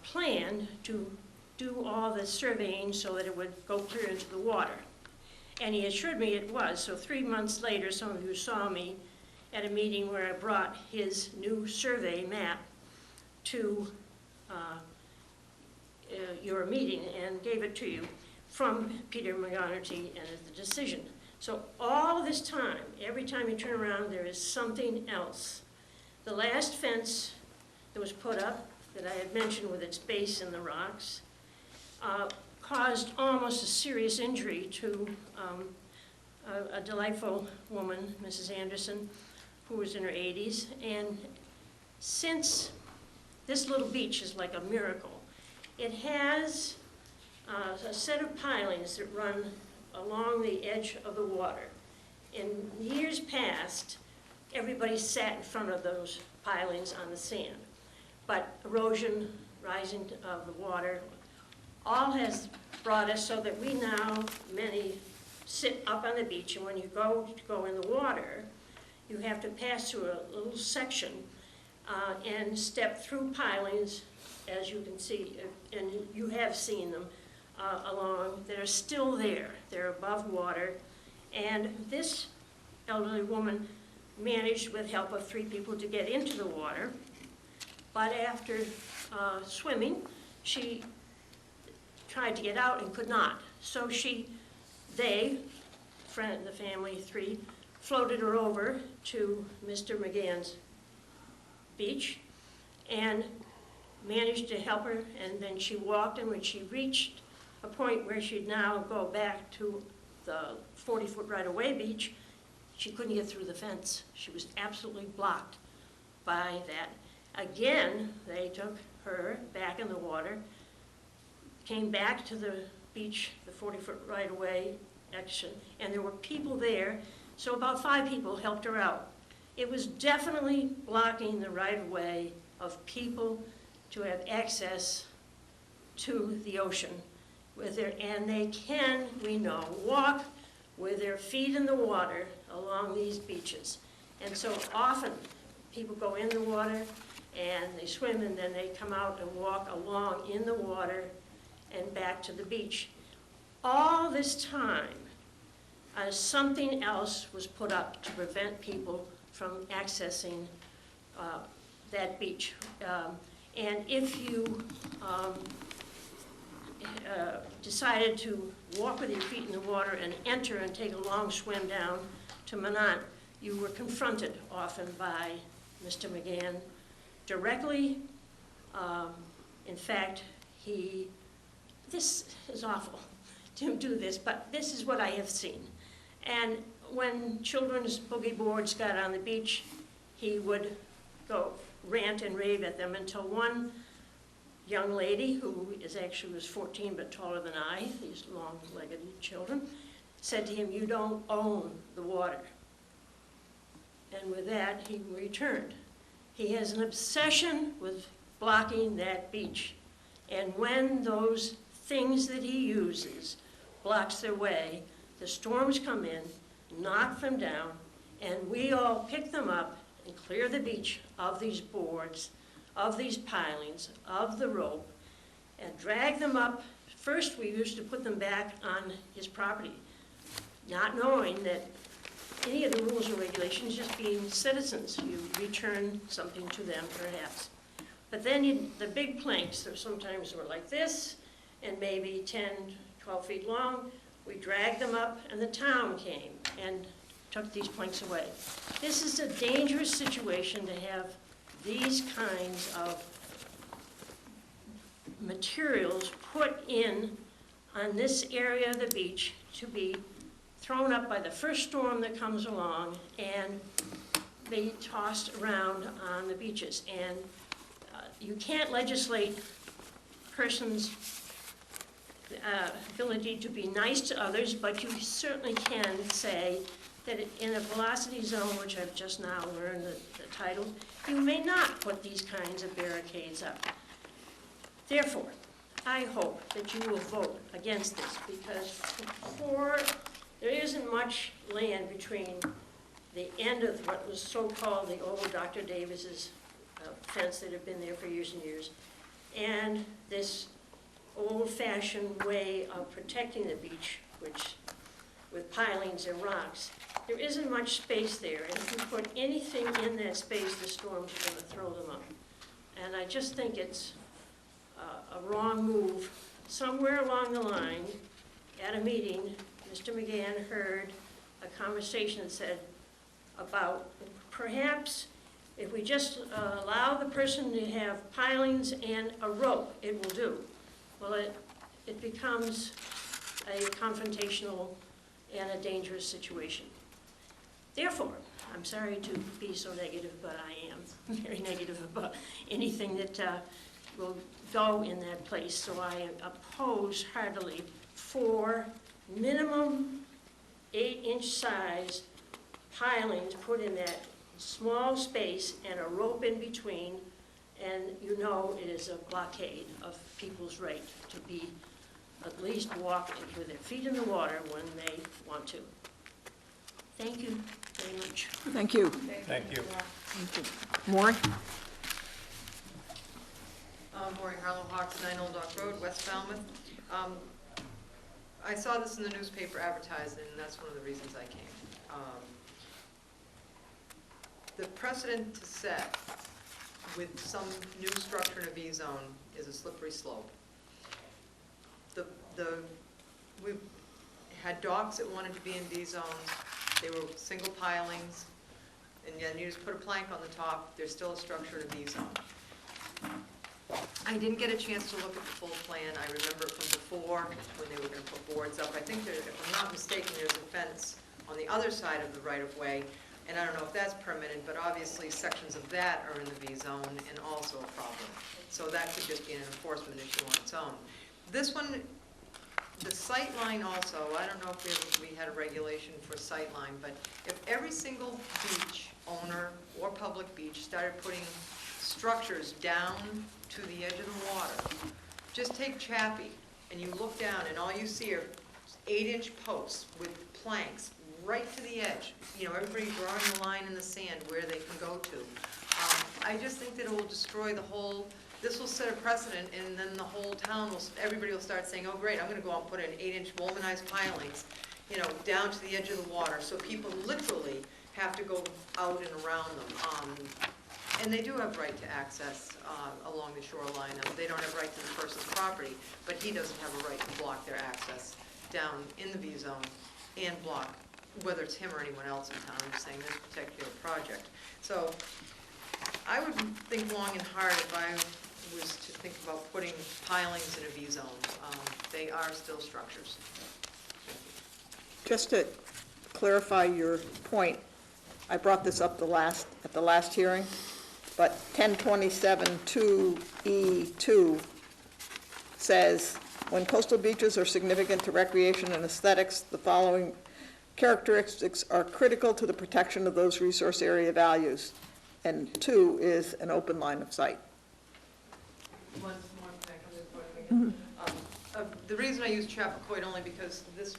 S17: plan to do all the surveying so that it would go clear into the water. And he assured me it was. So 3 months later, some of you saw me at a meeting where I brought his new survey map to your meeting and gave it to you from Peter McGonerty and the decision. So all this time, every time you turn around, there is something else. The last fence that was put up, that I had mentioned with its base in the rocks, caused almost a serious injury to a delightful woman, Mrs. Anderson, who was in her 80s. And since this little beach is like a miracle, it has a set of pilings that run along the edge of the water. In years past, everybody sat in front of those pilings on the sand. But erosion, rising of the water, all has brought us so that we now, many, sit up on the beach, and when you go in the water, you have to pass through a little section and step through pilings, as you can see, and you have seen them along, that are still there. They're above water. And this elderly woman managed, with help of 3 people, to get into the water. But after swimming, she tried to get out and could not. So the family 3, floated her over to Mr. McGann's beach and managed to help her, and then she walked, and when she reached a point where she'd now go back to the 40-foot right-of-way beach, she couldn't get through the fence. She was absolutely blocked by that. Again, they took her back in the water, came back to the beach, the 40-foot right-of-way action, and there were people there, so about 5 people helped her out. It was definitely blocking the right-of-way of people to have access to the ocean and they can, we know, walk with their feet in the water along these beaches. And so often people go in the water and they swim, and then they come out and walk along in the water and back to the beach. All this time, something else was put up to prevent people from accessing that beach. And if you decided to walk with your feet in the water and enter and take a long swim down to Manant, you were confronted often by Mr. McGann directly. In fact, this is awful to do this, but this is what I have seen. And when children's boogie boards got on the beach, he would go rant and rave at them until one young lady, who was 14 but taller than I, these long-legged children, said to him, "You don't own the water." And with that, he returned. He has an obsession with blocking that beach. And when those things that he uses blocks their way, the storms come in, knock them down, and we all pick them up and clear the beach of these boards, of these pilings, of the rope, and drag them up. First, we used to put them back on his property, not knowing that any of the rules and regulations, just being citizens, you return something to them, perhaps. But then the big planks, that sometimes were like this, and maybe 10, 12 feet long, we dragged them up, and the town came and took these planks away. This is a dangerous situation to have these kinds of materials put in on this area of the beach to be thrown up by the first storm that comes along and be tossed around on the beaches. And you can't legislate persons' ability to be nice to others, but you certainly can say that in a velocity zone, which I've just now learned the title, you may not put these kinds of barricades up. Therefore, I hope that you will vote against this, because there isn't much land between the end of what was so-called the old Dr. Davis's fence that had been there for years and years, and this old-fashioned way of protecting the beach, which with pilings and rocks. There isn't much space there, and if you put anything in that space, the storms are going to throw them up. And I just think it's a wrong move. Somewhere along the line, at a meeting, Mr. McGann heard a conversation that said about perhaps if we just allow the person to have pilings and a rope, it will do. Well, it becomes a confrontational and a dangerous situation. Therefore, I'm sorry to be so negative, but I am very negative about anything that will go in that place. So I oppose heartily for minimum 8-inch size pilings put in that small space and a rope in between, and you know it is a blockade of people's right to be at least walk with their feet in the water when they want to. Thank you very much.
S1: Thank you.
S12: Thank you.
S1: Maureen?
S16: Maureen Harlow Hawks, 9 Old Dock Road, West Falmouth. I saw this in the newspaper advertised, and that's one of the reasons I came. The precedent to set with some new structure in a V zone is a slippery slope. We've had docks that wanted to be in V zones. They were single pilings, and then you just put a plank on the top. There's still a structure in a V zone. I didn't get a chance to look at the full plan. I remember it from before when they were going to put boards up. I think there, if I'm not mistaken, there's a fence on the other side of the right-of-way, and I don't know if that's permitted, but obviously sections of that are in the V zone and also a problem. So that could just be an enforcement issue on its own. This one, the sight line also, I don't know if we had a regulation for sight line, but if every single beach owner or public beach started putting structures down to the edge of the water, just take Chappie and you look down and all you see are 8-inch posts with planks right to the edge. You know, everybody drawing the line in the sand where they can go to. I just think that it will destroy the whole. This will set a precedent, and then the whole town will, everybody will start saying, oh great, I'm gonna go out and put in 8-inch womanized pilings, you know, down to the edge of the water, so people literally have to go out and around them. And they do have right to access along the shoreline. They don't have right to the person's property, but he doesn't have a right to block their access down in the V zone and block, whether it's him or anyone else in town. I'm just saying this particular project. So I would think long and hard if I was to think about putting pilings in a V zone. They are still structures.
S1: Just to clarify your point, I brought this up at the last hearing, but 1027-2E2 says, when coastal beaches are significant to recreation and aesthetics, the following characteristics are critical to the protection of those resource area values. And 2 is an open line of sight.
S16: One more thing, I'm just putting again. The reason I use Chappaquiddick only because this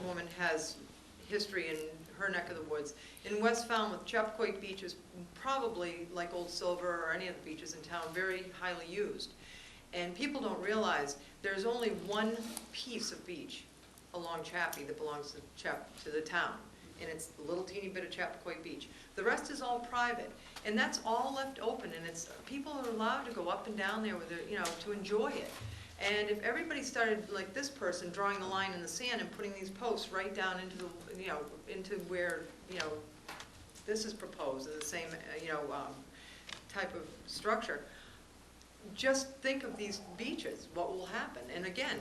S16: woman has history in her neck of the woods. In West Falmouth, Chappaquiddick Beach is probably, like Old Silver or any of the beaches in town, very highly used. And people don't realize there's only one piece of beach along Chappie that belongs to the town, and it's the little teeny bit of Chappaquiddick Beach. The rest is all private, and that's all left open, and it's people are allowed to go up and down there with it, you know, to enjoy it. And if everybody started like this person drawing the line in the sand and putting these posts right down into the, you know, into where, you know, this is proposed in the same, you know, type of structure, just think of these beaches, what will happen. And again,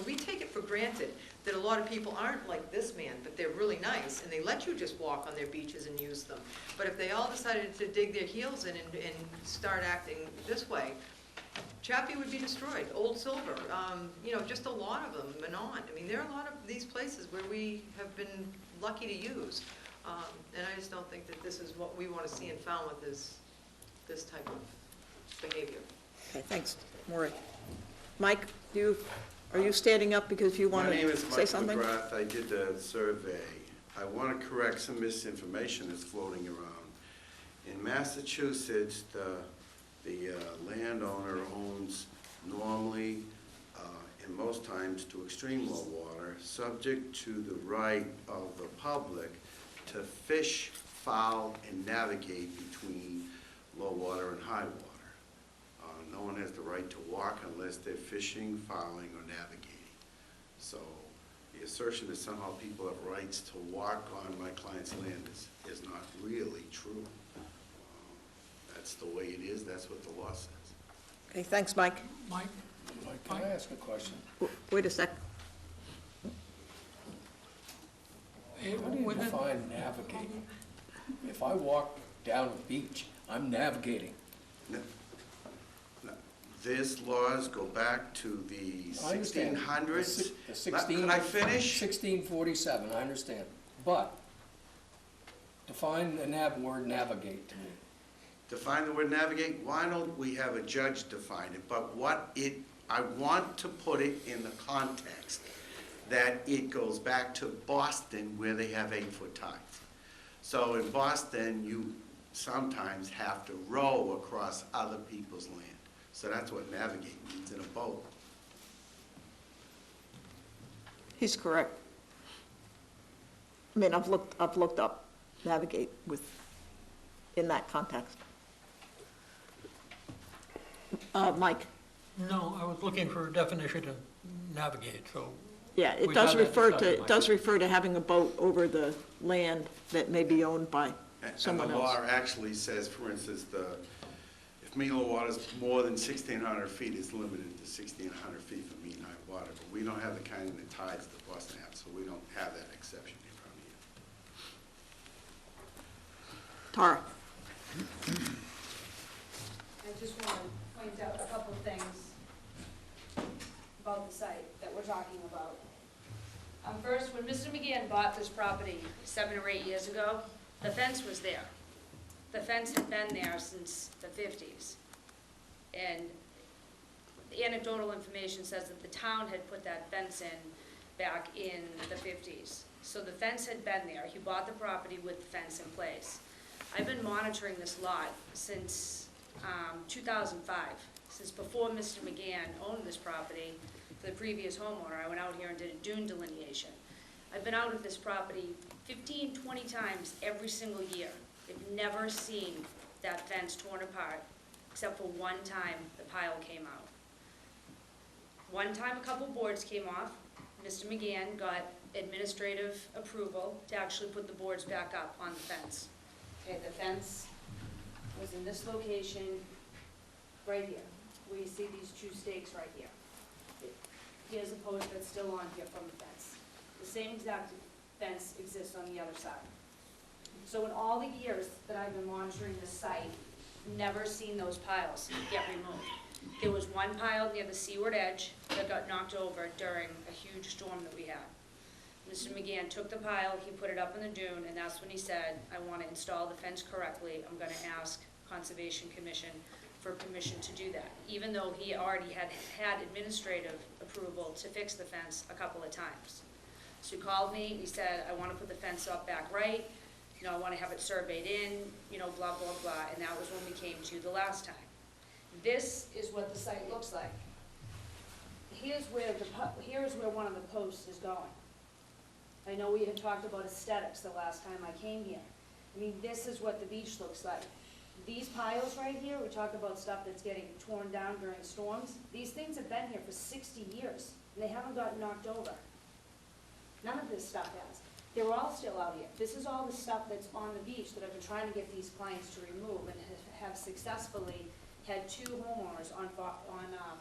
S16: we take it for granted that a lot of people aren't like this man, but they're really nice, and they let you just walk on their beaches and use them. But if they all decided to dig their heels in and start acting this way, Chappie would be destroyed, Old Silver, just a lot of them, Manon. I mean, there are a lot of these places where we have been lucky to use. And I just don't think that this is what we want to see in Falmouth, is this type of behavior.
S1: Okay, thanks, Maureen. Mike, are you standing up because you want to say
S9: My name is
S1: something?
S9: Mike McGrath. I did the survey. I want to correct some misinformation that's floating around. In Massachusetts, the landowner owns normally, and most times, to extreme low water, subject to the right of the public to fish, foul, and navigate between low water and high water. No one has the right to walk unless they're fishing, fouling, or navigating. So the assertion that somehow people have rights to walk on my client's land is not really true. That's the way it is, that's what the law says.
S1: Okay, thanks, Mike.
S10: Mike, can I ask a question?
S1: Wait a sec.
S10: How do you define navigating? If I walk down a beach, I'm navigating.
S9: No. These laws go back to the
S10: I understand.
S9: 1600s.
S10: Can
S9: I finish?
S10: 1647, I understand. But define the word navigate to me.
S9: Define the word navigate, why don't we have a judge define it? But I want to put it in the context that it goes back to Boston where they have 8-foot tides. So in Boston, you sometimes have to row across other people's land. So that's what navigate means in a boat.
S1: He's correct. I mean, I've looked up navigate in that context. Mike?
S7: No, I was looking for a definition of navigate, so.
S1: Yeah, it
S7: we've
S1: does
S7: had that
S1: refer
S7: discussion,
S1: to,
S7: Mike.
S1: refer to having a boat over the land that may be owned by someone
S9: And the
S1: else.
S9: law actually says, for instance, if mean low water is more than 1,600 feet, it's limited to 1,600 feet for mean high water. But we don't have the kind of tides that Boston has, so we don't have that exception around here.
S1: Tara?
S18: I just want to point out a couple of things about the site that we're talking about.
S14: First, when Mr. McGann bought this property 7 or 8 years ago, the fence was there. The fence had been there since the 50s. And the anecdotal information says that the town had put that fence in back in the 50s. So the fence had been there. He bought the property with the fence in place. I've been monitoring this lot since 2005, since before Mr. McGann owned this property. For the previous homeowner, I went out here and did a dune delineation. I've been out at this property 15, 20 times every single year. I've never seen that fence torn apart, except for one time the pile came out. One time a couple boards came off. Mr. McGann got administrative approval to actually put the boards back up on the fence. Okay, the fence was in this location right here, where you see these two stakes right here. Here's a post that's still on here from the fence. The same exact fence exists on the other side. So in all the years that I've been monitoring this site, never seen those piles get removed. There was one pile near the seaward edge that got knocked over during a huge storm that we had. Mr. McGann took the pile, he put it up in the dune, and that's when he said, I want to install the fence correctly. I'm going to ask Conservation Commission for permission to do that, even though he already had administrative approval to fix the fence a couple of times. So he called me, he said, I want to put the fence up back right, I want to have it surveyed in, blah, blah, blah, and that was when we came to the last time. This is what the site looks like. Here's where one of the posts is going. I know we had talked about aesthetics the last time I came here. I mean, this is what the beach looks like. These piles right here, we talk about stuff that's getting torn down during storms. These things have been here for 60 years, and they haven't gotten knocked over. None of this stuff has. They're all still out here. This is all the stuff that's on the beach that I've been trying to get these clients to remove and have successfully
S18: had two homeowners on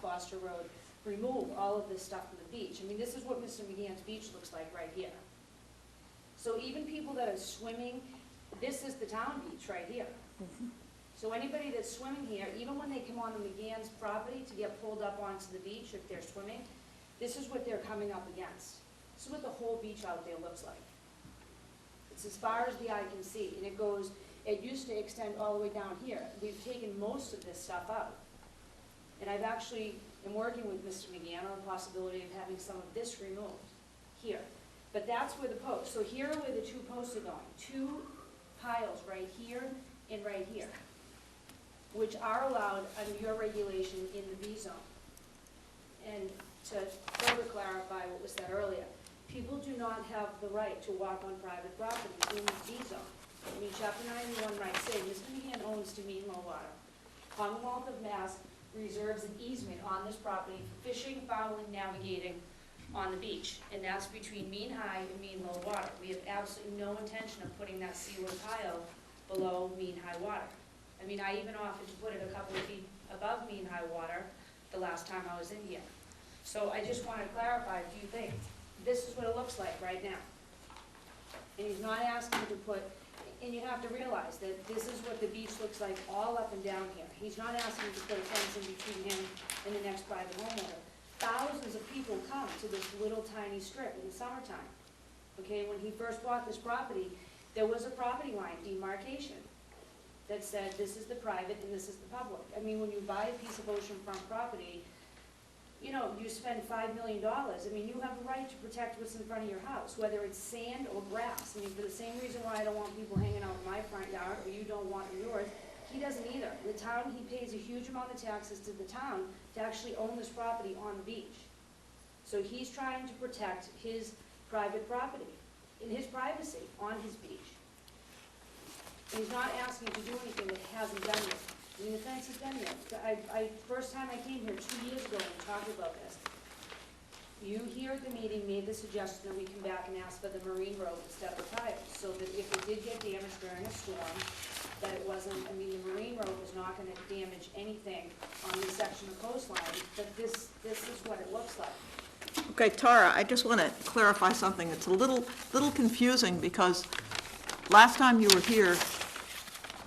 S18: Foster Road remove all of this stuff from the beach. I mean, this is what Mr. McGann's beach looks like right here. So even people that are swimming, this is the town beach right here. So anybody that's swimming here, even when they come on the McGann's property to get pulled up onto the beach if they're swimming, this is what they're coming up against. This is what the whole beach out there looks like. It's as far as the eye can see, and it used to extend all the way down here. We've taken most of this stuff out. And I've actually am working with Mr. McGann on the possibility of having some of this removed here. But that's where the posts, so here are where the two posts are going. Two piles right here and right here, which are allowed under your regulation in the B zone. And to further clarify what was said earlier, people do not have the right to walk on private property in the B zone. I mean, Chapter 91 rights say Mr. McGann owns to mean low water. Commonwealth of Mass reserves an easement on this property for fishing, fouling, navigating on the beach, and that's between mean high and mean low water. We have absolutely no intention of putting that seaward pile below mean high water. I mean, I even offered to put it a couple of feet above mean high water the last time I was in here. So I just want to clarify a few things. This is what it looks like right now. And he's not asking to put, and you have to realize that this is what the beach looks like all up and down here. He's not asking to put a fence in between him and the next private homeowner. Thousands of people come to this little tiny strip in the summertime. Okay, when he first bought this property, there was a property line demarcation that said this is the private and this is the public. I mean, when you buy a piece of oceanfront property, you know, you spend $5 million. I mean, you have a right to protect what's in front of your house, whether it's sand or grass. I mean, for the same reason why I don't want people hanging out in my front yard, or you don't want in yours, he doesn't either. The town, he pays a huge amount of taxes to the town to actually own this property on the beach. So he's trying to protect his private property, in his privacy, on his beach. And he's not asking to do anything that hasn't done yet. I mean, the fence has been there. First time I came here 2 years ago and talked about this, you here at the meeting made the suggestion that we come back and ask for the marine road instead of the tiles, so that if it did get damaged during a storm, that it wasn't, I mean, the marine road was not gonna damage anything on this section of coastline, but this is what it looks like.
S1: Okay, Tara, I just want to clarify something. It's a little confusing because last time you were here,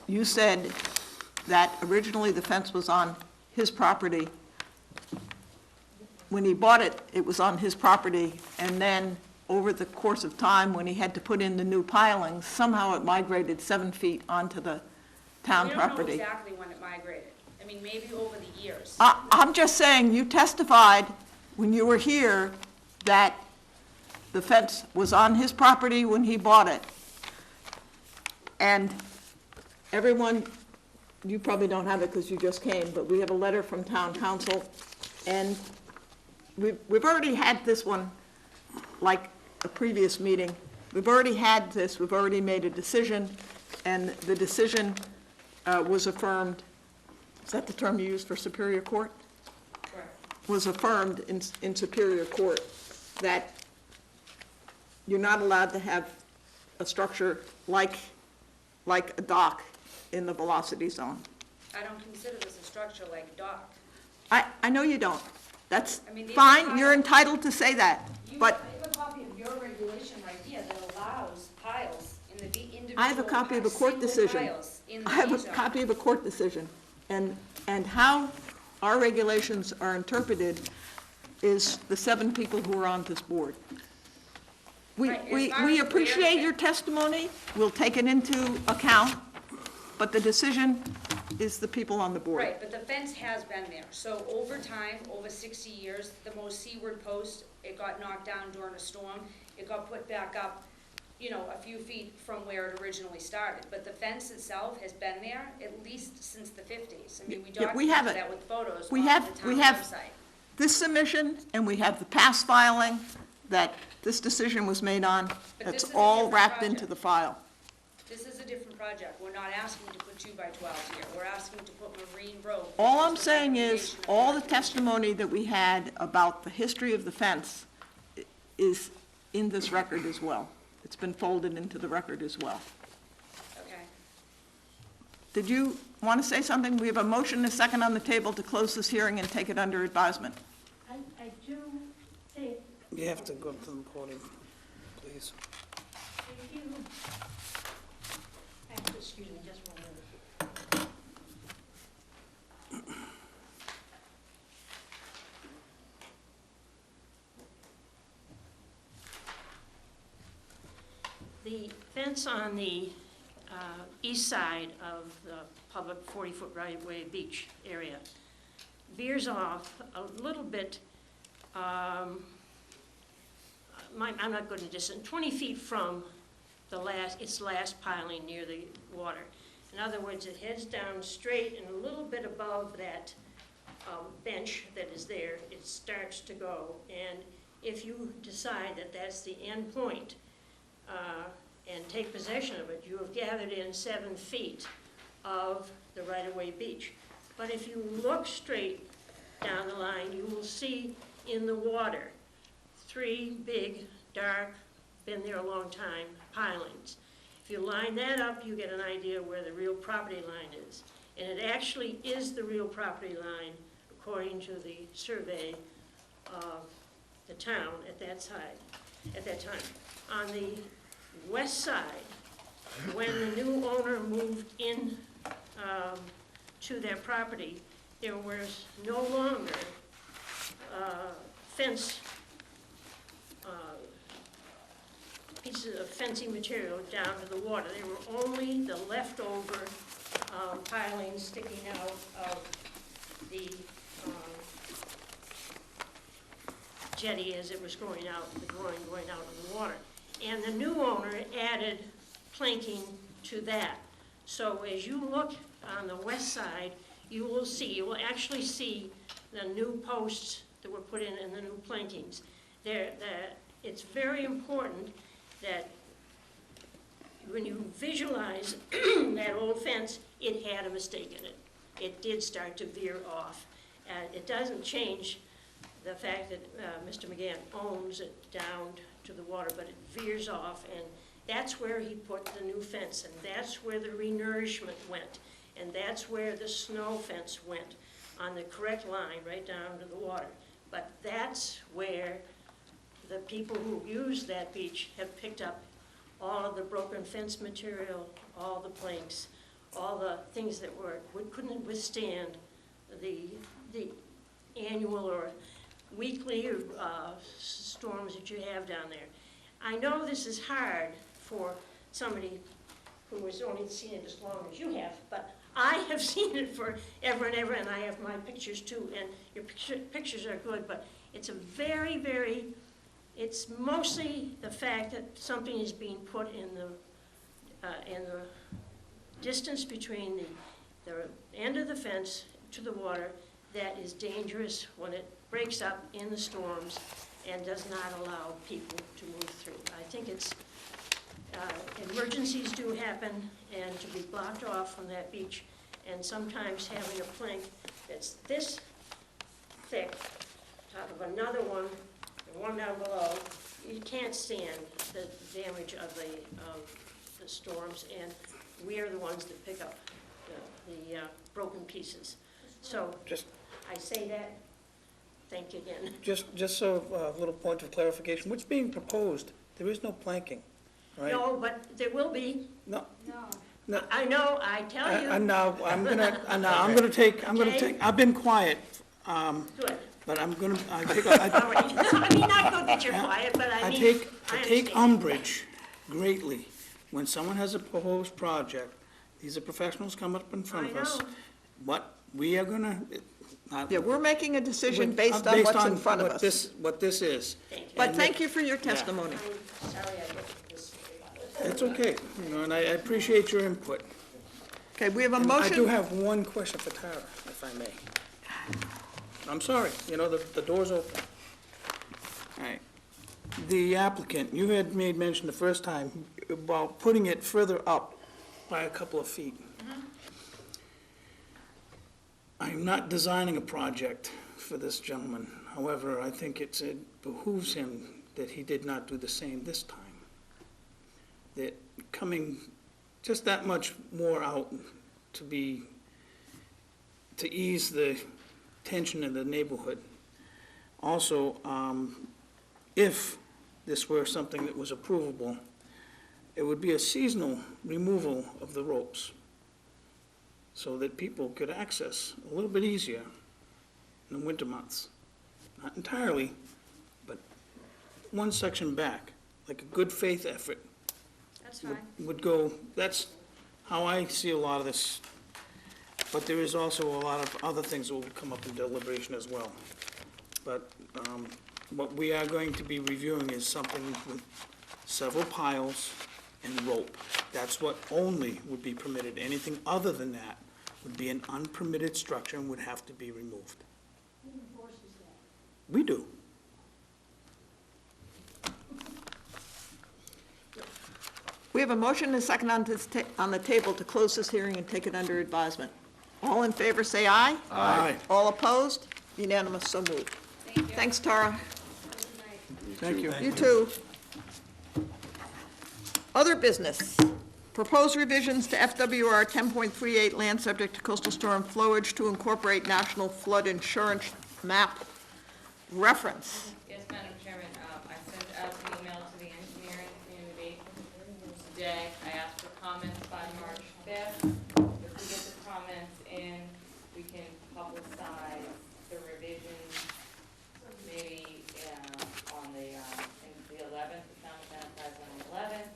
S1: you said that originally the fence was on his property. When he bought it, it was on his property, and then over the course of time, when he had to put in the new pilings, somehow it migrated 7 feet onto the town property.
S18: We don't know exactly when it migrated. I mean, maybe over the years.
S1: I'm just saying, you testified when you were here that the fence was on his property when he bought it. And everyone, you probably don't have it because you just came, but we have a letter from town council, and we've already had this one, like a previous meeting. We've already had this, we've already made a decision, and the decision was affirmed. Is that the term you used for Superior Court?
S18: Correct.
S1: Was affirmed in Superior Court that you're not allowed to have a structure like a dock in the velocity zone.
S18: I don't consider this a structure like a dock.
S1: I know you don't. That's
S18: I mean, these
S1: fine,
S18: are
S1: you're entitled to say that, but
S18: I have a copy of your regulation right here that allows piles in the individual.
S1: I have a copy of a court
S18: single
S1: decision.
S18: piles in the
S1: I have a
S18: B-zone.
S1: copy of a court decision, and how our regulations are interpreted is the 7 people who are on this board.
S18: Right, as far
S1: We
S18: as
S1: appreciate
S18: where-
S1: your testimony, we'll take it into account, but the decision is the people on the board.
S18: Right, but the fence has been there. So over time, over 60 years, the most seaward post, it got knocked down during a storm. It got put back up, you know, a few feet from where it originally started. But the fence itself has been there at least since the 50s. I mean, we
S1: Yeah, we have
S18: documented
S1: it.
S18: that with photos
S1: We
S18: on
S1: have-
S18: the
S1: we
S18: town
S1: have-
S18: website.
S1: This submission, and we have the past filing that this decision was made on,
S18: But
S1: that's
S18: this is a
S1: all
S18: different
S1: wrapped
S18: project.
S1: into the file.
S18: This is a different project. We're not asking to put 2x12s here. We're asking to put marine road.
S1: All
S18: which
S1: I'm
S18: is the
S1: saying is,
S18: recommendation of
S1: all the
S18: commission.
S1: testimony that we had about the history of the fence is in this record as well. It's been folded into the record as well.
S18: Okay.
S1: did you want to say something? We have a motion and a second on the table to close this hearing and take it under advisement.
S17: I do think
S3: You have to go to the podium, please.
S17: if you, actually, excuse me, just 1 minute. The fence on the east side of the public 40-foot right-of-way beach area veers off a little bit, I'm not good at distance, 20 feet from its last piling near the water. In other words, it heads down straight and a little bit above that bench that is there, it starts to go. And if you decide that that's the end point, and take possession of it, you have gathered in 7 feet of the right-of-way beach. But if you look straight down the line, you will see in the water 3 big, dark, been there a long time, pilings. If you line that up, you get an idea where the real property line is. And it actually is the real property line, according to the survey of the town at that time. On the west side, when the new owner moved in to their property, there was no longer pieces of fencing material down to the water. There were only the leftover pilings sticking out of the jetty as it was going out, the groin going out of the water. And the new owner added planking to that. So as you look on the west side, you will actually see the new posts that were put in and the new plankings. It's very important that when you visualize that old fence, it had a mistake in it. It did start to veer off. And it doesn't change the fact that Mr. McGann owns it down to the water, but it veers off, and that's where he put the new fence, and that's where the renourishment went, and that's where the snow fence went, on the correct line, right down to the water. But that's where the people who use that beach have picked up all of the broken fence material, all the planks, all the things that couldn't withstand the annual or weekly storms that you have down there. I know this is hard for somebody who has only seen it as long as you have, but I have seen it for ever and ever, and I have my pictures too, and your pictures are good, but it's a very, very, it's mostly the fact that something is being put in the distance between the end of the fence to the water that is dangerous when it breaks up in the storms and does not allow people to move through. I think it's, emergencies do happen, and to be blocked off from that beach, and sometimes having a plank that's this thick, top of another one, and one down below, you can't stand the damage of the storms, and we are the ones that pick up the broken pieces. So I say that. Thank you again.
S3: Just so, a little point of clarification, what's being proposed? There is no planking, right?
S17: No, but there will be.
S3: No.
S17: No. I know, I tell you.
S3: I've been quiet,
S17: Good.
S3: but I
S17: All right. I mean, not good that you're quiet, but I mean, I
S3: take umbrage greatly when someone has a proposed project. These are professionals come up in front of us.
S17: I know.
S3: What we are gonna,
S1: Yeah, we're making a decision based on what's in front of us.
S3: What this is.
S17: Thank you.
S1: But thank you for your testimony.
S17: I'm sorry I looked this way.
S3: It's okay, and I appreciate your input.
S1: Okay, we have a
S3: And I do
S1: motion.
S3: have one question for Tara, if I may. I'm sorry, the door's open. All right. The applicant, you had made mention the first time about putting it further up by a couple of feet. I'm not designing a project for this gentleman. However, I think it behooves him that he did not do the same this time. That coming just that much more out to ease the tension in the neighborhood. Also, if this were something that was approvable, it would be a seasonal removal of the ropes so that people could access a little bit easier in the winter months. Not entirely, but one section back, like a good faith effort.
S17: That's fine.
S3: Would go, that's how I see a lot of this. But there is also a lot of other things that will come up in deliberation as well. But what we are going to be reviewing is something with several piles and rope. That's what only would be permitted. Anything other than that would be an unpermitted structure and would have to be removed.
S18: Who enforces that?
S3: We do.
S1: We have a motion and a second on the table to close this hearing and take it under advisement. All in favor, say aye.
S3: Aye.
S1: All opposed? Unanimous, so moved.
S17: Thank you.
S1: Thanks, Tara.
S3: Thank you.
S1: You too. Other business. Proposed revisions to FWR 10.38 land subject to coastal storm flowage to incorporate national flood insurance map reference.
S2: Yes, Madam Chairman, I sent out an email to the engineering community today. I asked for comments by March 5th. If we get the comments in, we can publicize the revisions maybe on the 11th, the Falmouth Enterprise on the 11th.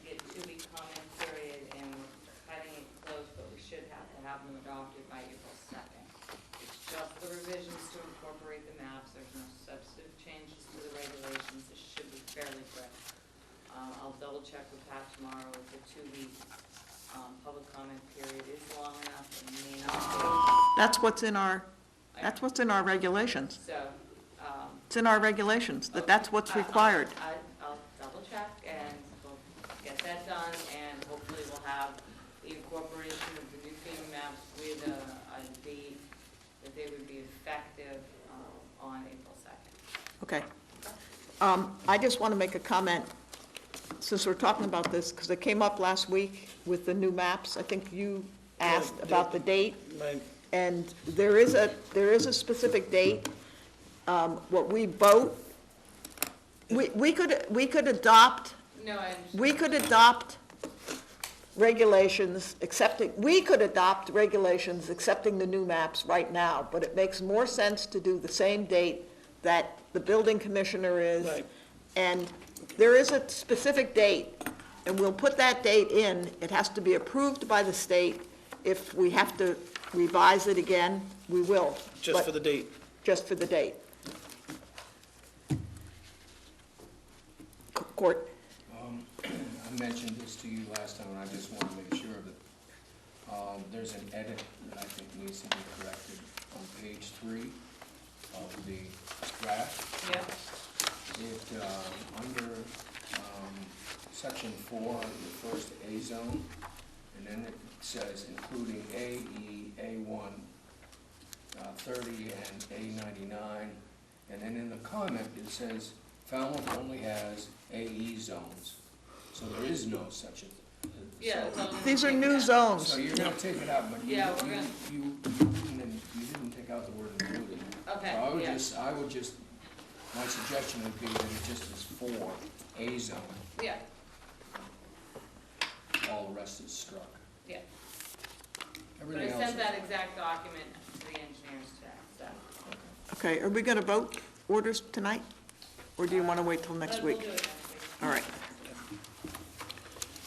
S2: We get a 2-week comment period, and we're cutting it close, but we should have to have them adopted by April 2nd. It's just the revisions to incorporate the maps. There's no substantive changes to the regulations. It should be fairly quick. I'll double check with Pat tomorrow if the 2-week public comment period is long enough and may not be.
S1: That's what's in our regulations.
S2: So,
S1: It's in our regulations, that's what's required.
S2: I'll double check and we'll get that done, and hopefully we'll have the incorporation of the new FEMA maps with a date that they would be effective on April 2nd.
S1: Okay. I just want to make a comment, since we're talking about this, because it came up last week with the new maps. I think you asked about the date,
S3: Right.
S1: and there is a specific date. What we vote, we could adopt,
S2: No, I understand.
S1: we could adopt regulations accepting the new maps right now, but it makes more sense to do the same date that the building commissioner is.
S3: Right.
S1: And there is a specific date, and we'll put that date in. It has to be approved by the state. If we have to revise it again, we will.
S3: Just
S1: but
S3: for the date.
S1: Just for the date. Court.
S10: I mentioned this to you last time, and I just want to make sure that there's an edit that I think needs to be corrected on page 3 of the draft.
S2: Yep.
S10: It, under section 4, the first A zone, and then it says including AE, A1, 30, and A99, and then in the comment it says Falmouth only has AE zones, so there is no such a.
S2: Yeah, it's all-
S1: These are new zones.
S10: So you're gonna take it out, but
S2: Yeah, we're gonna-
S10: you didn't take out the word including.
S2: Okay,
S10: So
S2: yeah.
S10: I would just, my suggestion would be that it just is for A zone,
S2: Yeah,
S10: all the rest is struck.
S2: yeah. But
S10: Everything
S2: I
S10: else
S2: sent
S10: is.
S2: that exact document to the engineers today, so.
S1: Okay, are we going to vote orders tonight? Or do you want to wait till next
S2: We'll
S1: week?
S2: do it next week.
S1: All right.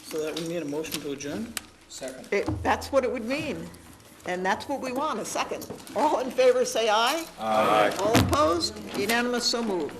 S3: So that would need a motion to adjourn?
S10: Second.
S1: That's what it would mean, and that's what we want, a second. All in favor, say aye. Aye. All opposed? Unanimous, so moved.